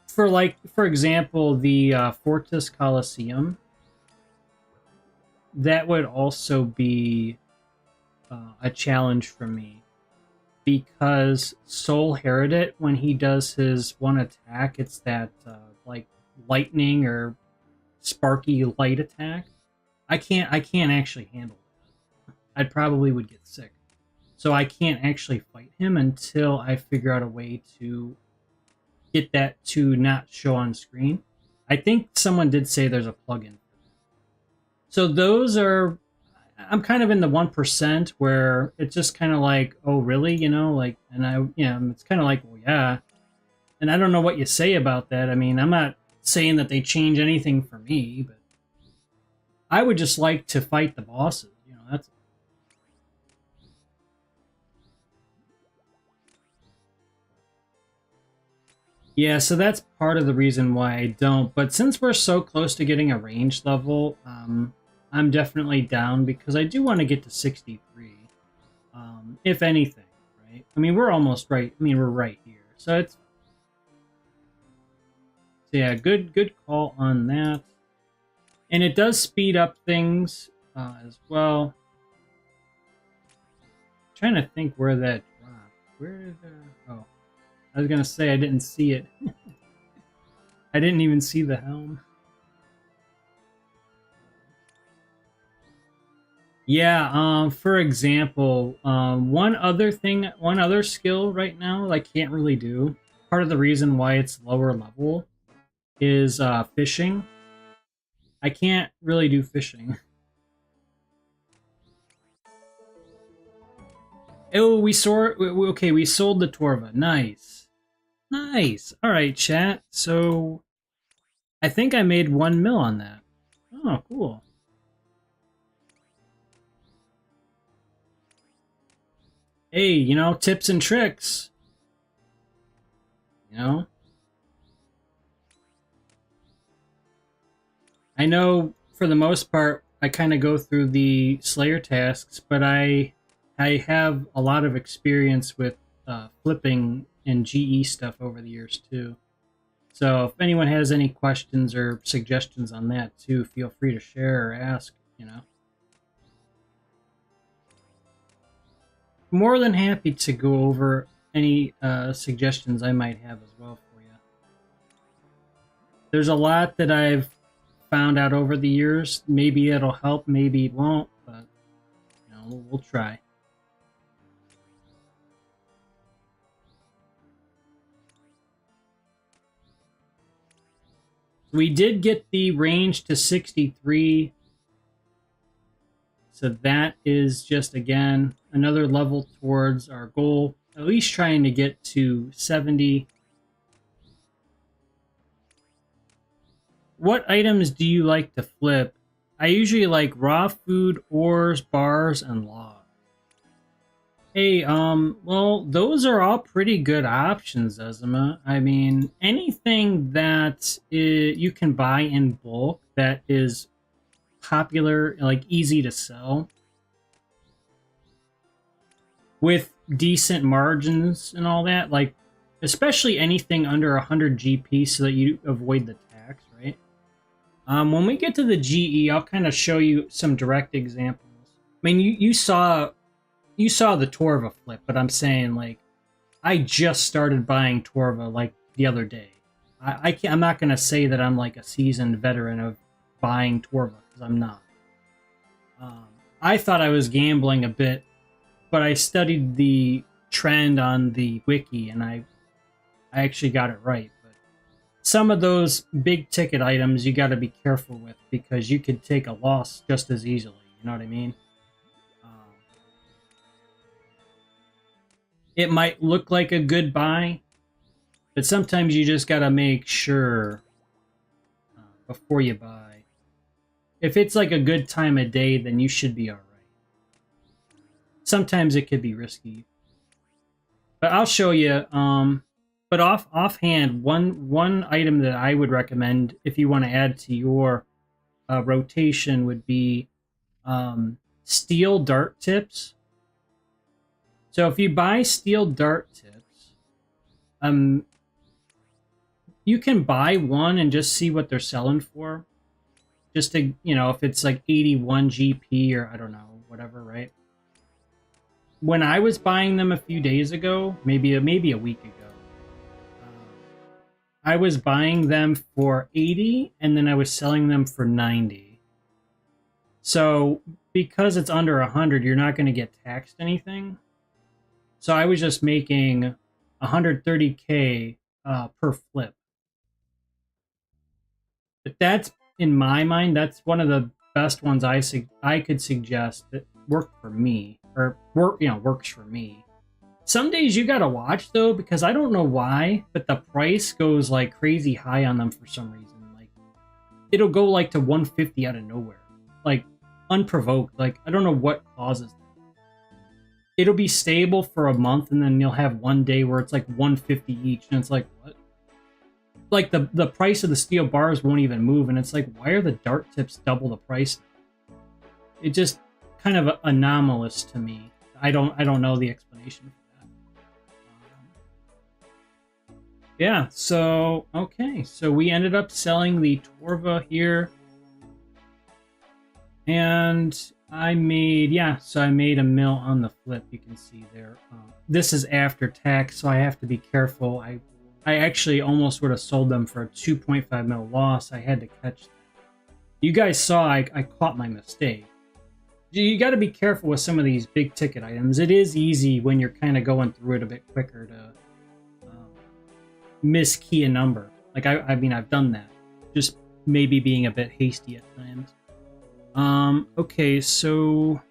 For example, the Fortis Coliseum, that would also be a challenge for me. Because Soul Heredit, when he does his one attack, it's that like lightning or sparky light attack. I can't actually handle that. I probably would get sick. So I can't actually fight him until I figure out a way to get that to not show on screen. I think someone did say there's a plugin. So those are, I'm kind of in the 1% where it's just kind of like, oh, really? You know, like, and it's kind of like, well, yeah. And I don't know what you say about that. I mean, I'm not saying that they change anything for me, but I would just like to fight the bosses. You know, that's. Yeah, so that's part of the reason why I don't. But since we're so close to getting a range level, I'm definitely down because I do want to get to 63, if anything, right? I mean, we're almost right. I mean, we're right here. So it's... So yeah, good call on that. And it does speed up things as well. I'm trying to think where that dropped. Where did oh, I was gonna say I didn't see it. I didn't even see the helm. Yeah, for example, one other skill right now I can't really do. Part of the reason why it's lower level is fishing. I can't really do fishing. Oh, we sold the Torva. Nice. Nice. All right, chat. So I think I made 1 mil on that. Oh, cool. Hey, you know, tips and tricks. You know? I know for the most part I kind of go through the Slayer tasks, but I have a lot of experience with flipping and GE stuff over the years too. So if anyone has any questions or suggestions on that too, feel free to share or ask, you know. More than happy to go over any suggestions I might have as well for you. There's a lot that I've found out over the years. Maybe it'll help, maybe it won't, but you know, we'll try. We did get the range to 63. So that is just, again, another level towards our goal. At least trying to get to 70. What items do you like to flip? I usually like raw food, ores, bars, and logs. Hey, well, those are all pretty good options, Ezma. I mean, anything that you can buy in bulk that is popular, like easy to sell, with decent margins and all that, like especially anything under 100 GP so that you avoid the tax, right? When we get to the GE, I'll kind of show you some direct examples. I mean, you saw the Torva flip, but I'm saying, like, I just started buying Torva like the other day. I'm not going to say that I'm like a seasoned veteran of buying Torva, because I'm not. I thought I was gambling a bit, but I studied the trend on the wiki, and I actually got it right. But some of those big ticket items you got to be careful with, because you could take a loss just as easily. You know what I mean? It might look like a good buy, but sometimes you just got to make sure before you buy. If it's like a good time of day, then you should be all right. Sometimes it could be risky, but I'll show you. But offhand, one item that I would recommend if you want to add to your rotation would be steel dart tips. So if you buy steel dart tips, you can buy one and just see what they're selling for. Just to, you know, if it's like 81 GP or I don't know, whatever, right? when I was buying them a few days ago, maybe a week ago, I was buying them for 80 and then I was selling them for 90. So because it's under 100, you're not going to get taxed anything. So I was just making 130K per flip. But that's, in my mind, that's one of the best ones I could suggest that worked for me, or works for me. Some days you gotta watch though, because I don't know why, but the price goes like crazy high on them for some reason. Like it'll go like to 150 out of nowhere, like unprovoked. Like I don't know what causes that. It'll be stable for a month, and then you'll have one day where it's like 150 each, and it's like, what? Like the price of the steel bars won't even move, and it's like, why are the dart tips double the price now? It just kind of anomalous to me. I don't know the explanation for that. Yeah, so okay, so we ended up selling the Torva here, and I made a mil on the flip. You can see there. This is after tax, so I have to be careful. I actually almost would have sold them for a 2.5 mil loss. I had to catch that. You guys saw I caught my mistake. You got to be careful with some of these big ticket items. It is easy when you're kind of going through it a bit quicker to miskey a number. Like I mean, I've done that. Just maybe being a bit hasty at times. Okay, so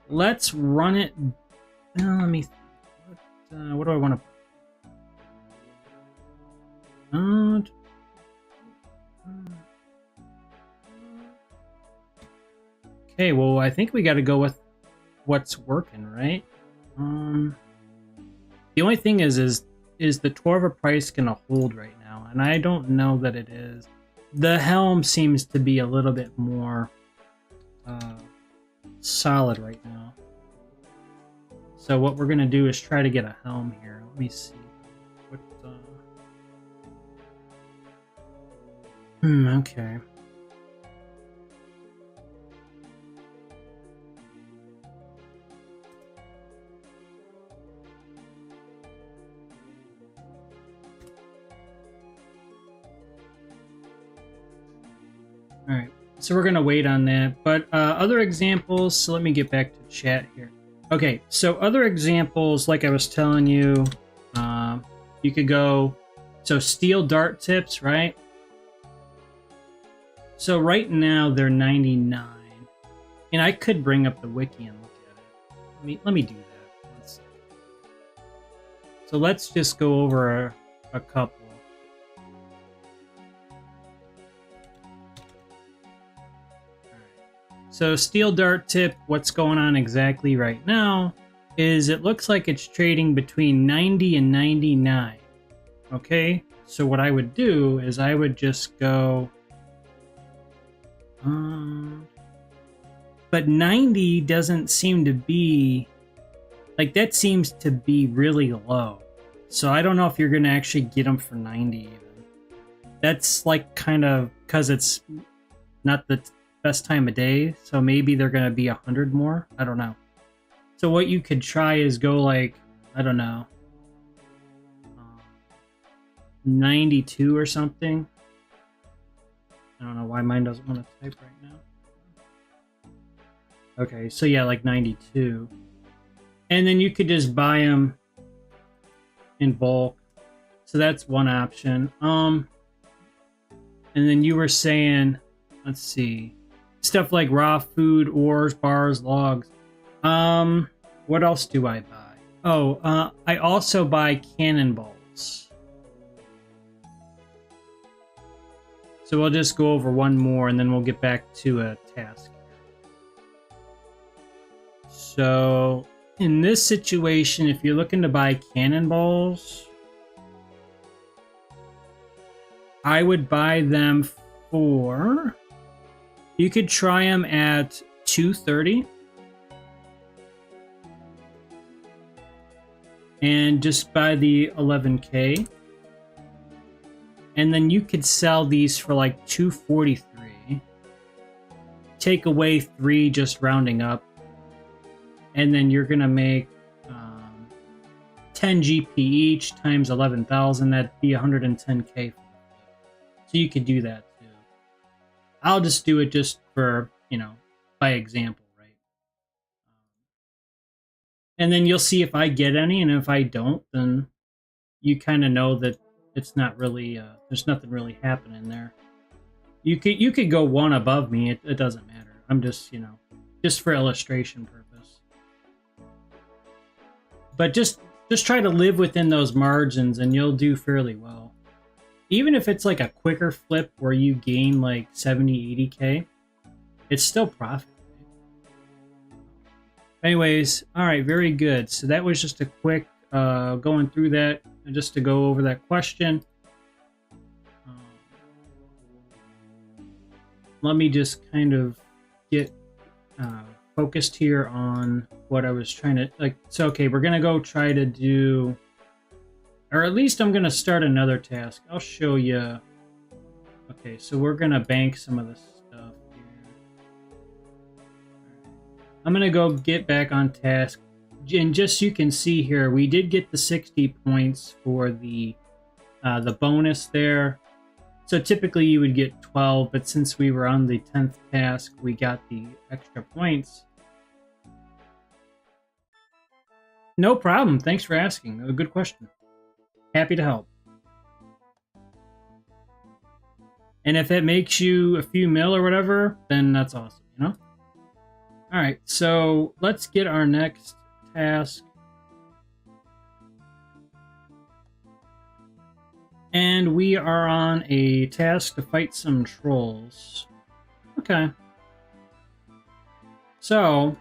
let's run it. Let me. What do I want to? Okay, well, I think we got to go with what's working, right? The only thing is the Torva price gonna hold right now? And I don't know that it is. The helm seems to be a little bit more solid right now. So what we're gonna do is try to get a helm here. Let me see. Okay. All right, so we're gonna wait on that. But other examples, so let me get back to chat here. Okay, so other examples, like I was telling you, you could go, so steel dart tips, right? So right now they're 99, and I could bring up the wiki and look at it. Let me do that. One second. So let's just go over a couple. So steel dart tip, what's going on exactly right now is it looks like it's trading between 90 and 99. Okay, so what I would do is I would just go, but 90 doesn't seem to be, like that seems to be really low. So I don't know if you're going to actually get them for 90 even. That's like kind of, because it's not the best time of day, so maybe they're going to be 100 more. I don't know. So what you could try is go like, I don't know, 92 or something. I don't know why mine doesn't want to type right now. Okay, so yeah, like 92. And then you could just buy them in bulk. So that's one option. And then you were saying, let's see, stuff like raw food, ores, bars, logs. What else do I buy? Oh, I also buy cannonballs. So we'll just go over one more and then we'll get back to a task. So in this situation, if you're looking to buy cannonballs, I would buy them for, you could try them at 230 and just buy the 11K. And then you could sell these for like 243. Take away 3, just rounding up. and then you're gonna make 10 GP each times 11,000. That'd be 110K. So you could do that too. I'll just do it just for, you know, by example, right? And then you'll see if I get any, and if I don't, then you kind of know that it's not really, there's nothing really happening there. You could go one above me. It doesn't matter. I'm just, you know, just for illustration purpose. But just try to live within those margins and you'll do fairly well. Even if it's like a quicker flip where you gain like 70, 80K, it's still profit. Anyways, all right, very good. So that was just a quick going through that, just to go over that question. Let me just kind of get focused here on what I was trying to, like, so okay, we're gonna go try to do, or at least I'm gonna start another task. I'll show you. Okay, so we're gonna bank some of this stuff here. I'm gonna go get back on task, and just so you can see here, we did get the 60 points for the bonus there. So typically you would get 12, but since we were on the 10th task, we got the extra points. No problem. Thanks for asking. A good question. Happy to help. And if it makes you a few mil or whatever, then that's awesome, you know? All right, so let's get our next task. And we are on a task to fight some trolls. Okay. So,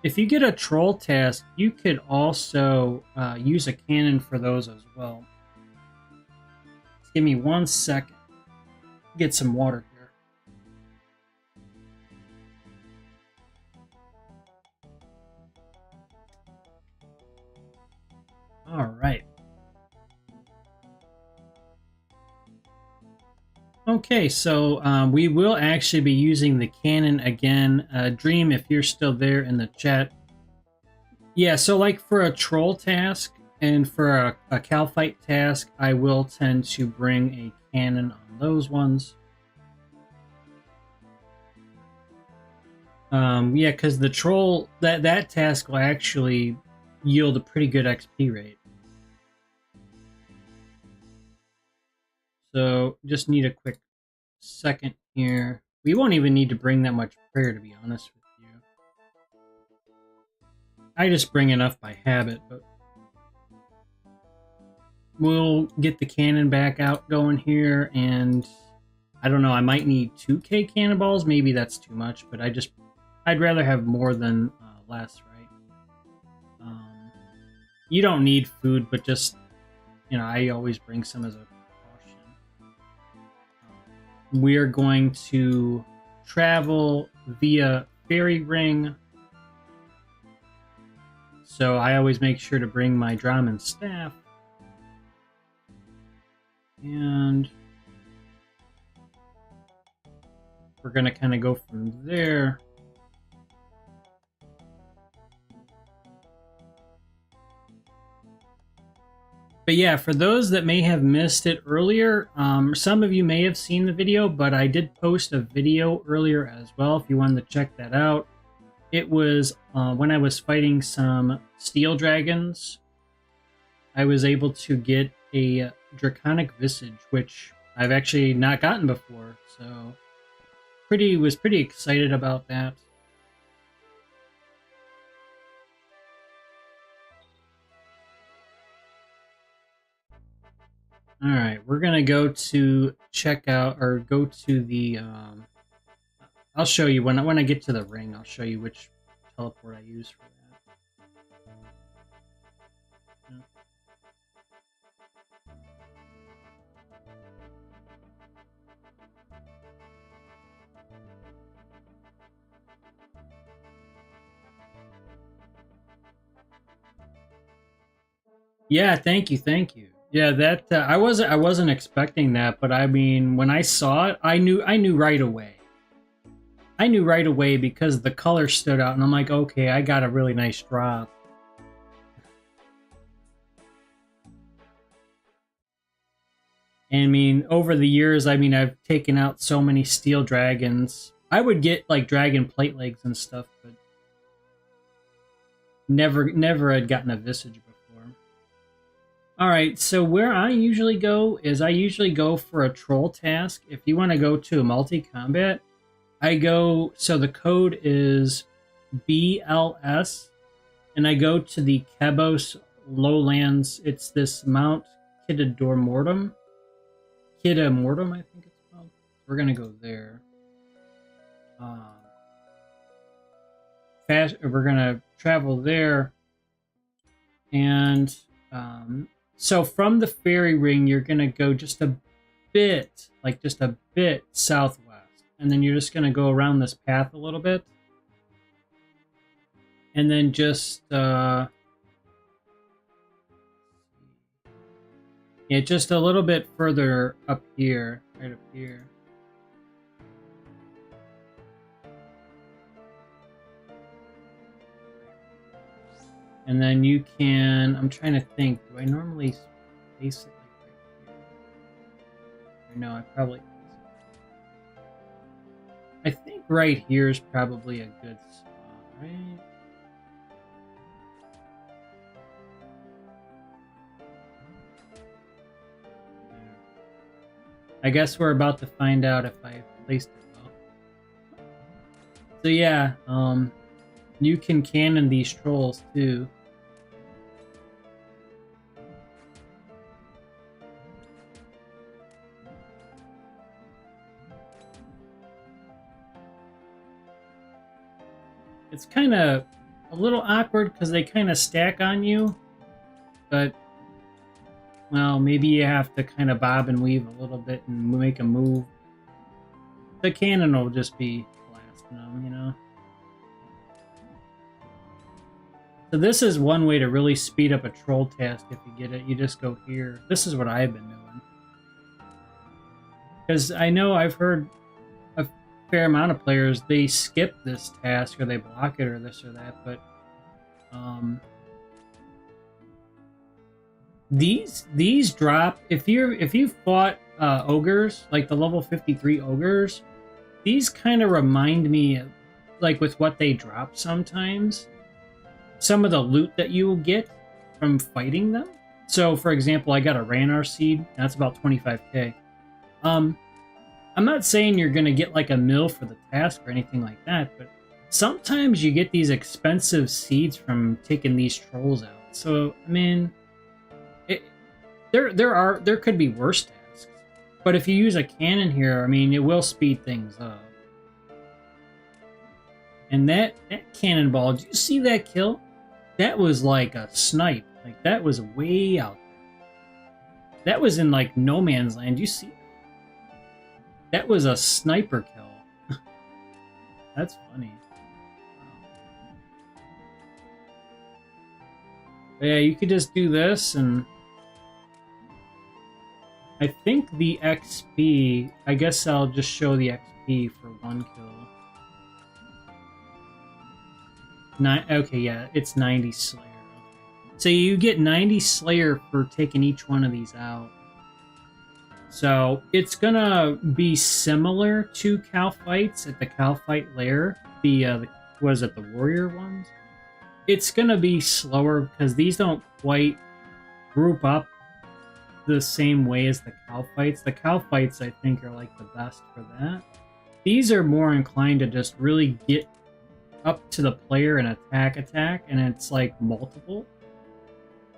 if you get a troll task, you could also use a cannon for those as well. Just give me 1 second. Get some water here. All right. Okay, so we will actually be using the cannon again. Dream, if you're still there in the chat. Yeah, so like for a troll task and for a cow fight task, I will tend to bring a cannon on those ones. Yeah, because the troll, that task will actually yield a pretty good XP rate. So just need a quick second here. We won't even need to bring that much prayer, to be honest with you. I just bring enough by habit, but we'll get the cannon back out going here, and I don't know, I might need 2K cannonballs. Maybe that's too much, but I'd rather have more than less, right? You don't need food, but just, you know, I always bring some as a we're going to travel via fairy ring. So I always make sure to bring my drum and staff. And we're going to kind of go from there. But yeah, for those that may have missed it earlier, some of you may have seen the video, but I did post a video earlier as well if you wanted to check that out. It was when I was fighting some steel dragons. I was able to get a draconic visage, which I've actually not gotten before, so was pretty excited about that. All right, we're gonna go to check out, or go to the. I'll show you when I get to the ring. I'll show you which teleport I use for that. Yeah, thank you. Yeah, that I wasn't expecting that, but I mean, when I saw it, I knew right away. I knew right away because the color stood out, and I'm like, okay, I got a really nice drop. And I mean, over the years, I mean, I've taken out so many steel dragons. I would get like dragon plate legs and stuff, but never had gotten a visage before. All right, so where I usually go is I usually go for a troll task. If you want to go to a multi-combat, I go, so the code is BLS, and I go to the Cabos Lowlands. It's this Mount Kiddamortum. Kiddamortum, I think it's called. We're going to go there. We're going to travel there. And so from the fairy ring, you're going to go just a bit, like just a bit southwest. And then you're just going to go around this path a little bit. And then just, yeah, just a little bit further up here, right up here. And then you can, I'm trying to think, do I normally place it like right here? Or no, I probably, I think right here is probably a good spot, right? I guess we're about to find out if I placed it well. So yeah, you can cannon these trolls too. It's kind of a little awkward because they kind of stack on you, but well, maybe you have to kind of bob and weave a little bit and make a move. The cannon will just be blasting them, you know? So this is one way to really speed up a troll task if you get it. You just go here. This is what I've been doing. Because I know I've heard a fair amount of players, they skip this task or they block it or this or that, but these drop if you fought ogres, like the level 53 ogres, these kind of remind me of, like, with what they drop sometimes, some of the loot that you will get from fighting them. So for example, I got a Ranar seed, that's about 25k. I'm not saying you're gonna get like a mill for the task or anything like that, but sometimes you get these expensive seeds from taking these trolls out. So I mean, there could be worse tasks, but if you use a cannon here, I mean, it will speed things up. And that cannonball, did you see that kill? That was like a snipe. Like, that was way out there. That was in like no man's land. You see? That was a sniper kill. That's funny. But yeah, you could just do this, and I think the XP, I guess I'll just show the XP for one kill. Okay, yeah, it's 90 Slayer. So you get 90 Slayer for taking each one of these out. So it's gonna be similar to cow fights at the cow fight lair. The was it the warrior ones? It's gonna be slower because these don't quite group up the same way as the cow fights. The cow fights, I think, are like the best for that. These are more inclined to just really get up to the player and attack, and it's like multiple.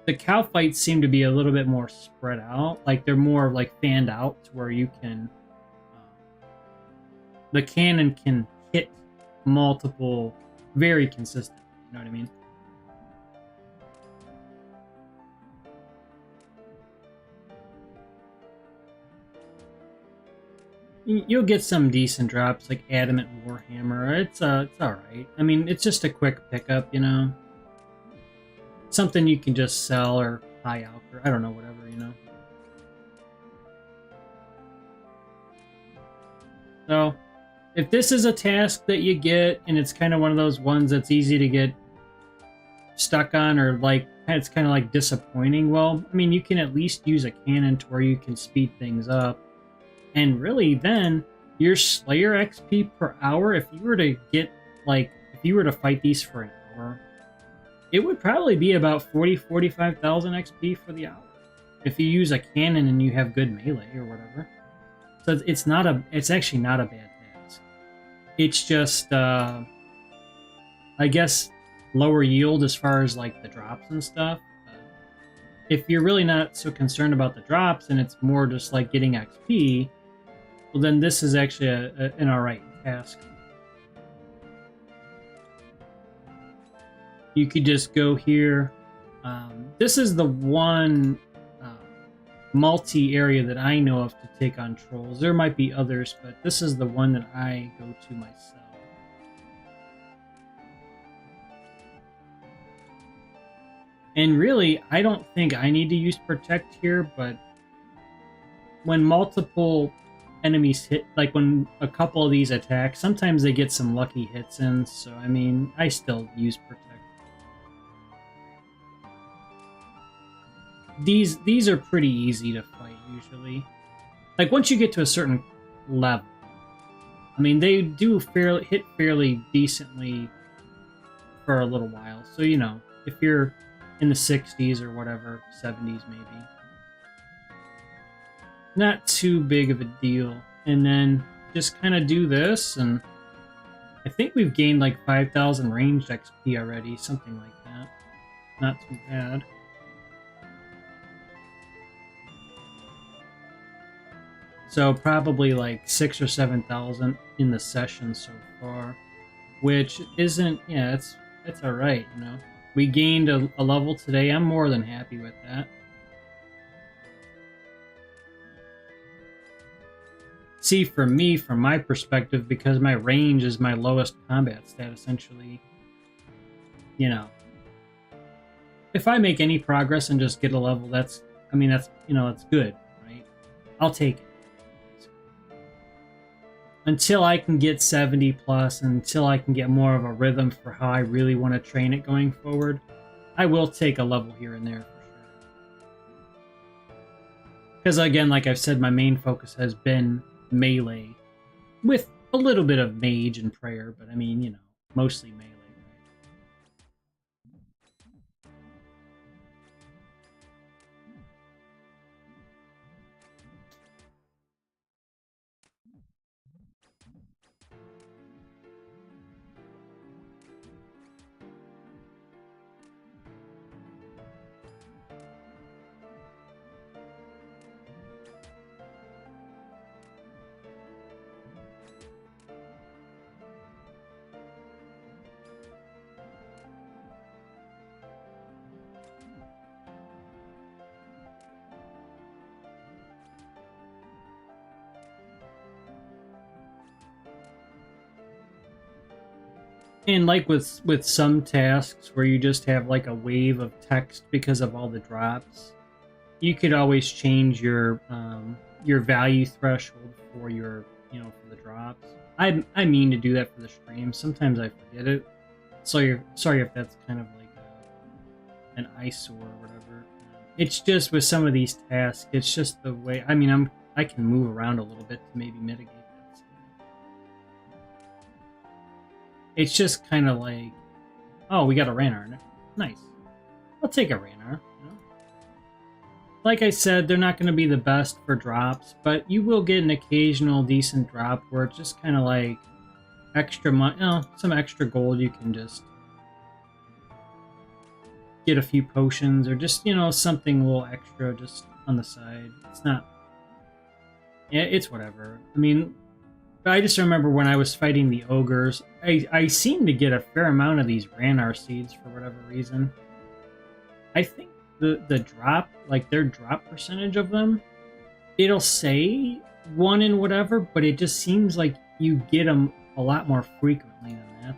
The cow fights seem to be a little bit more spread out, like they're more like fanned out to where you can the cannon can hit multiple very consistently, you know what I mean? You'll get some decent drops, like Adamant Warhammer. It's alright. I mean, it's just a quick pickup, you know? Something you can just sell or buy out for, I don't know, whatever, you know? So, if this is a task that you get and it's kind of one of those ones that's easy to get stuck on, or like it's kind of like disappointing, well, I mean, you can at least use a cannon to where you can speed things up. And really then your Slayer XP per hour, if you were to get like, if you were to fight these for an hour, it would probably be about 45,000 XP for the hour if you use a cannon and you have good melee or whatever. So it's actually not a bad task. It's just I guess lower yield as far as like the drops and stuff. If you're really not so concerned about the drops and it's more just like getting XP, well then this is actually an alright task. You could just go here. This is the one multi-area that I know of to take on trolls. There might be others, but this is the one that I go to myself. And really, I don't think I need to use Protect here, but when multiple enemies hit, like when a couple of these attack, sometimes they get some lucky hits in, so I mean, I still use Protect. These are pretty easy to fight, usually. Like, once you get to a certain level, I mean, they do hit fairly decently for a little while, so, you know, if you're in the 60s or whatever, 70s maybe. Not too big of a deal. And then just kind of do this, and I think we've gained like 5,000 ranged XP already, something like that. Not too bad. So probably like 6,000 or 7,000 in the session so far, which isn't, yeah, it's alright, you know. We gained a level today. I'm more than happy with that. See, for me, from my perspective, because my range is my lowest combat stat, essentially, you know, if I make any progress and just get a level, that's, I mean, that's, you know, that's good, right? I'll take it. Until I can get 70 plus, until I can get more of a rhythm for how I really want to train it going forward, I will take a level here and there for sure. Because again, like I've said, my main focus has been melee, with a little bit of mage and prayer, but I mean, you know, mostly melee. And like with some tasks where you just have like a wave of text because of all the drops, you could always change your value threshold for your, you know, for the drops. I mean to do that for the stream. Sometimes I forget it. So sorry if that's kind of like an eyesore or whatever. It's just with some of these tasks, it's just the way. I mean, I can move around a little bit to maybe mitigate that. It's just kind of like, oh, we got a Ranar. Nice. I'll take a Ranar. You know? Like I said, they're not going to be the best for drops, but you will get an occasional decent drop where it's just kind of like extra money, you know, some extra gold. You can just get a few potions or just, you know, something a little extra just on the side. It's not, yeah, it's whatever. I mean, I just remember when I was fighting the ogres, I seemed to get a fair amount of these Ranar seeds for whatever reason. I think the drop, like their drop percentage of them, it'll say 1 in whatever, but it just seems like you get them a lot more frequently than that.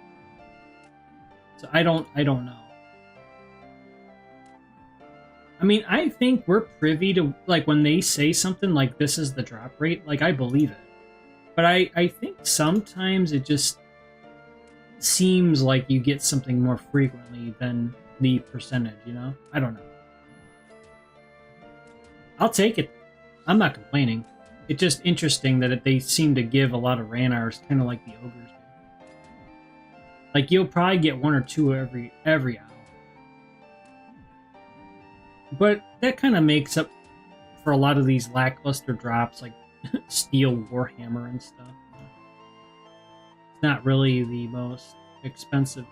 So I don't know. I mean, I think we're privy to, like, when they say something like this is the drop rate, like, I believe it. But I think sometimes it just seems like you get something more frequently than the percentage, you know? I don't know. I'll take it. I'm not complaining. It's just interesting that they seem to give a lot of Ranars, kind of like the ogres do. Like, you'll probably get 1 or 2 every hour. But that kind of makes up for a lot of these lackluster drops, like Steel Warhammer and stuff. It's not really the most expensive.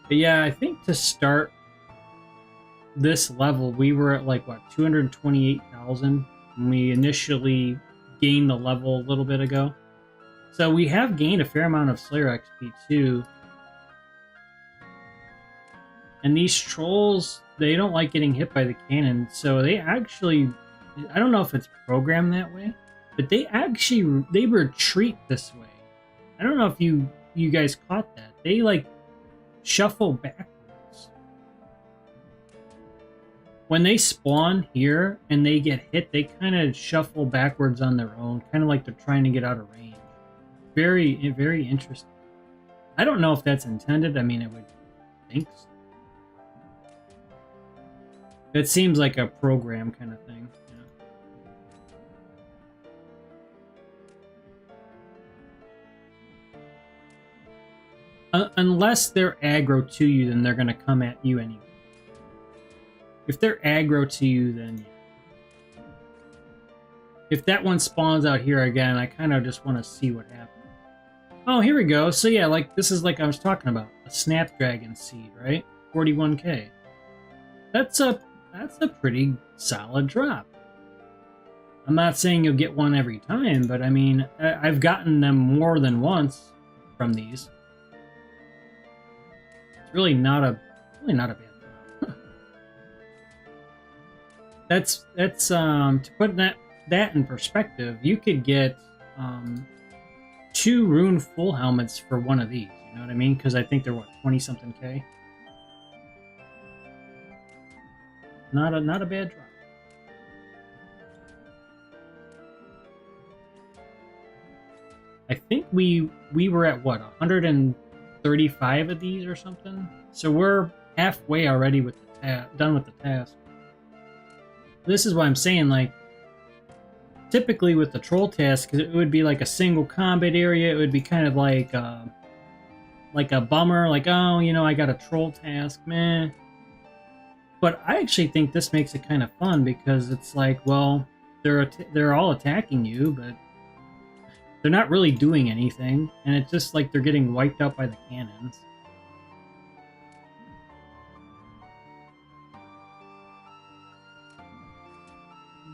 But yeah, I think to start this level, we were at like, what, 228,000 when we initially gained the level a little bit ago. So we have gained a fair amount of Slayer XP too. And these trolls, they don't like getting hit by the cannon, so they actually, I don't know if it's programmed that way, but they retreat this way. I don't know if you guys caught that. They like shuffle backwards. When they spawn here and they get hit, they kind of shuffle backwards on their own, kind of like they're trying to get out of range. Very, very interesting. I don't know if that's intended. I mean, I would think so. It seems like a program kind of thing. Yeah. Unless they're aggro to you, then they're going to come at you anyway. If they're aggro to you, then yeah. If that one spawns out here again, I kind of just want to see what happens. Oh, here we go. So yeah, like this is like I was talking about, a Snapdragon seed, right? 41k. That's a pretty solid drop. I'm not saying you'll get one every time, but I mean, I've gotten them more than once from these. It's really not a bad drop. That's to put that in perspective, you could get 2 Rune full helmets for one of these. You know what I mean? Because I think they're what, 20-something K. Not a bad drop. I think we were at what, 135 of these or something. So we're halfway already with the done with the task. This is what I'm saying. Like, typically with the troll task, it would be like a single combat area. It would be kind of like a bummer. Like, oh, you know, I got a troll task, meh. But I actually think this makes it kind of fun because it's like, well, they're all attacking you, but they're not really doing anything, and it's just like they're getting wiped out by the cannons.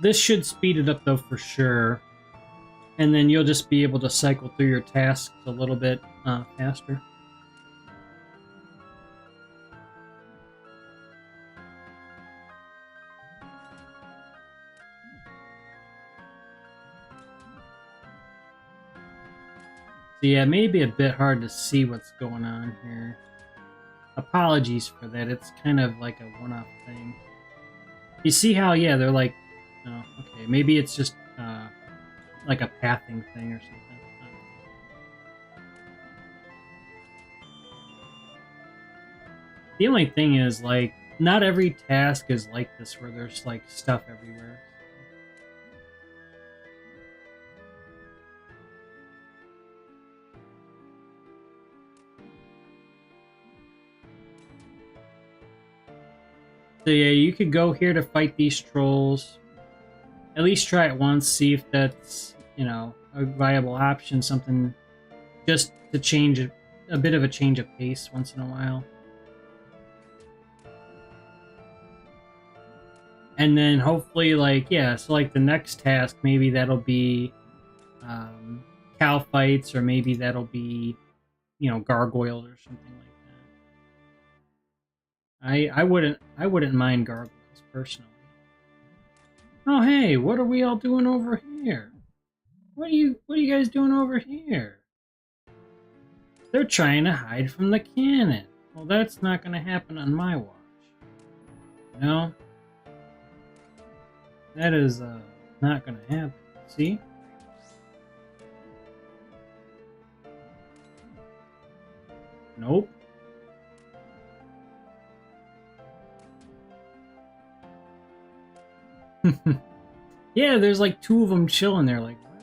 This should speed it up though for sure, and then you'll just be able to cycle through your tasks a little bit faster. So yeah, it may be a bit hard to see what's going on here. Apologies for that. It's kind of like a one-off thing. You see how, yeah, they're like, oh, okay, maybe it's just like a pathing thing or something. The only thing is, like, not every task is like this where there's like stuff everywhere. So yeah, you could go here to fight these trolls. At least try it once, see if that's, you know, a viable option, something just to change a bit of a change of pace once in a while. And then hopefully, like, yeah, so like the next task, maybe that'll be cow fights, or maybe that'll be, you know, gargoyles or something like that. I wouldn't mind gargoyles personally. Oh hey, what are we all doing over here? What are you guys doing over here? They're trying to hide from the cannon. Well, that's not going to happen on my watch. You know? That is not gonna happen. See? Nope. Yeah, there's like 2 of them chilling there, like, what?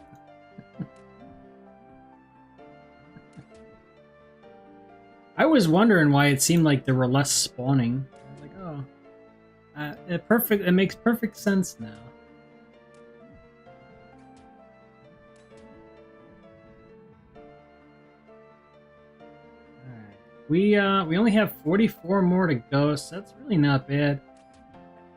I was wondering why it seemed like there were less spawning. I was like, oh, it makes perfect sense now. Alright. We only have 44 more to go, so that's really not bad.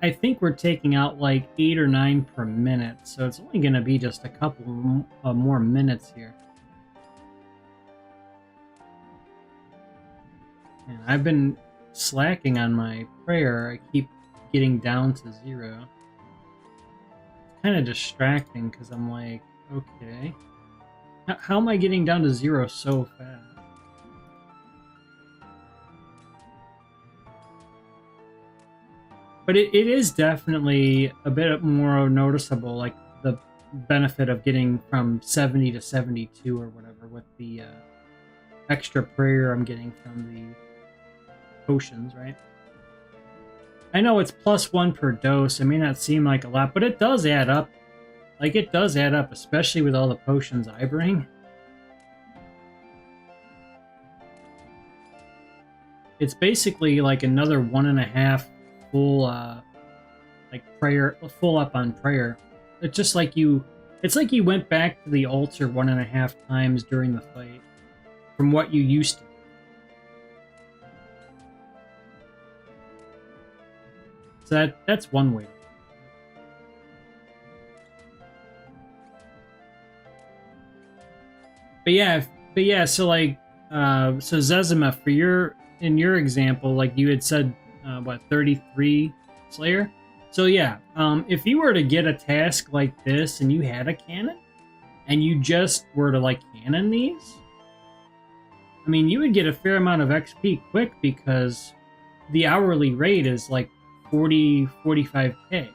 I think we're taking out like 8 or 9 per minute, so it's only going to be just a couple more minutes here. And I've been slacking on my prayer. I keep getting down to 0. It's kind of distracting because I'm like, okay, how am I getting down to 0 so fast? But it is definitely a bit more noticeable, like the benefit of getting from 70 to 72 or whatever with the extra prayer I'm getting from the potions, right? I know it's +1 per dose. It may not seem like a lot, but it does add up. Like, it does add up, especially with all the potions I bring. It's basically like another 1.5 full like prayer, full up on prayer. It's just like it's like you went back to the altar 1.5 times during the fight from what you used to. So that's one way. But yeah, so like so Zezima, in your example, like you had said, what, 33 Slayer? So yeah, if you were to get a task like this and you had a cannon, and you just were to like cannon these, I mean, you would get a fair amount of XP quick because the hourly rate is like 45k.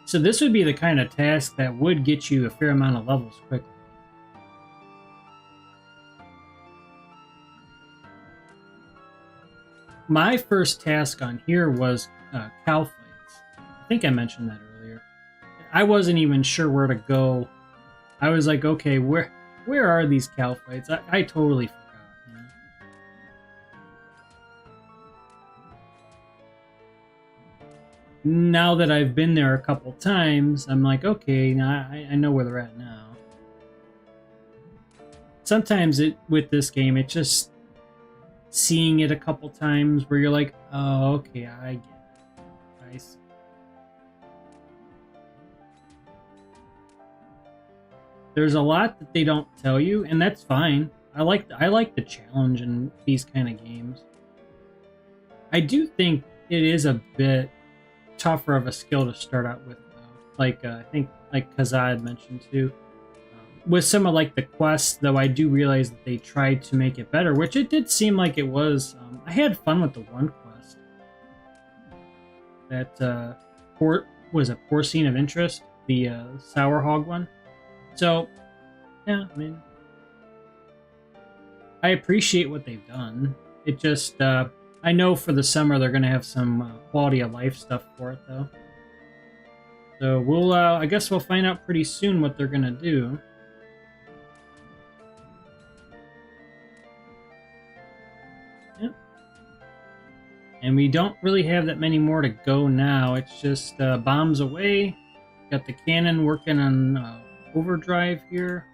So this would be the kind of task that would get you a fair amount of levels quickly. My first task on here was cow fights. I think I mentioned that earlier. I wasn't even sure where to go. I was like, okay, where are these cow fights? I totally forgot. You know? Now that I've been there a couple times, I'm like, okay, now I know where they're at now. Sometimes with this game, it just seeing it a couple times where you're like, oh, okay, I get it. I see. There's a lot that they don't tell you, and that's fine. I like the challenge in these kind of games. I do think it is a bit tougher of a skill to start out with, though. Like I think, like Kazaa had mentioned too. With some of like the quests, though, I do realize that they tried to make it better, which it did seem like it was. I had fun with the one quest. That was a porcine of interest, the sour hog one. So, yeah, I mean, I appreciate what they've done. It just, I know for the summer they're going to have some quality of life stuff for it, though. So I guess we'll find out pretty soon what they're going to do. Yep. And we don't really have that many more to go now. It's just bombs away. Got the cannon working on overdrive here.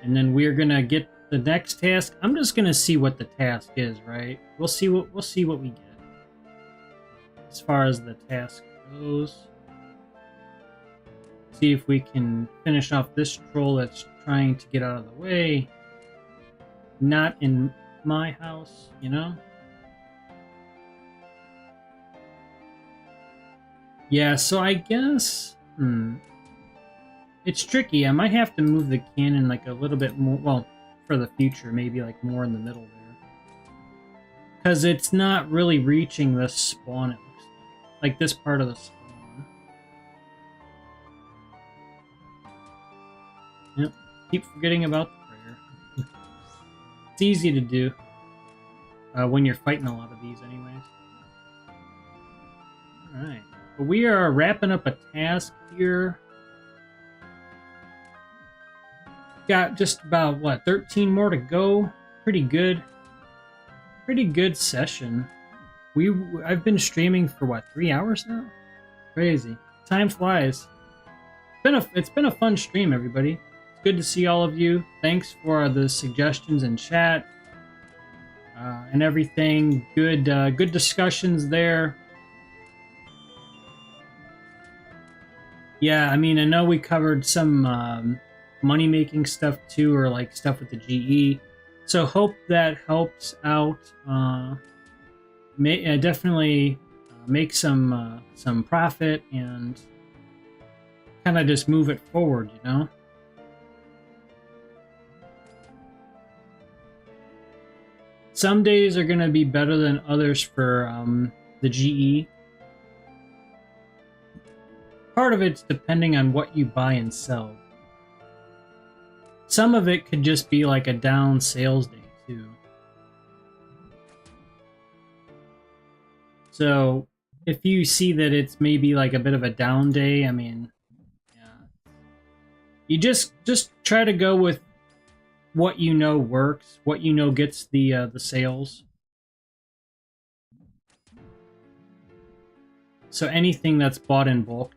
And then we're going to get the next task. I'm just going to see what the task is, right? We'll see what we get. As far as the task goes. See if we can finish off this troll that's trying to get out of the way. Not in my house, you know? Yeah, so I guess... It's tricky. I might have to move the cannon like a little bit more, well, for the future, maybe like more in the middle there. Because it's not really reaching the spawn, it looks like this part of the spawn. Yep. Keep forgetting about the prayer. It's easy to do when you're fighting a lot of these anyways. Alright. But we are wrapping up a task here. Got just about, what, 13 more to go? Pretty good. Pretty good session. I've been streaming for, what, 3 hours now? Crazy. Time flies. It's been a fun stream, everybody. It's good to see all of you. Thanks for the suggestions in chat and everything. Good discussions there. Yeah, I mean, I know we covered some money-making stuff too, or like stuff with the GE. So hope that helps out. Definitely make some profit and kind of just move it forward, you know? Some days are going to be better than others for the GE. Part of it's depending on what you buy and sell. Some of it could just be like a down sales day too. So if you see that it's maybe like a bit of a down day, I mean, yeah, you just try to go with what you know works, what you know gets the sales. So anything that's bought in bulk.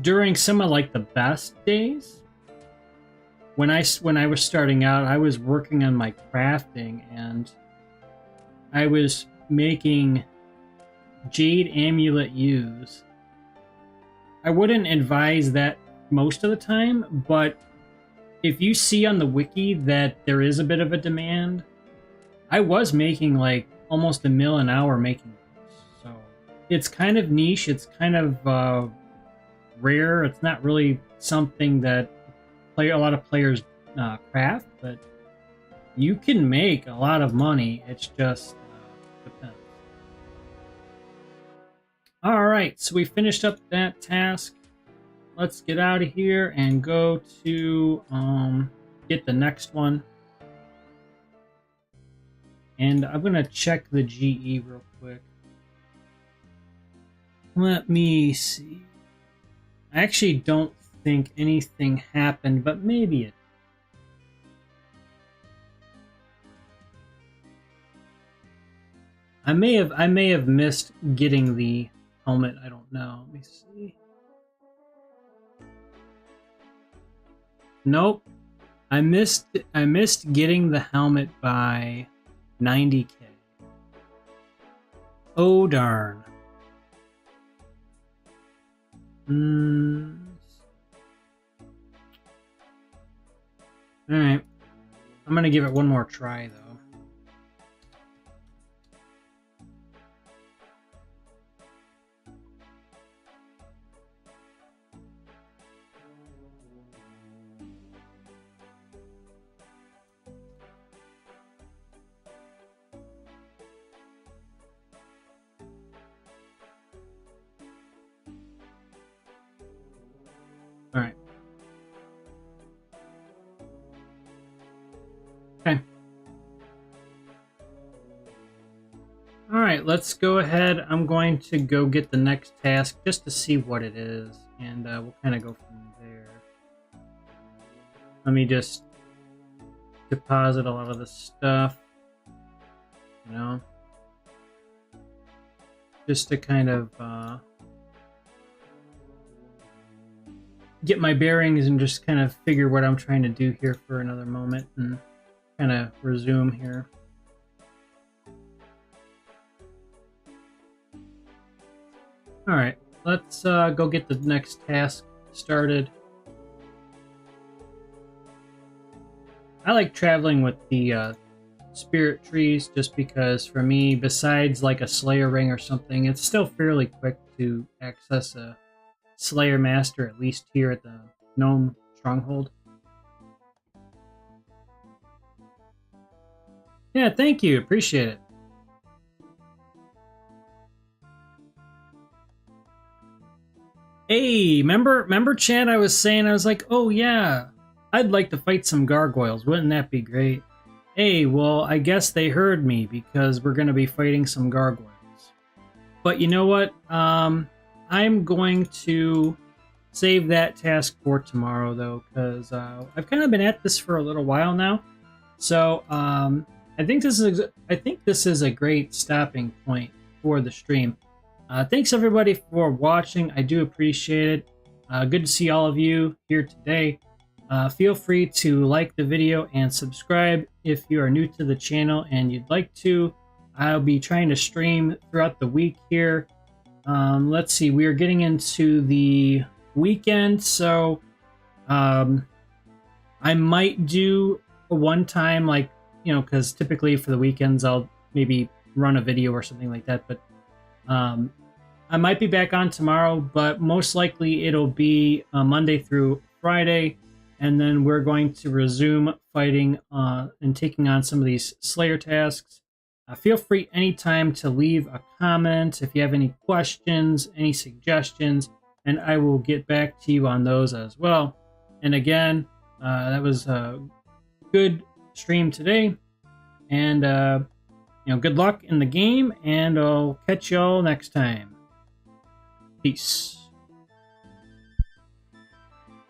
During some of like the best days, when I was starting out, I was working on my crafting and I was making Jade Amulet U's. I wouldn't advise that most of the time, but if you see on the wiki that there is a bit of a demand, I was making like almost $1 million an hour making those. So it's kind of niche. It's kind of rare. It's not really something that a lot of players craft, but you can make a lot of money. It's just depends. All right, so we finished up that task. Let's get out of here and go to get the next one. And I'm gonna check the GE real quick. Let me see. I actually don't think anything happened, but maybe it. I may have missed getting the helmet. I don't know. Let me see. Nope. I missed getting the helmet by 90K. Oh darn. Alright. I'm gonna give it one more try though. Alright. Okay. Alright, let's go ahead. I'm going to go get the next task just to see what it is, and we'll kind of go from there. Let me just deposit a lot of the stuff, you know, just to kind of get my bearings and just kind of figure what I'm trying to do here for another moment and kind of resume here. All right, let's go get the next task started. I like traveling with the spirit trees just because for me, besides like a Slayer ring or something, it's still fairly quick to access a Slayer Master, at least here at the Gnome Stronghold. Yeah, thank you. Appreciate it. Hey, remember, Chad? I was saying, I was like, oh yeah, I'd like to fight some gargoyles. Wouldn't that be great? Hey, well, I guess they heard me because we're going to be fighting some gargoyles. But you know what? I'm going to save that task for tomorrow, though, because I've kind of been at this for a little while now. So I think this is a great stopping point for the stream. Thanks everybody for watching. I do appreciate it. Good to see all of you here today. Feel free to like the video and subscribe if you are new to the channel and you'd like to. I'll be trying to stream throughout the week here. Let's see, we are getting into the weekend, so I might do a one-time, like, you know, because typically for the weekends I'll maybe run a video or something like that, but I might be back on tomorrow, but most likely it'll be Monday through Friday, and then we're going to resume fighting and taking on some of these Slayer tasks. Feel free anytime to leave a comment if you have any questions, any suggestions, and I will get back to you on those as well. And again, that was a good stream today, and good luck in the game, and I'll catch y'all next time. Peace.